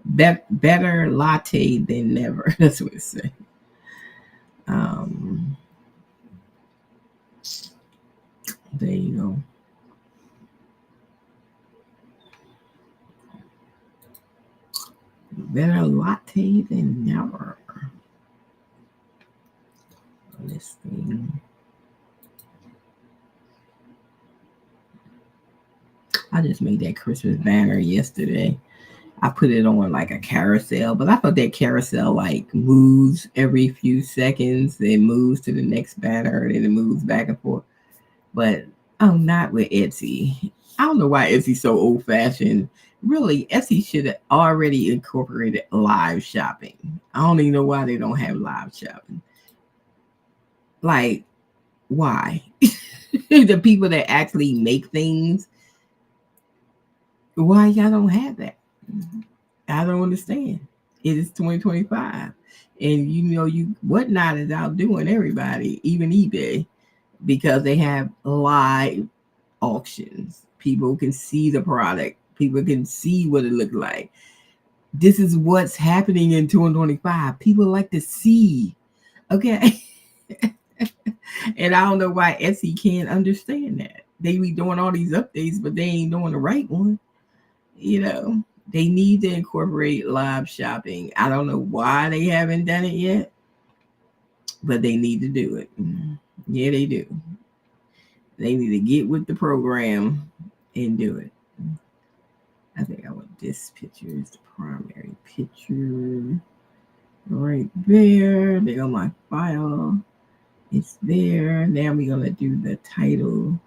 Better latte than never. That's what it said. There you go. Better latte than never. This thing. I just made that Christmas banner yesterday. I put it on like a carousel, but I thought that carousel like moves every few seconds. It moves to the next banner and then it moves back and forth. But not with Etsy. I don't know why Etsy's so old fashioned. Really, Etsy should have already incorporated live shopping. I don't even know why they don't have live shopping. Like, why? The people that actually make things, why y'all don't have that? I don't understand. It is 2025. And Whatnot is outdoing everybody, even eBay, because they have live auctions. People can see the product. People can see what it looked like. This is what's happening in 2025. People like to see. Okay. And I don't know why Etsy can't understand that. They be doing all these updates, but they ain't doing the right one. They need to incorporate live shopping. I don't know why they haven't done it yet, but they need to do it. Yeah, they do. They need to get with the program and do it. I think I want this picture is the primary picture. Right there. There go my file. It's there. Now we're going to do the title.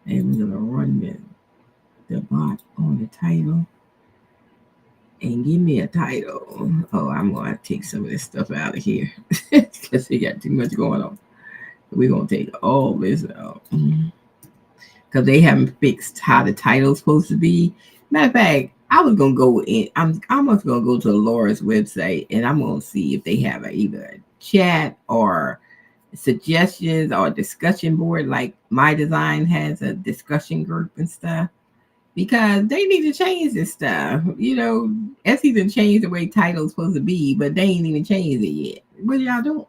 And we're gonna run the bot on the title and give me a title. Oh, I'm gonna take some of this stuff out of here because we got too much going on. We're gonna take all this out because they haven't fixed how the title's supposed to be. Matter of fact, I was gonna go in. I'm just gonna go to Laura's website and I'm gonna see if they have either a chat or suggestions or discussion board. Like My Design has a discussion group and stuff because they need to change this stuff. You know, Etsy done changed the way title's supposed to be, but they ain't even changed it yet. What y'all doing?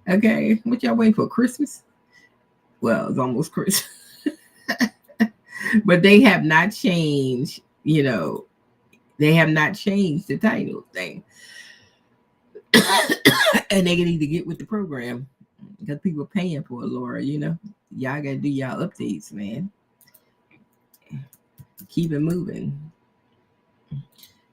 Okay, what y'all waiting for? Christmas? Well, it's almost Christmas. But they have not changed, they have not changed the title thing. And they need to get with the program because people are paying for it, Laura. Y'all got to do y'all updates, man. Keep it moving.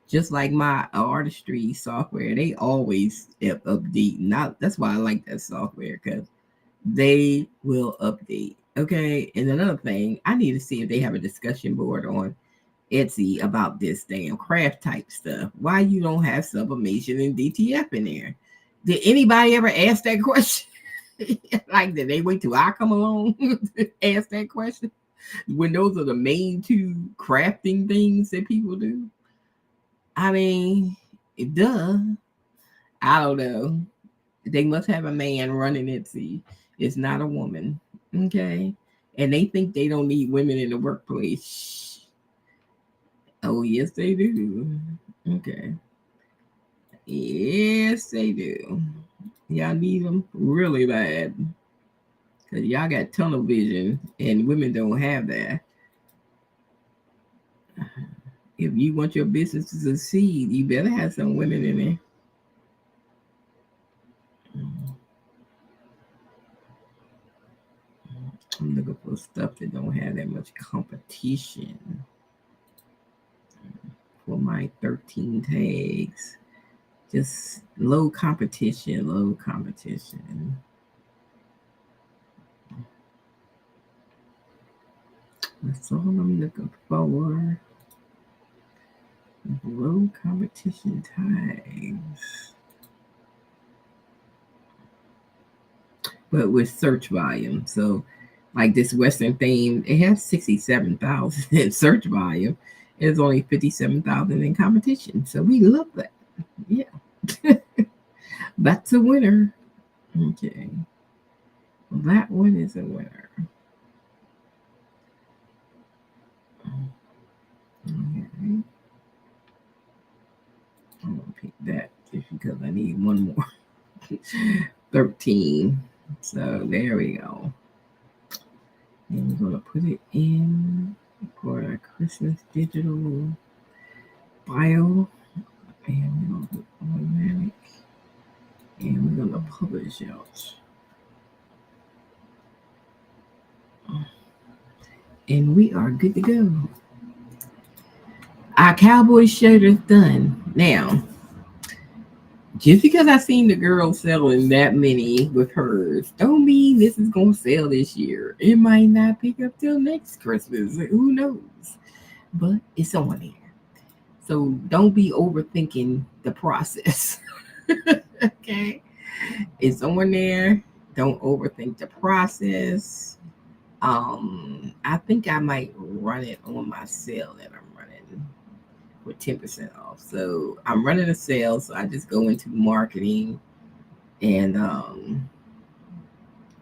Just like my artistry software, they always update. That's why I like that software because they will update. Okay, and another thing, I need to see if they have a discussion board on Etsy about this damn craft type stuff. Why you don't have sublimation and DTF in there? Did anybody ever ask that question? Like, did they wait till I come along to ask that question? When those are the main two crafting things that people do? I mean, duh. I don't know. They must have a man running Etsy. It's not a woman. Okay. And they think they don't need women in the workplace. Oh, yes, they do. Okay. Yes, they do. Y'all need them really bad. Because y'all got tunnel vision and women don't have that. If you want your business to succeed, you better have some women in there. I'm looking for stuff that don't have that much competition for my 13 tags. Just low competition. That's all I'm looking for. Low competition tags. But with search volume. So like this Western theme, it has 67,000 in search volume. It's only 57,000 in competition. So we love that. Yeah. That's a winner. Okay. Well, that one is a winner. Okay. I'm going to pick that just because I need one more. 13. So there we go. And we're going to put it in for a Christmas digital bio. And we're going to put automatic. And we're going to publish out. And we are good to go. Our cowboy shirt is done. Now, just because I seen the girl selling that many with hers, don't mean this is going to sell this year. It might not pick up till next Christmas. Who knows? But it's on there. So don't be overthinking the process. Okay? It's on there. Don't overthink the process. I think I might run it on my sale that I'm running with 10% off. So I'm running a sale, so I just go into marketing and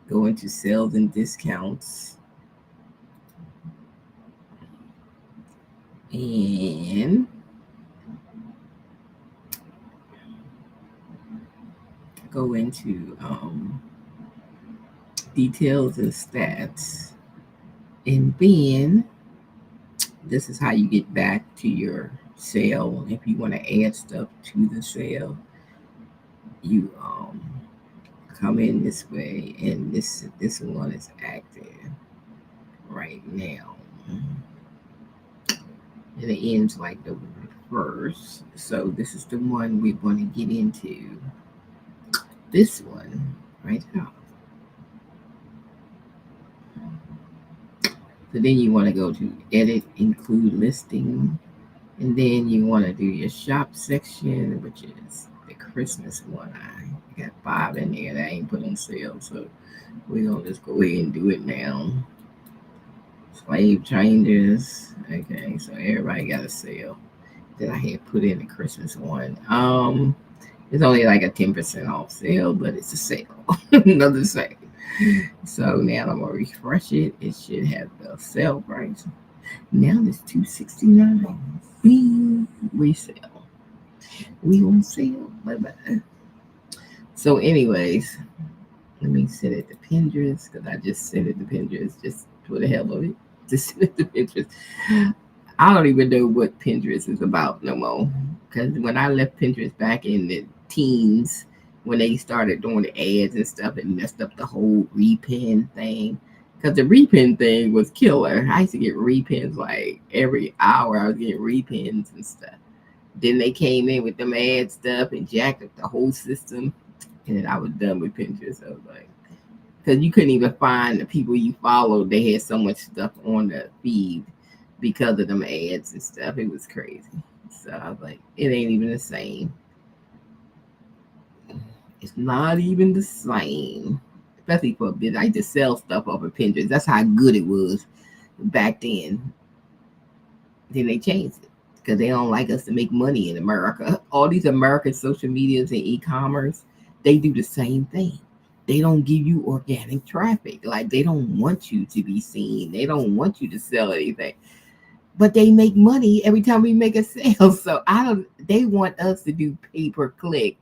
go into sales and discounts. And go into details and stats. And then this is how you get back to your sale. If you want to add stuff to the sale, you come in this way, and this one is active right now. And it ends like the first. So this is the one we want to get into. This one right now. So then you want to go to edit, include listing, and then you want to do your shop section, which is the Christmas one. I got 5 in there that I ain't put on sale, so we're gonna just go ahead and do it now. Slave changes. Okay, so everybody got a sale that I had put in the Christmas one. It's only like a 10% off sale, but it's a sale. Another sale. So now I'm gonna refresh it. It should have the sale price. Now it's $269. We sell. We on sale. Bye bye. So, anyways, let me set it to Pinterest because I just set it to Pinterest just for the hell of it. Just set it to Pinterest. I don't even know what Pinterest is about no more. Because when I left Pinterest back in the teens, when they started doing the ads and stuff, it messed up the whole repin thing. Because the repin thing was killer. I used to get repins like every hour. I was getting repins and stuff. Then they came in with them ad stuff and jacked up the whole system. And then I was done with Pinterest. I was like, because you couldn't even find the people you followed. They had so much stuff on the feed because of them ads and stuff. It was crazy. So I was like, it ain't even the same. It's not even the same. Especially for a bit. I used to sell stuff off of Pinterest. That's how good it was back then. Then they changed it because they don't like us to make money in America. All these American social medias and e-commerce, they do the same thing. They don't give you organic traffic. Like they don't want you to be seen. They don't want you to sell anything. But they make money every time we make a sale. So they want us to do pay-per-click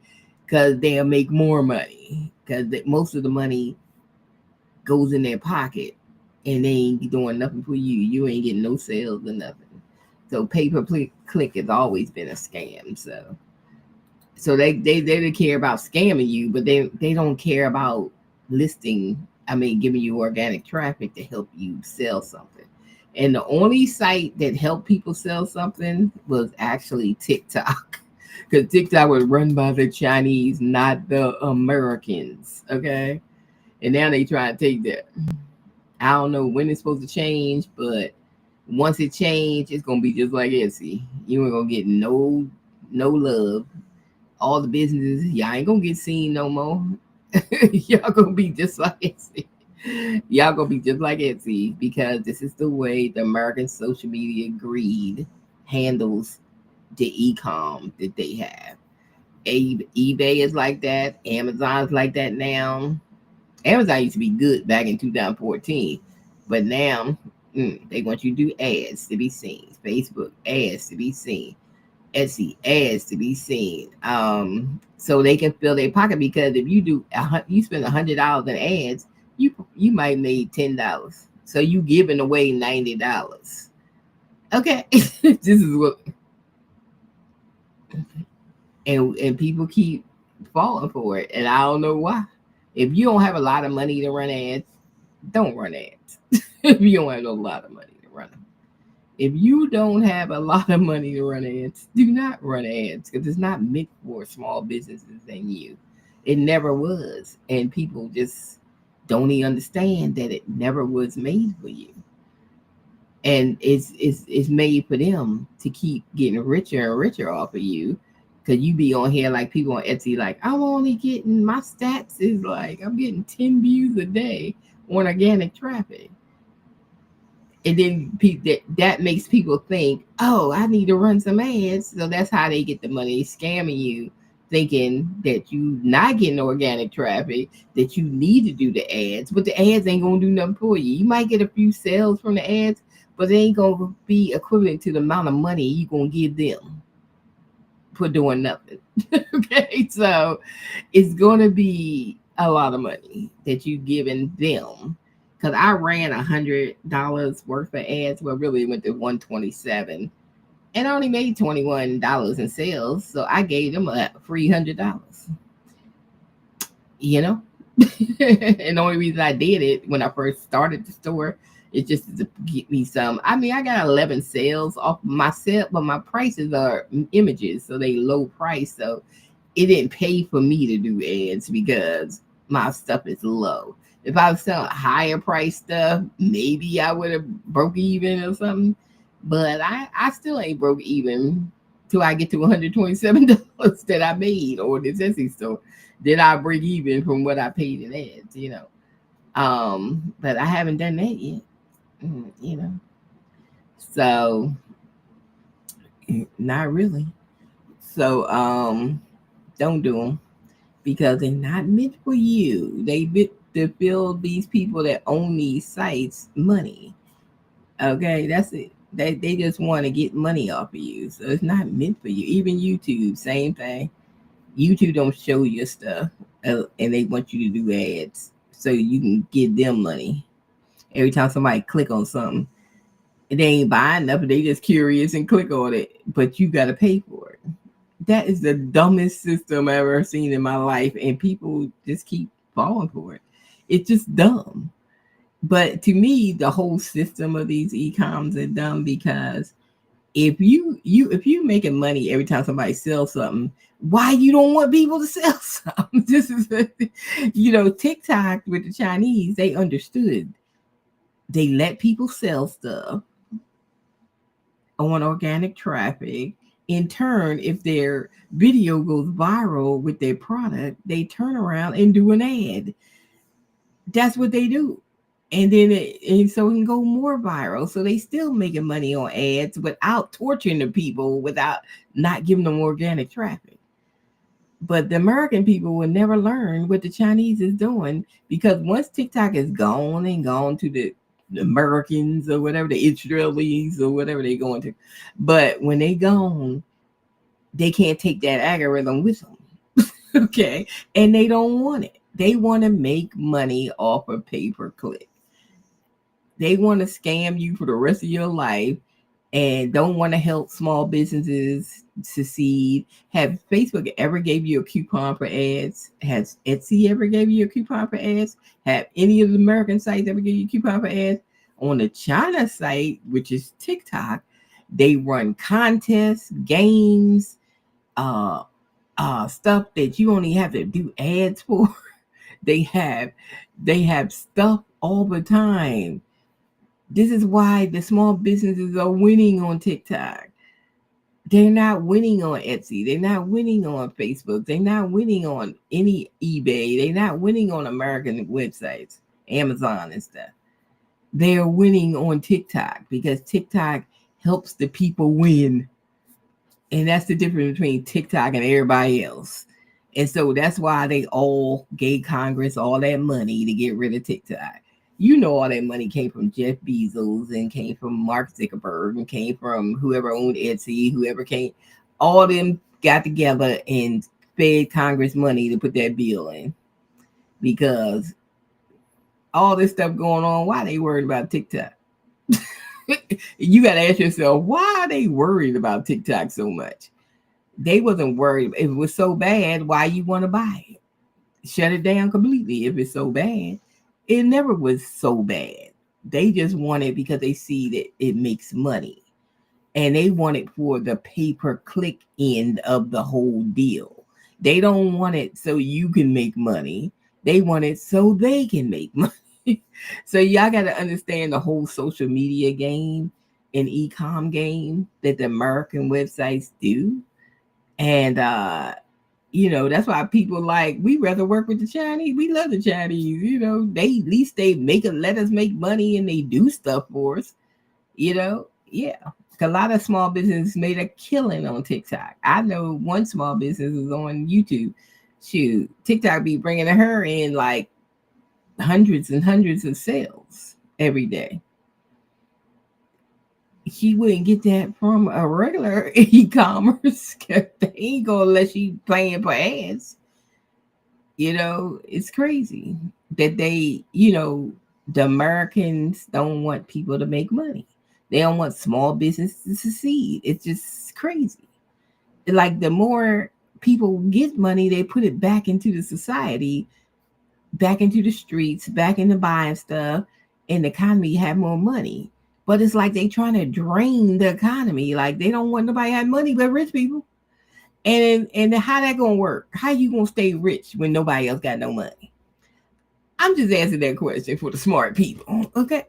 because they'll make more money. Because most of the money goes in their pocket and they ain't doing nothing for you. You ain't getting no sales or nothing. So pay-per-click has always been a scam. So they care about scamming you, but they don't care about giving you organic traffic to help you sell something. And the only site that helped people sell something was actually TikTok. Because TikTok was run by the Chinese, not the Americans. Okay. And now they try to take that. I don't know when it's supposed to change, but once it changes, it's gonna be just like Etsy. You ain't gonna get no love. All the businesses, y'all ain't gonna get seen no more. Y'all gonna be just like Etsy. Y'all gonna be just like Etsy because this is the way the American social media greed handles the e-com that they have. eBay is like that. Amazon's like that now. Amazon used to be good back in 2014, but now they want you to do ads to be seen. Facebook ads to be seen. Etsy ads to be seen. So they can fill their pocket because if you spend $100 in ads, you might make $10. So you giving away $90. Okay, this is what, and people keep falling for it, and I don't know why. If you don't have a lot of money to run ads, don't run ads. If you don't have a lot of money to run them. If you don't have a lot of money to run ads, do not run ads because it's not meant for small businesses and you. It never was. And people just don't even understand that it never was made for you. And it's made for them to keep getting richer and richer off of you. Because you be on here like people on Etsy, like, I'm only getting, my stats is like, I'm getting 10 views a day on organic traffic. And then that makes people think, oh, I need to run some ads. So that's how they get the money, scamming you, thinking that you not getting organic traffic, that you need to do the ads, but the ads ain't going to do nothing for you. You might get a few sales from the ads, but they ain't going to be equivalent to the amount of money you're going to give them for doing nothing. Okay, so it's going to be a lot of money that you're giving them. Because I ran $100 worth of ads. Well, really it went to $127. And I only made $21 in sales. So I gave them a free $100. You know? And the only reason I did it when I first started the store is just to get me some. I mean, I got 11 sales off my set, but my prices are images. So they low price. So it didn't pay for me to do ads because my stuff is low. If I was selling higher price stuff, maybe I would have broke even or something. But I still ain't broke even till I get to $127 that I made, or this Etsy store. Then I break even from what I paid in ads. But I haven't done that yet. Mm, you know. So not really. So don't do them because they're not meant for you. They bit to build these people that own these sites money. Okay, that's it. They just want to get money off of you. So it's not meant for you. Even YouTube, same thing. YouTube don't show your stuff, and they want you to do ads so you can give them money. Every time somebody click on something, they ain't buying nothing. They just curious and click on it, but you got to pay for it. That is the dumbest system I've ever seen in my life, and people just keep falling for it. It's just dumb. But to me, the whole system of these e-coms are dumb because if you making money every time somebody sells something, why you don't want people to sell something? This is TikTok with the Chinese, they understood. They let people sell stuff on organic traffic. In turn, if their video goes viral with their product, they turn around and do an ad. That's what they do. And then so it can go more viral. So they still making money on ads without torturing the people, without not giving them organic traffic. But the American people will never learn what the Chinese is doing, because once TikTok is gone and gone to the Americans or whatever, the Israelis or whatever they're going to. But when they gone, they can't take that algorithm with them. Okay. And they don't want it. They want to make money off of pay-per-click. They want to scam you for the rest of your life and don't want to help small businesses succeed. Have Facebook ever gave you a coupon for ads? Has Etsy ever gave you a coupon for ads? Have any of the American sites ever gave you a coupon for ads? On the China site, which is TikTok, they run contests, games, stuff that you only have to do ads for. They have stuff all the time. This is why the small businesses are winning on TikTok. They're not winning on Etsy. They're not winning on Facebook. They're not winning on any eBay. They're not winning on American websites, Amazon and stuff. They're winning on TikTok because TikTok helps the people win. And that's the difference between TikTok and everybody else. And so that's why they all gave Congress all that money to get rid of TikTok. All that money came from Jeff Bezos and came from Mark Zuckerberg and came from whoever owned Etsy, whoever came. All of them got together and fed Congress money to put that bill in. Because all this stuff going on, why they worried about TikTok? You got to ask yourself, why are they worried about TikTok so much? They wasn't worried. If it was so bad, why you want to buy it? Shut it down completely if it's so bad. It never was so bad. They just want it because they see that it makes money. And they want it for the pay-per-click end of the whole deal. They don't want it so you can make money. They want it so they can make money. So y'all got to understand the whole social media game and e-com game that the American websites do. And that's why people we rather work with the Chinese. We love the Chinese. They at least they let us make money and they do stuff for us. Yeah. A lot of small businesses made a killing on TikTok. I know one small business is on YouTube. Shoot, TikTok be bringing her in like hundreds and hundreds of sales every day. She wouldn't get that from a regular e-commerce. They ain't gonna let you paying for ads. It's crazy that they, the Americans don't want people to make money. They don't want small business to succeed. It's just crazy. Like the more people get money, they put it back into the society, back into the streets, back into buying stuff, and the economy have more money. But it's like they trying to drain the economy. Like they don't want nobody to have money but rich people. And how that gonna work? How you gonna stay rich when nobody else got no money? I'm just asking that question for the smart people, okay?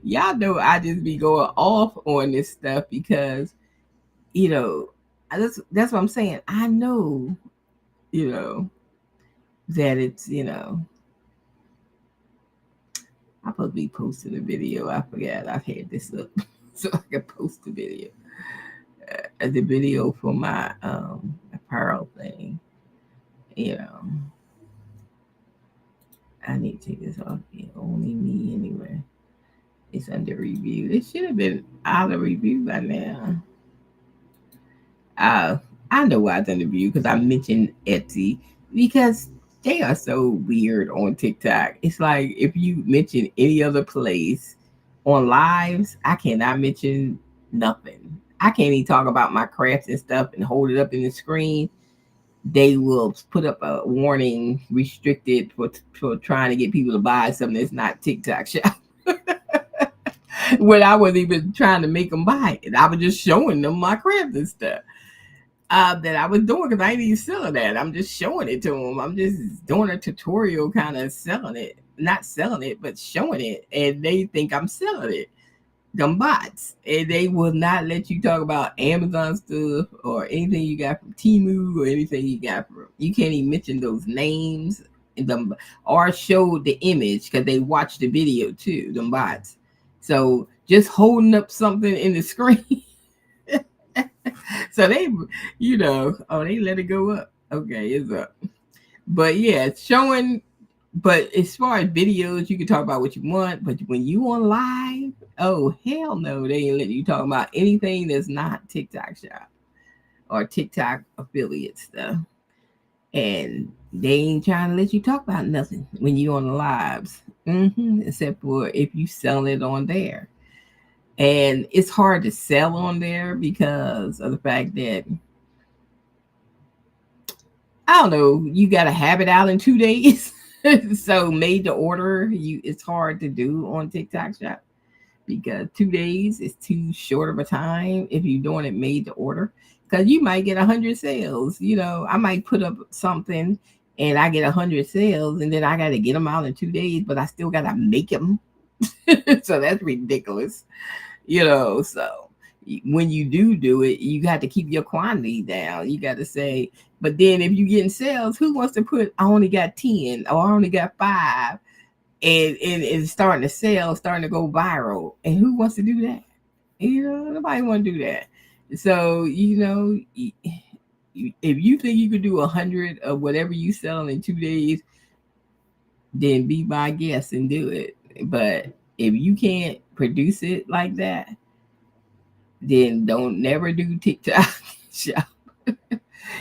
Y'all know I just be going off on this stuff because, you know, that's what I'm saying. I know, you know, that it's, I'm supposed to be posting a video. I forgot I've had this up so I can post the video. The video for my apparel thing. You know, I need to take this off. Only me anyway. It's under review. It should have been out of review by now. Uh, I know why it's under review because I mentioned Etsy because they are so weird on TikTok. It's like if you mention any other place on lives, I cannot mention nothing. I can't even talk about my crafts and stuff and hold it up in the screen. They will put up a warning restricted for trying to get people to buy something that's not TikTok shop. When I wasn't even trying to make them buy it, I was just showing them my craft and stuff that I was doing because I ain't even selling that. I'm just showing it to them. I'm just doing a tutorial, kind of selling it, not selling it, but showing it, and they think I'm selling it. Them bots, and they will not let you talk about Amazon stuff or anything you got from Temu or anything you got from. You can't even mention those names and them or show the image because they watch the video too. Them bots, so just holding up something in the screen. So they, they let it go up. Okay, it's up. But yeah, it's showing. But as far as videos, you can talk about what you want. But when you on live, oh hell no, they ain't letting you talk about anything that's not TikTok shop or TikTok affiliate stuff. And they ain't trying to let you talk about nothing when you on the lives, except for if you sell it on there. And it's hard to sell on there because of the fact that I don't know, you got to have it out in 2 days. So made to order, it's hard to do on TikTok shop because 2 days is too short of a time if you're doing it made to order. Because you might get 100 sales. I might put up something and I get 100 sales, and then I got to get them out in 2 days, but I still got to make them. So that's ridiculous. So when you do it, you got to keep your quantity down. You got to say, but then if you getting sales, who wants to put, I only got 10 or I only got 5, and it's starting to sell, starting to go viral. And who wants to do that? Nobody want to do that. So, if you think you could do 100 of whatever you sell in 2 days, then be my guest and do it. But if you can't produce it like that, then don't never do TikTok shop.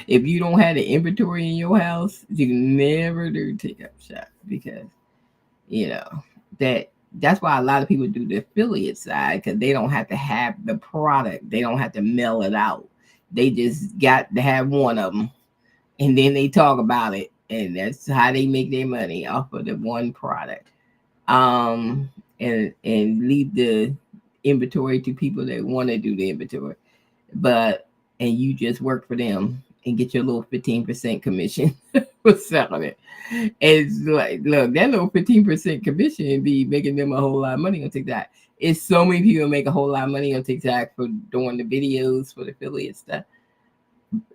If you don't have the inventory in your house, you never do TikTok shop because that's why a lot of people do the affiliate side, because they don't have to have the product. They don't have to mail it out. They just got to have one of them, and then they talk about it, and that's how they make their money off of the one product. And leave the inventory to people that want to do the inventory, and you just work for them and get your little 15% commission for selling it. And it's like, look, that little 15% commission be making them a whole lot of money on TikTok. It's so many people make a whole lot of money on TikTok for doing the videos for the affiliate stuff,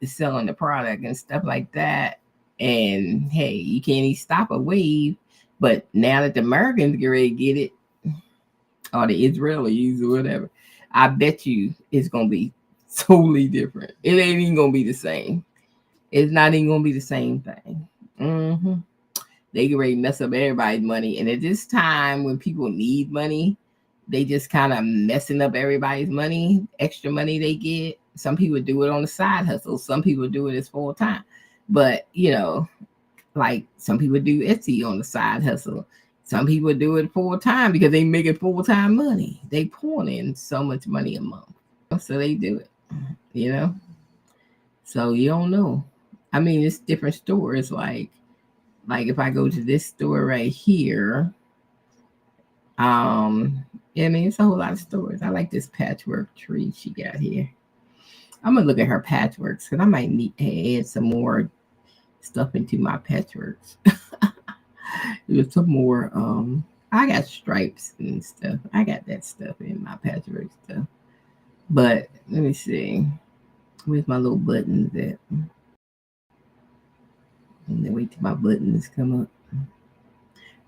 selling the product and stuff like that. And hey, you can't even stop a wave. But now that the Americans get ready to get it, or the Israelis or whatever, I bet you it's going to be totally different. It ain't even going to be the same. It's not even going to be the same thing. They get ready to mess up everybody's money. And at this time when people need money, they just kind of messing up everybody's money, extra money they get. Some people do it on the side hustle. Some people do it as full time. But, like some people do Etsy on the side hustle. Some people do it full time because they make it full time money. They pour in so much money a month. So they do it, So you don't know. I mean, it's different stores. Like if I go to this store right here, it's a whole lot of stores. I like this patchwork tree she got here. I'm gonna look at her patchworks because I might need to add some more stuff into my patchworks. There's some more. I got stripes and stuff. I got that stuff in my patchwork stuff. But let me see. Where's my little buttons at? And then wait till my buttons come up.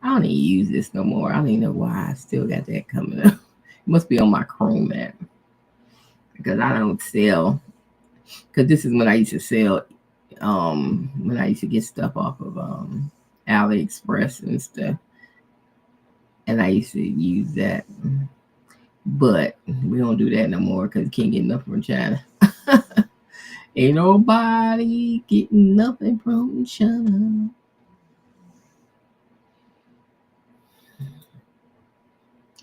I don't even use this no more. I don't even know why I still got that coming up. It must be on my Chrome app because I don't sell. Because this is when I used to sell. When I used to get stuff off of AliExpress and stuff, and I used to use that. But we don't do that no more because you can't get nothing from China. Ain't nobody getting nothing from China.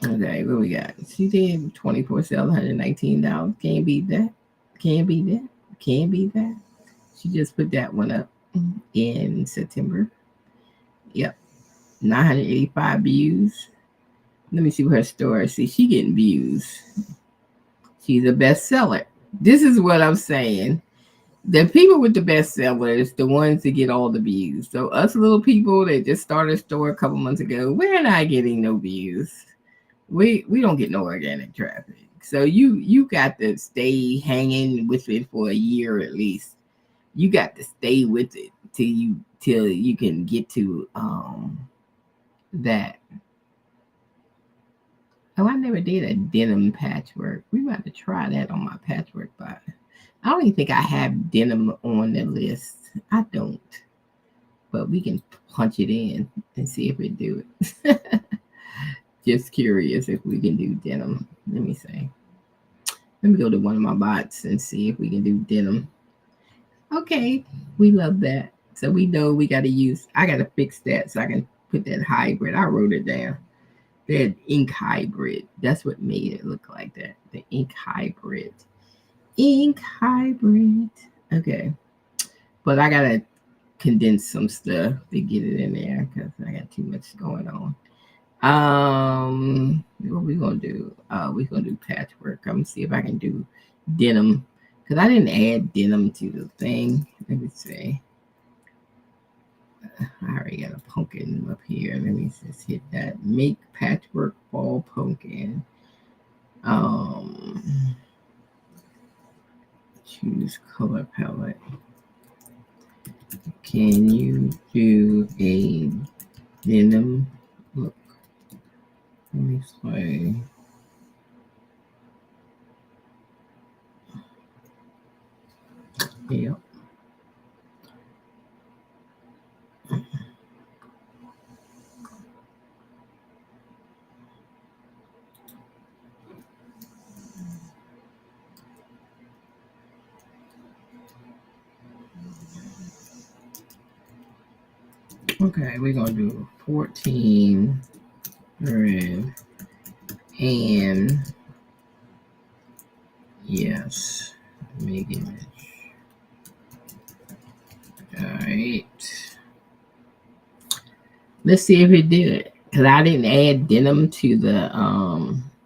Okay, what we got? She did 24 sales, $119. Can't beat that. Can't beat that. Can't beat that. She just put that one up in September. Yep. 985 views. Let me see what her store. See, she getting views. She's a bestseller. This is what I'm saying. The people with the bestsellers, the ones that get all the views. So us little people that just started a store a couple months ago, we're not getting no views. We don't get no organic traffic. So you got to stay hanging with it for a year at least. You got to stay with it till you can get to that. Oh, I never did a denim patchwork. We might have to try that on my patchwork bot. I don't even think I have denim on the list. I don't. But we can punch it in and see if it do it. Just curious if we can do denim. Let me see. Let me go to one of my bots and see if we can do denim. Okay, we love that. So we know we got to use, I got to fix that so I can put that hybrid. I wrote it down. That ink hybrid. That's what made it look like that. The ink hybrid. Ink hybrid. Okay. But I got to condense some stuff to get it in there because I got too much going on. What we gonna do? We're gonna do patchwork. I'm gonna see if I can do denim because I didn't add denim to the thing. Let me see. I already got a pumpkin up here. Let me just hit that. Make patchwork fall pumpkin. Choose color palette. Can you do a denim look? Let me play. Yep. Okay, we're gonna do 14 red and yes, make image. All right, let's see if it did it because I didn't add denim to the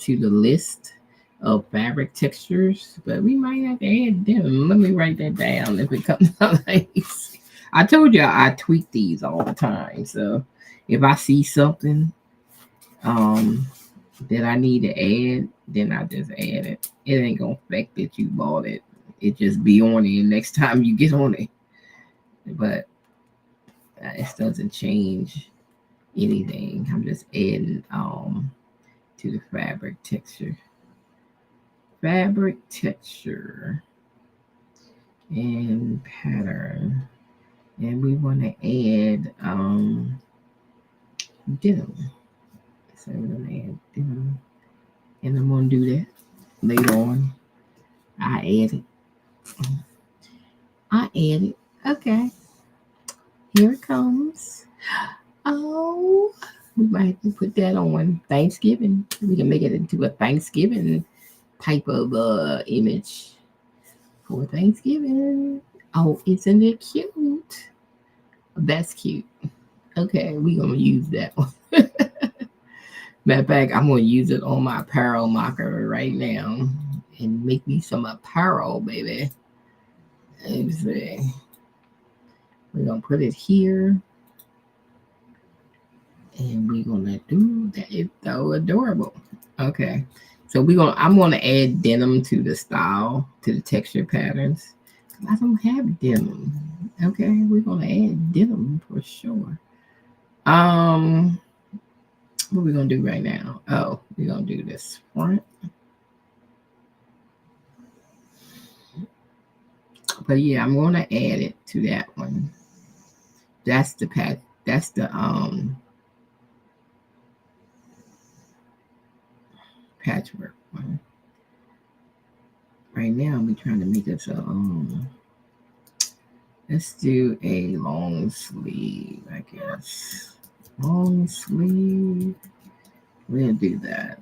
list of fabric textures, but we might have to add denim. Let me write that down if it comes out nice. I told you I tweak these all the time, so if I see something that I need to add, then I just add it. It ain't gonna affect that you bought it. It just be on it next time you get on it. But it doesn't change anything. I'm just adding to the fabric texture. Fabric texture and pattern. And we want to add denim. So we're going to add denim. And I'm going to do that later on. I add it. Okay. Here it comes. Oh, we might have to put that on Thanksgiving. We can make it into a Thanksgiving type of image for Thanksgiving. Oh, isn't it cute? That's cute. Okay, we're going to use that one. Matter of fact, I'm going to use it on my apparel marker right now and make me some apparel, baby. Let's see. We're gonna put it here. And we're gonna do that. It's so adorable. Okay. So I'm gonna add denim to the style, to the texture patterns. I don't have denim. Okay, we're gonna add denim for sure. What we gonna do right now? Oh, we're gonna do this front. But yeah, I'm gonna add it to that one. That's the patchwork one. Right now we're trying to make this a let's do a long sleeve, I guess. Long sleeve. We'll do that.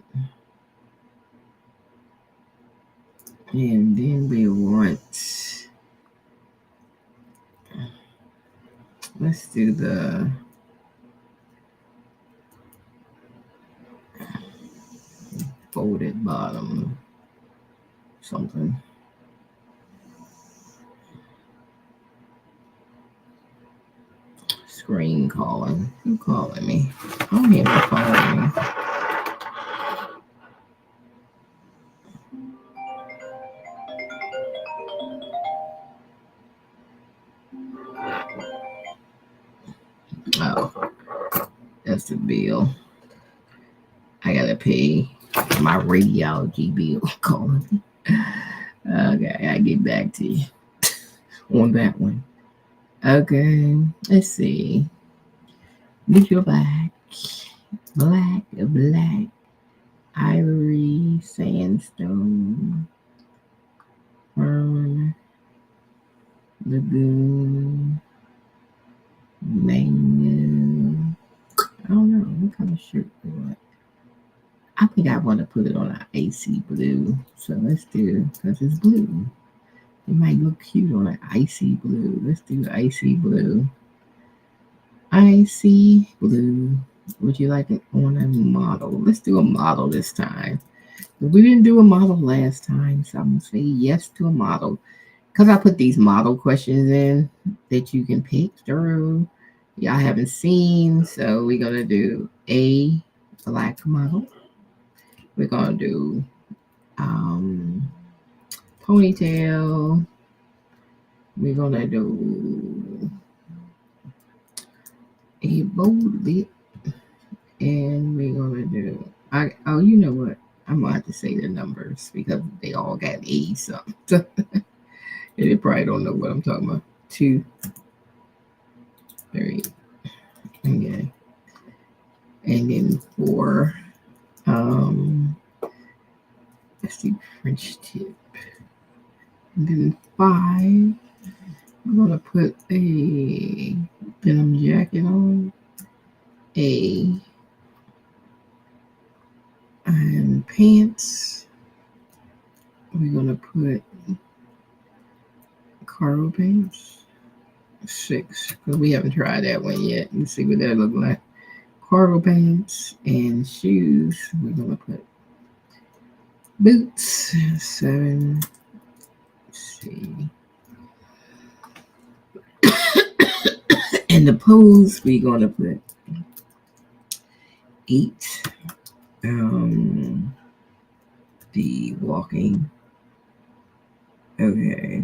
And then we want, let's do the folded bottom something. Screen calling. Who calling me? I don't hear my phone. Oh, that's the bill. I gotta pay my radiology bill. Calling me. Okay, I get back to you on that one. Okay, let's see. Neutral black, ivory, sandstone, fern, lagoon, mango. I don't know what kind of shirt we want. I think I want to put it on an icy blue. So let's do, because it's blue. It might look cute on an icy blue. Let's do icy blue. Icy blue. Would you like it on a model? Let's do a model this time. We didn't do a model last time, so I'm going to say yes to a model. Because I put these model questions in that you can pick through. Y'all haven't seen, so we're going to do a black model. We're going to do ponytail. We're going to do a bold lip. And we're going to do, you know what? I'm going to have to say the numbers because they all got A something. And they probably don't know what I'm talking about. 2, 3. Okay. And then 4. Let's do French tip. And then 5. I'm gonna put a denim jacket on. And pants. We're gonna put cargo pants. 6, because we haven't tried that one yet. Let's see what that look like. Cargo pants and shoes. We're gonna put boots. 7. Let's see. And the pose we're gonna put 8. The walking. Okay.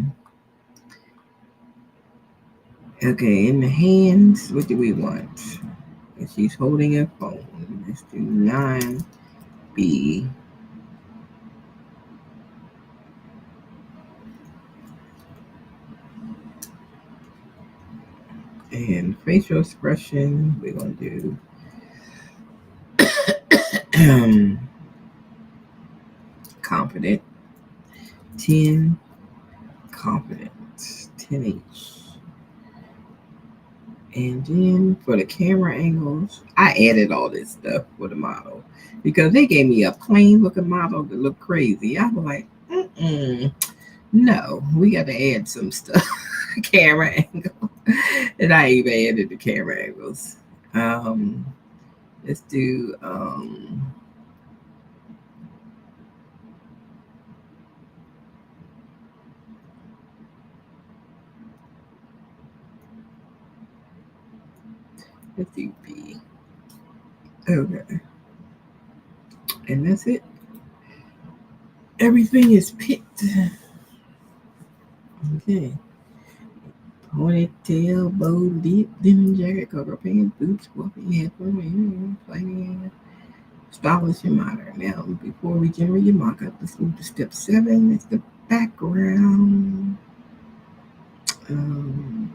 Okay, in the hands, what do we want? And she's holding a phone. Let's do 9B. And facial expression, we're going to do confident. 10, confidence. 10H. And then for the camera angles, I added all this stuff for the model because they gave me a plain looking model that looked crazy. I was like, no, we got to add some stuff. Camera angle. And I even added the camera angles. Let's do Let's do B. Okay. And that's it. Everything is picked. Okay. Ponytail, bow, deep, denim jacket, cover pants, boots, walking headphone, playing, stylish and modern. Now, before we generate your mock-up, let's move to step 7. It's the background. I'm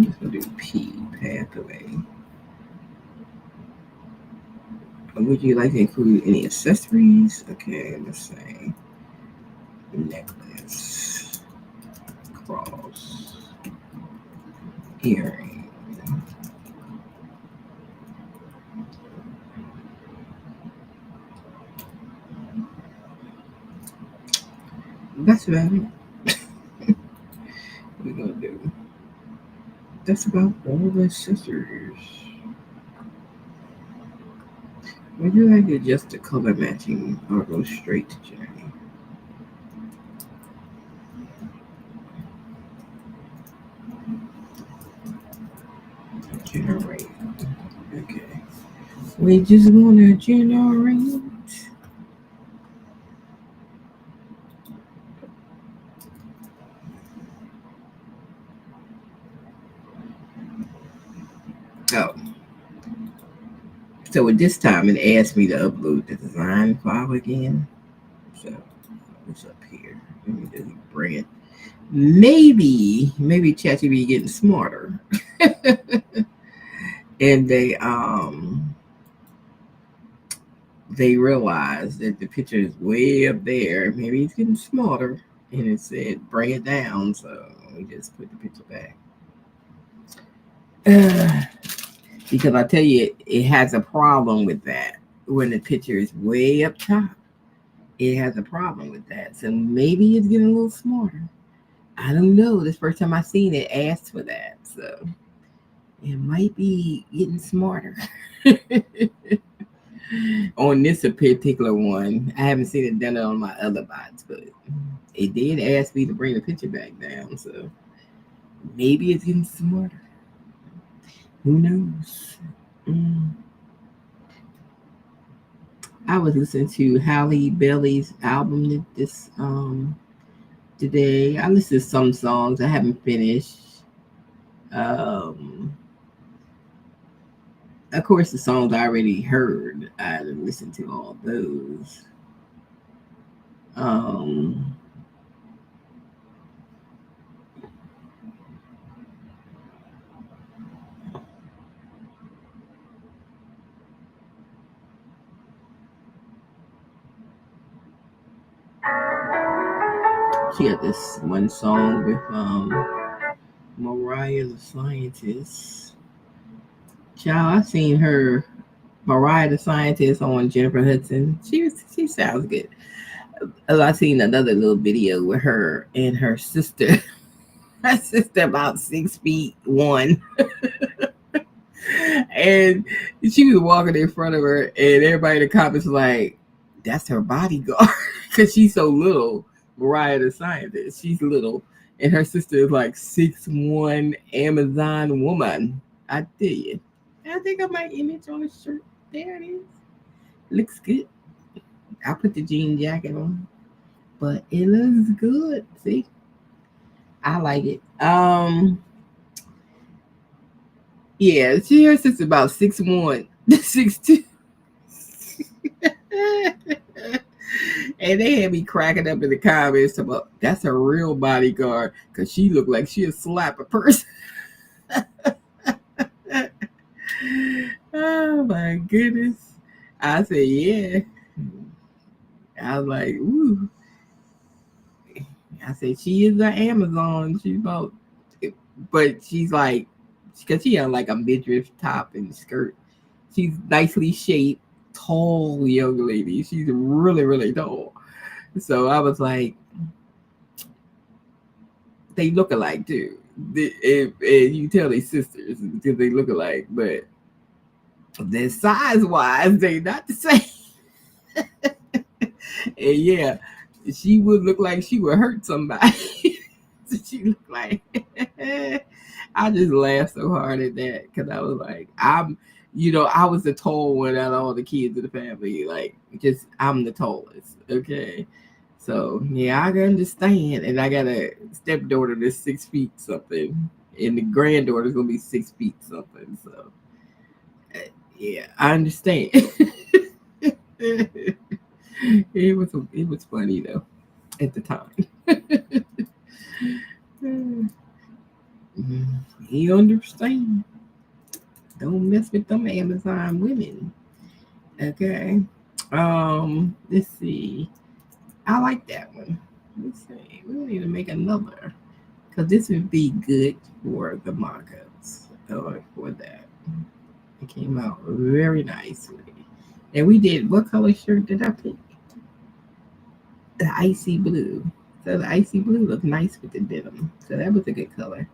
just going to do P, pathway. Would you like to include any accessories? Okay, let's say necklace, cross, earring. That's about it. We're gonna do. That's about all the accessories. Would you like to adjust the color matching or go straight to journey? Generate. Okay. We just wanna generate. Oh. So at this time it asked me to upload the design file again. So it's up here. Let me just bring it. Maybe ChatGPT getting smarter. And they realized that the picture is way up there. Maybe it's getting smarter. And it said bring it down. So we just put the picture back. Because I tell you, it has a problem with that. When the picture is way up top, it has a problem with that. So maybe it's getting a little smarter. I don't know. This first time I seen it asked for that. So it might be getting smarter. On this particular one, I haven't seen it done on my other bots, but it did ask me to bring the picture back down. So maybe it's getting smarter. Who knows? I was listening to Halle Bailey's album this today. I listened to some songs. I haven't finished. Of course, the songs I already heard. I listened to all those. She had this one song with Mariah the Scientist. Child, I seen her, Mariah the Scientist, on Jennifer Hudson. She sounds good. I seen another little video with her and her sister. Her sister about 6'1", and she was walking in front of her, and everybody in the comments was like, "That's her bodyguard," because she's so little. Mariah the Scientist, she's little, and her sister is like 6'1" Amazon woman. I tell you, I think I might image on the shirt. There it is. Looks good. I put the jean jacket on, but it looks good. See, I like it. Yeah, her sister about 6'1", 6'2". And they had me cracking up in the comments about that's a real bodyguard because she looked like she'd slap a person. Oh my goodness. I said, yeah. I was like, ooh. I said, she is an Amazon. She's about, but she's like, because she had like a midriff top and skirt. She's nicely shaped, tall young lady. She's really, really tall. So I was like, they look alike too. And you tell they sisters because they look alike, but their size wise, they not the same. And yeah, she would look like she would hurt somebody. She looked like I just laughed so hard at that because I was like, I was the tall one out of all the kids in the family. Like, just I'm the tallest. Okay. So yeah, I can understand. And I got a stepdaughter that's 6 feet something. And the granddaughter's gonna be 6 feet something. So yeah, I understand. it was funny though at the time. You understand. Don't mess with them Amazon women. Okay. Let's see. I like that one. Let's see. We need to make another. Because this would be good for the mock-ups. Or for that. It came out very nicely. And we did, what color shirt did I pick? The icy blue. So the icy blue looked nice with the denim. So that was a good color.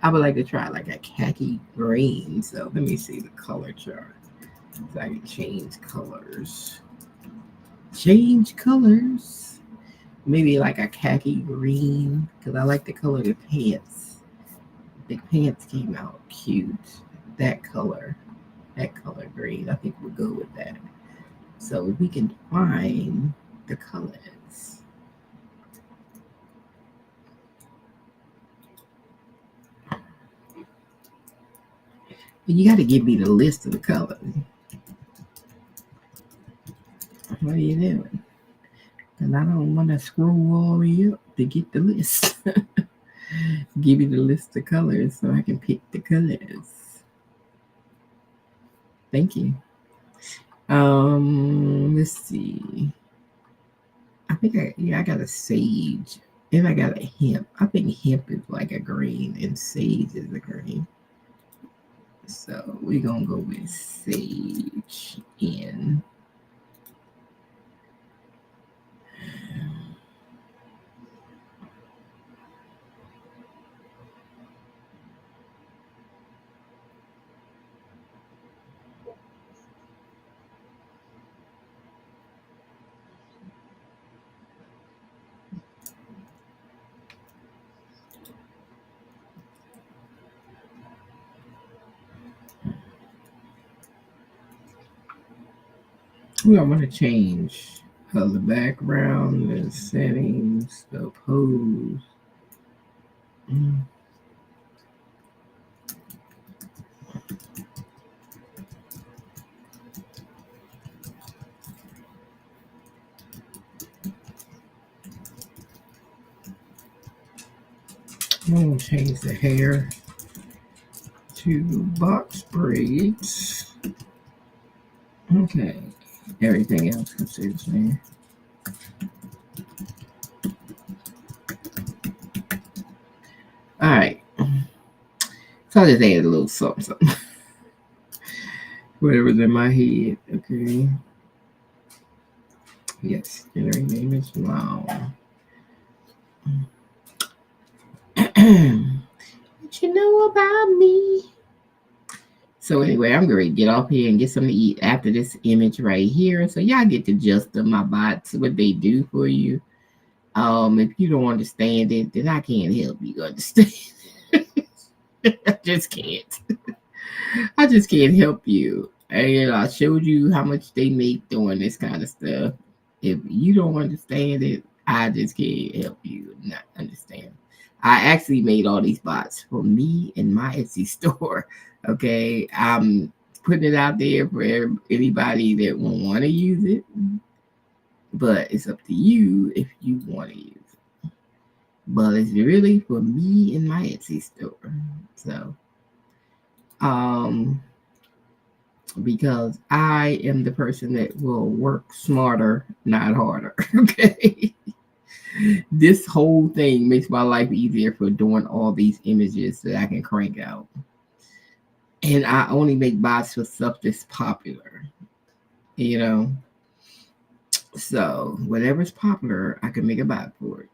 I would like to try like a khaki green. So let me see the color chart. So I can change colors. Change colors. Maybe like a khaki green. Because I like the color of the pants. The pants came out cute. That color green. I think we'll go with that. So we can find the colors. You got to give me the list of the colors. What are you doing? And I don't want to scroll all the way up to get the list. Give me the list of colors so I can pick the colors. Thank you. Let's see. I think I got a sage. And I got a hemp. I think hemp is like a green and sage is a green. So we're gonna go with sage in. I'm going to change the background, the settings, the pose. I'm going to change the hair to box braids. Okay. Everything else can stay the same. All right. So I just added a little something. Whatever's in my head. Okay. Yes. Generate image. Wow. What you know about me? So anyway, I'm going to get off here and get something to eat after this image right here. So y'all get to just my bots, what they do for you. If you don't understand it, then I can't help you understand. I just can't. I just can't help you. And I showed you how much they make doing this kind of stuff. If you don't understand it, I just can't help you not understand. I actually made all these bots for me and my Etsy store. Okay, I'm putting it out there for anybody that won't want to use it, but it's up to you if you want to use it. But it's really for me and my Etsy store. So, because I am the person that will work smarter, not harder. Okay. This whole thing makes my life easier for doing all these images that I can crank out. And I only make bots for stuff that's popular, you know. So whatever's popular, I can make a bot for it.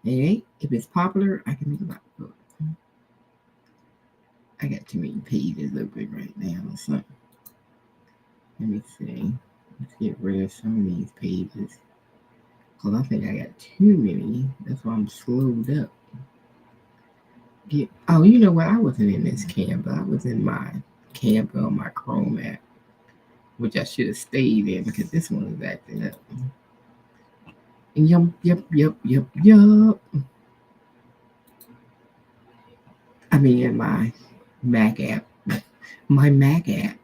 And if it's popular, I can make a bot for it. I got too many pages open right now. So let me see. Let's get rid of some of these pages. Because I think I got too many. That's why I'm slowed up. Oh, you know what? I wasn't in this Canva. I was in my Canva on my Chrome app, which I should have stayed in because this one is acting up. Yup. I mean, in my Mac app. My Mac app.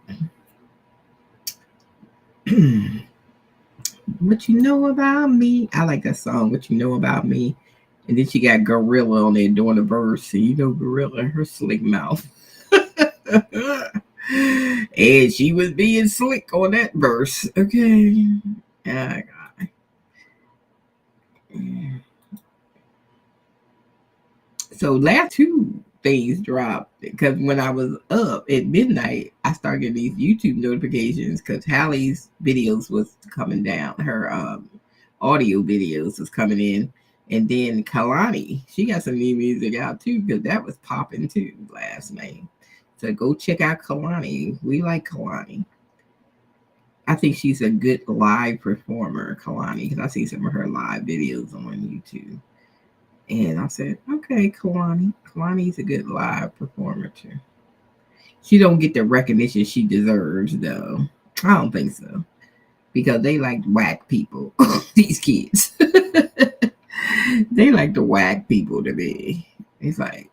What you know about me? I like that song, What You Know About Me. And then she got Gorilla on there doing the verse. And you know Gorilla, her slick mouth. And she was being slick on that verse. Okay. Uh, so last two things dropped because when I was up at midnight, I started getting these YouTube notifications because Hallie's videos was coming down. Her audio videos was coming in. And then Kalani, she got some new music out too because that was popping too last night. So go check out Kalani. We like Kalani. I think she's a good live performer, Kalani, because I see some of her live videos on YouTube. And I said, okay, Kalani. Kalani's a good live performer too. She don't get the recognition she deserves though. I don't think so. Because they like whack people. These kids. They like to whack people to me. It's like,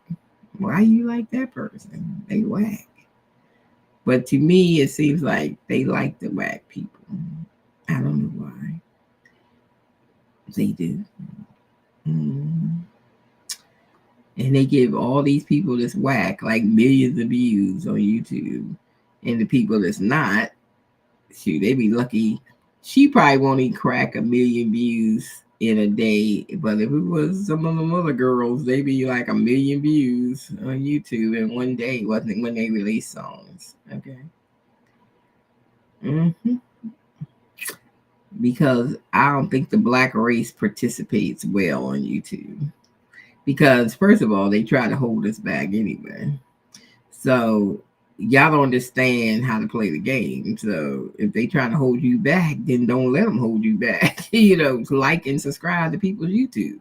why you like that person? They whack. But to me, it seems like they like the whack people. I don't know why. They do. Mm. And they give all these people this whack like millions of views on YouTube. And the people that's not, shoot, they be lucky. She probably won't even crack 1 million views in a day. But if it was some of them other girls, they be like 1 million views on YouTube in one day, wasn't when they release songs. Okay. Mm-hmm. Because I don't think the black race participates well on YouTube. Because first of all, they try to hold us back anyway. So y'all don't understand how to play the game. So if they trying to hold you back, then don't let them hold you back. Like and subscribe to people's YouTube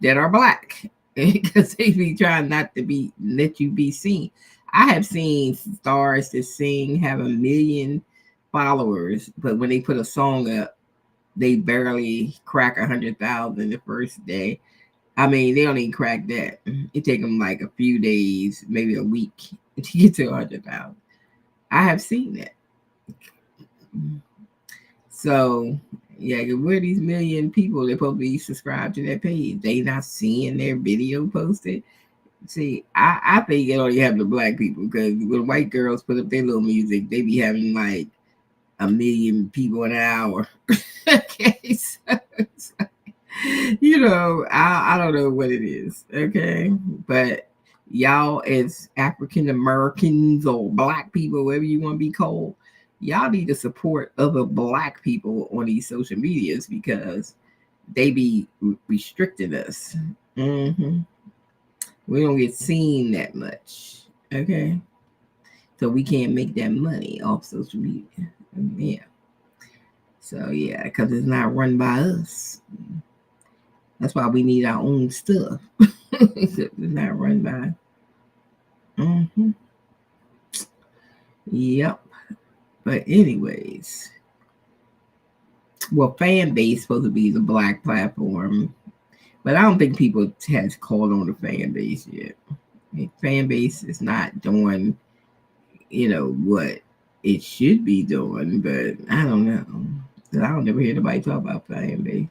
that are black because they be trying not to be let you be seen. I have seen stars that sing have 1 million followers, but when they put a song up, they barely crack 100,000 the first day. I mean, they don't even crack that. It take them like a few days, maybe a week to get to 100,000. I have seen that. So, yeah, we're these million people that probably subscribe to that page. They not seeing their video posted. See, I think it only happen to black people because when white girls put up their little music, they be having like 1 million people an hour. Okay, so I don't know what it is. Okay, but y'all as African Americans or black people, whatever you want to be called, y'all need to support other black people on these social medias because they be restricting us. Mm-hmm. We don't get seen that much. Okay, so we can't make that money off social media. Yeah. So yeah, because it's not run by us. That's why we need our own stuff. It's not run by. Mm-hmm. Yep. But anyways, well, fan base supposed to be the black platform, but I don't think people has called on the fan base yet. Fan base is not doing, what it should be doing, but I don't know. I don't ever hear nobody talk about fan base.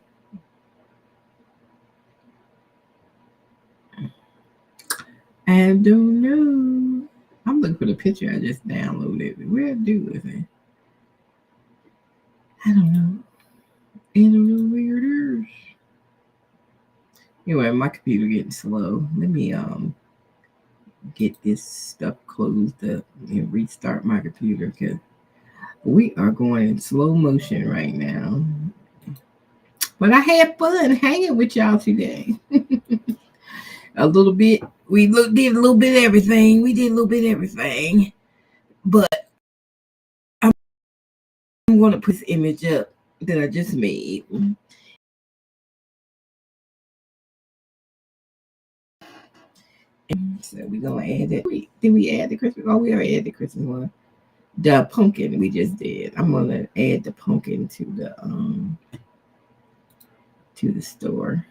I don't know. I'm looking for the picture I just downloaded. Where do is it? I don't know. I don't know where it is. Anyway, my computer getting slow. Let me get this stuff closed up and restart my computer because we are going in slow motion right now. But I had fun hanging with y'all today. A little bit. We did a little bit of everything. But I'm going to put this image up that I just made. So we're gonna add that. Did we add the Christmas? Oh, we already added the Christmas one. The pumpkin we just did. I'm gonna add the pumpkin to the store.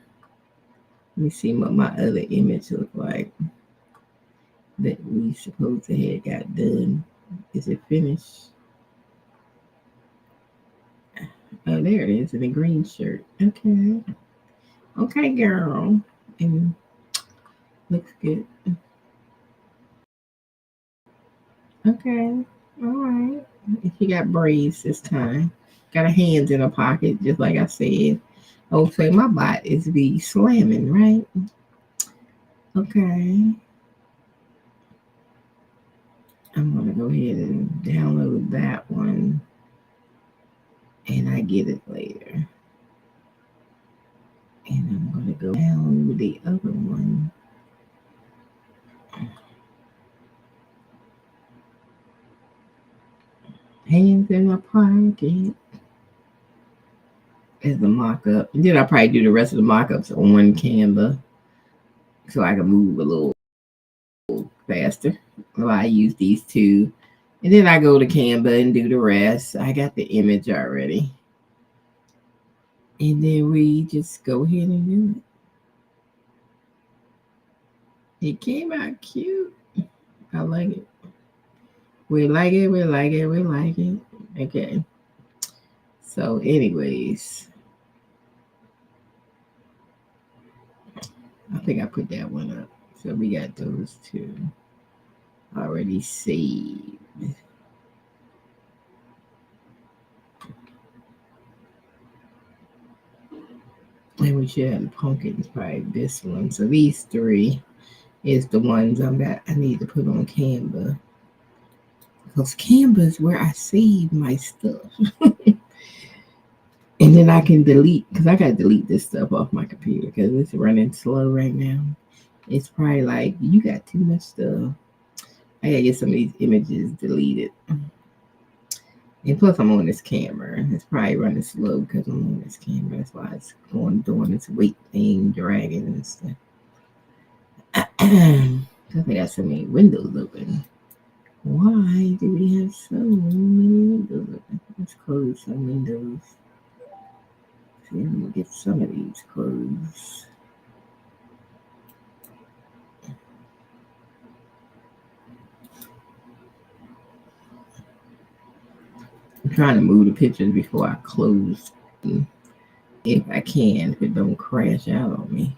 Let me see what my other image look like that we supposed to have got done. Is it finished? Oh, there it is in a green shirt. Okay. Okay, girl. And looks good. Okay. All right. She got braids this time. Got her hands in her pocket, just like I said. Hopefully my bot is be slamming, right? Okay. I'm gonna go ahead and download that one, and I get it later. And I'm gonna go down the other one. Hands in my pocket as the mock-up. And then I'll probably do the rest of the mock-ups on Canva so I can move a little faster. Well, I use these two. And then I go to Canva and do the rest. I got the image already. And then we just go ahead and do it. It came out cute. I like it. We like it, we like it, we like it. Okay. So, anyways, I think I put that one up. So we got those two already saved. And we should have the pumpkins probably this one. So these three is the ones I need to put on Canva. Because Canva is where I save my stuff. And then I can delete, because I got to delete this stuff off my computer because it's running slow right now. It's probably like, you got too much stuff. I got to get some of these images deleted. And plus, I'm on this camera. It's probably running slow because I'm on this camera. That's why it's doing this weight thing, dragging and stuff. Because I got so many windows open. Why do we have so many windows open? Let's close some windows. See, I'm going to get some of these closed. I'm trying to move the pictures before I close, if I can, if it don't crash out on me.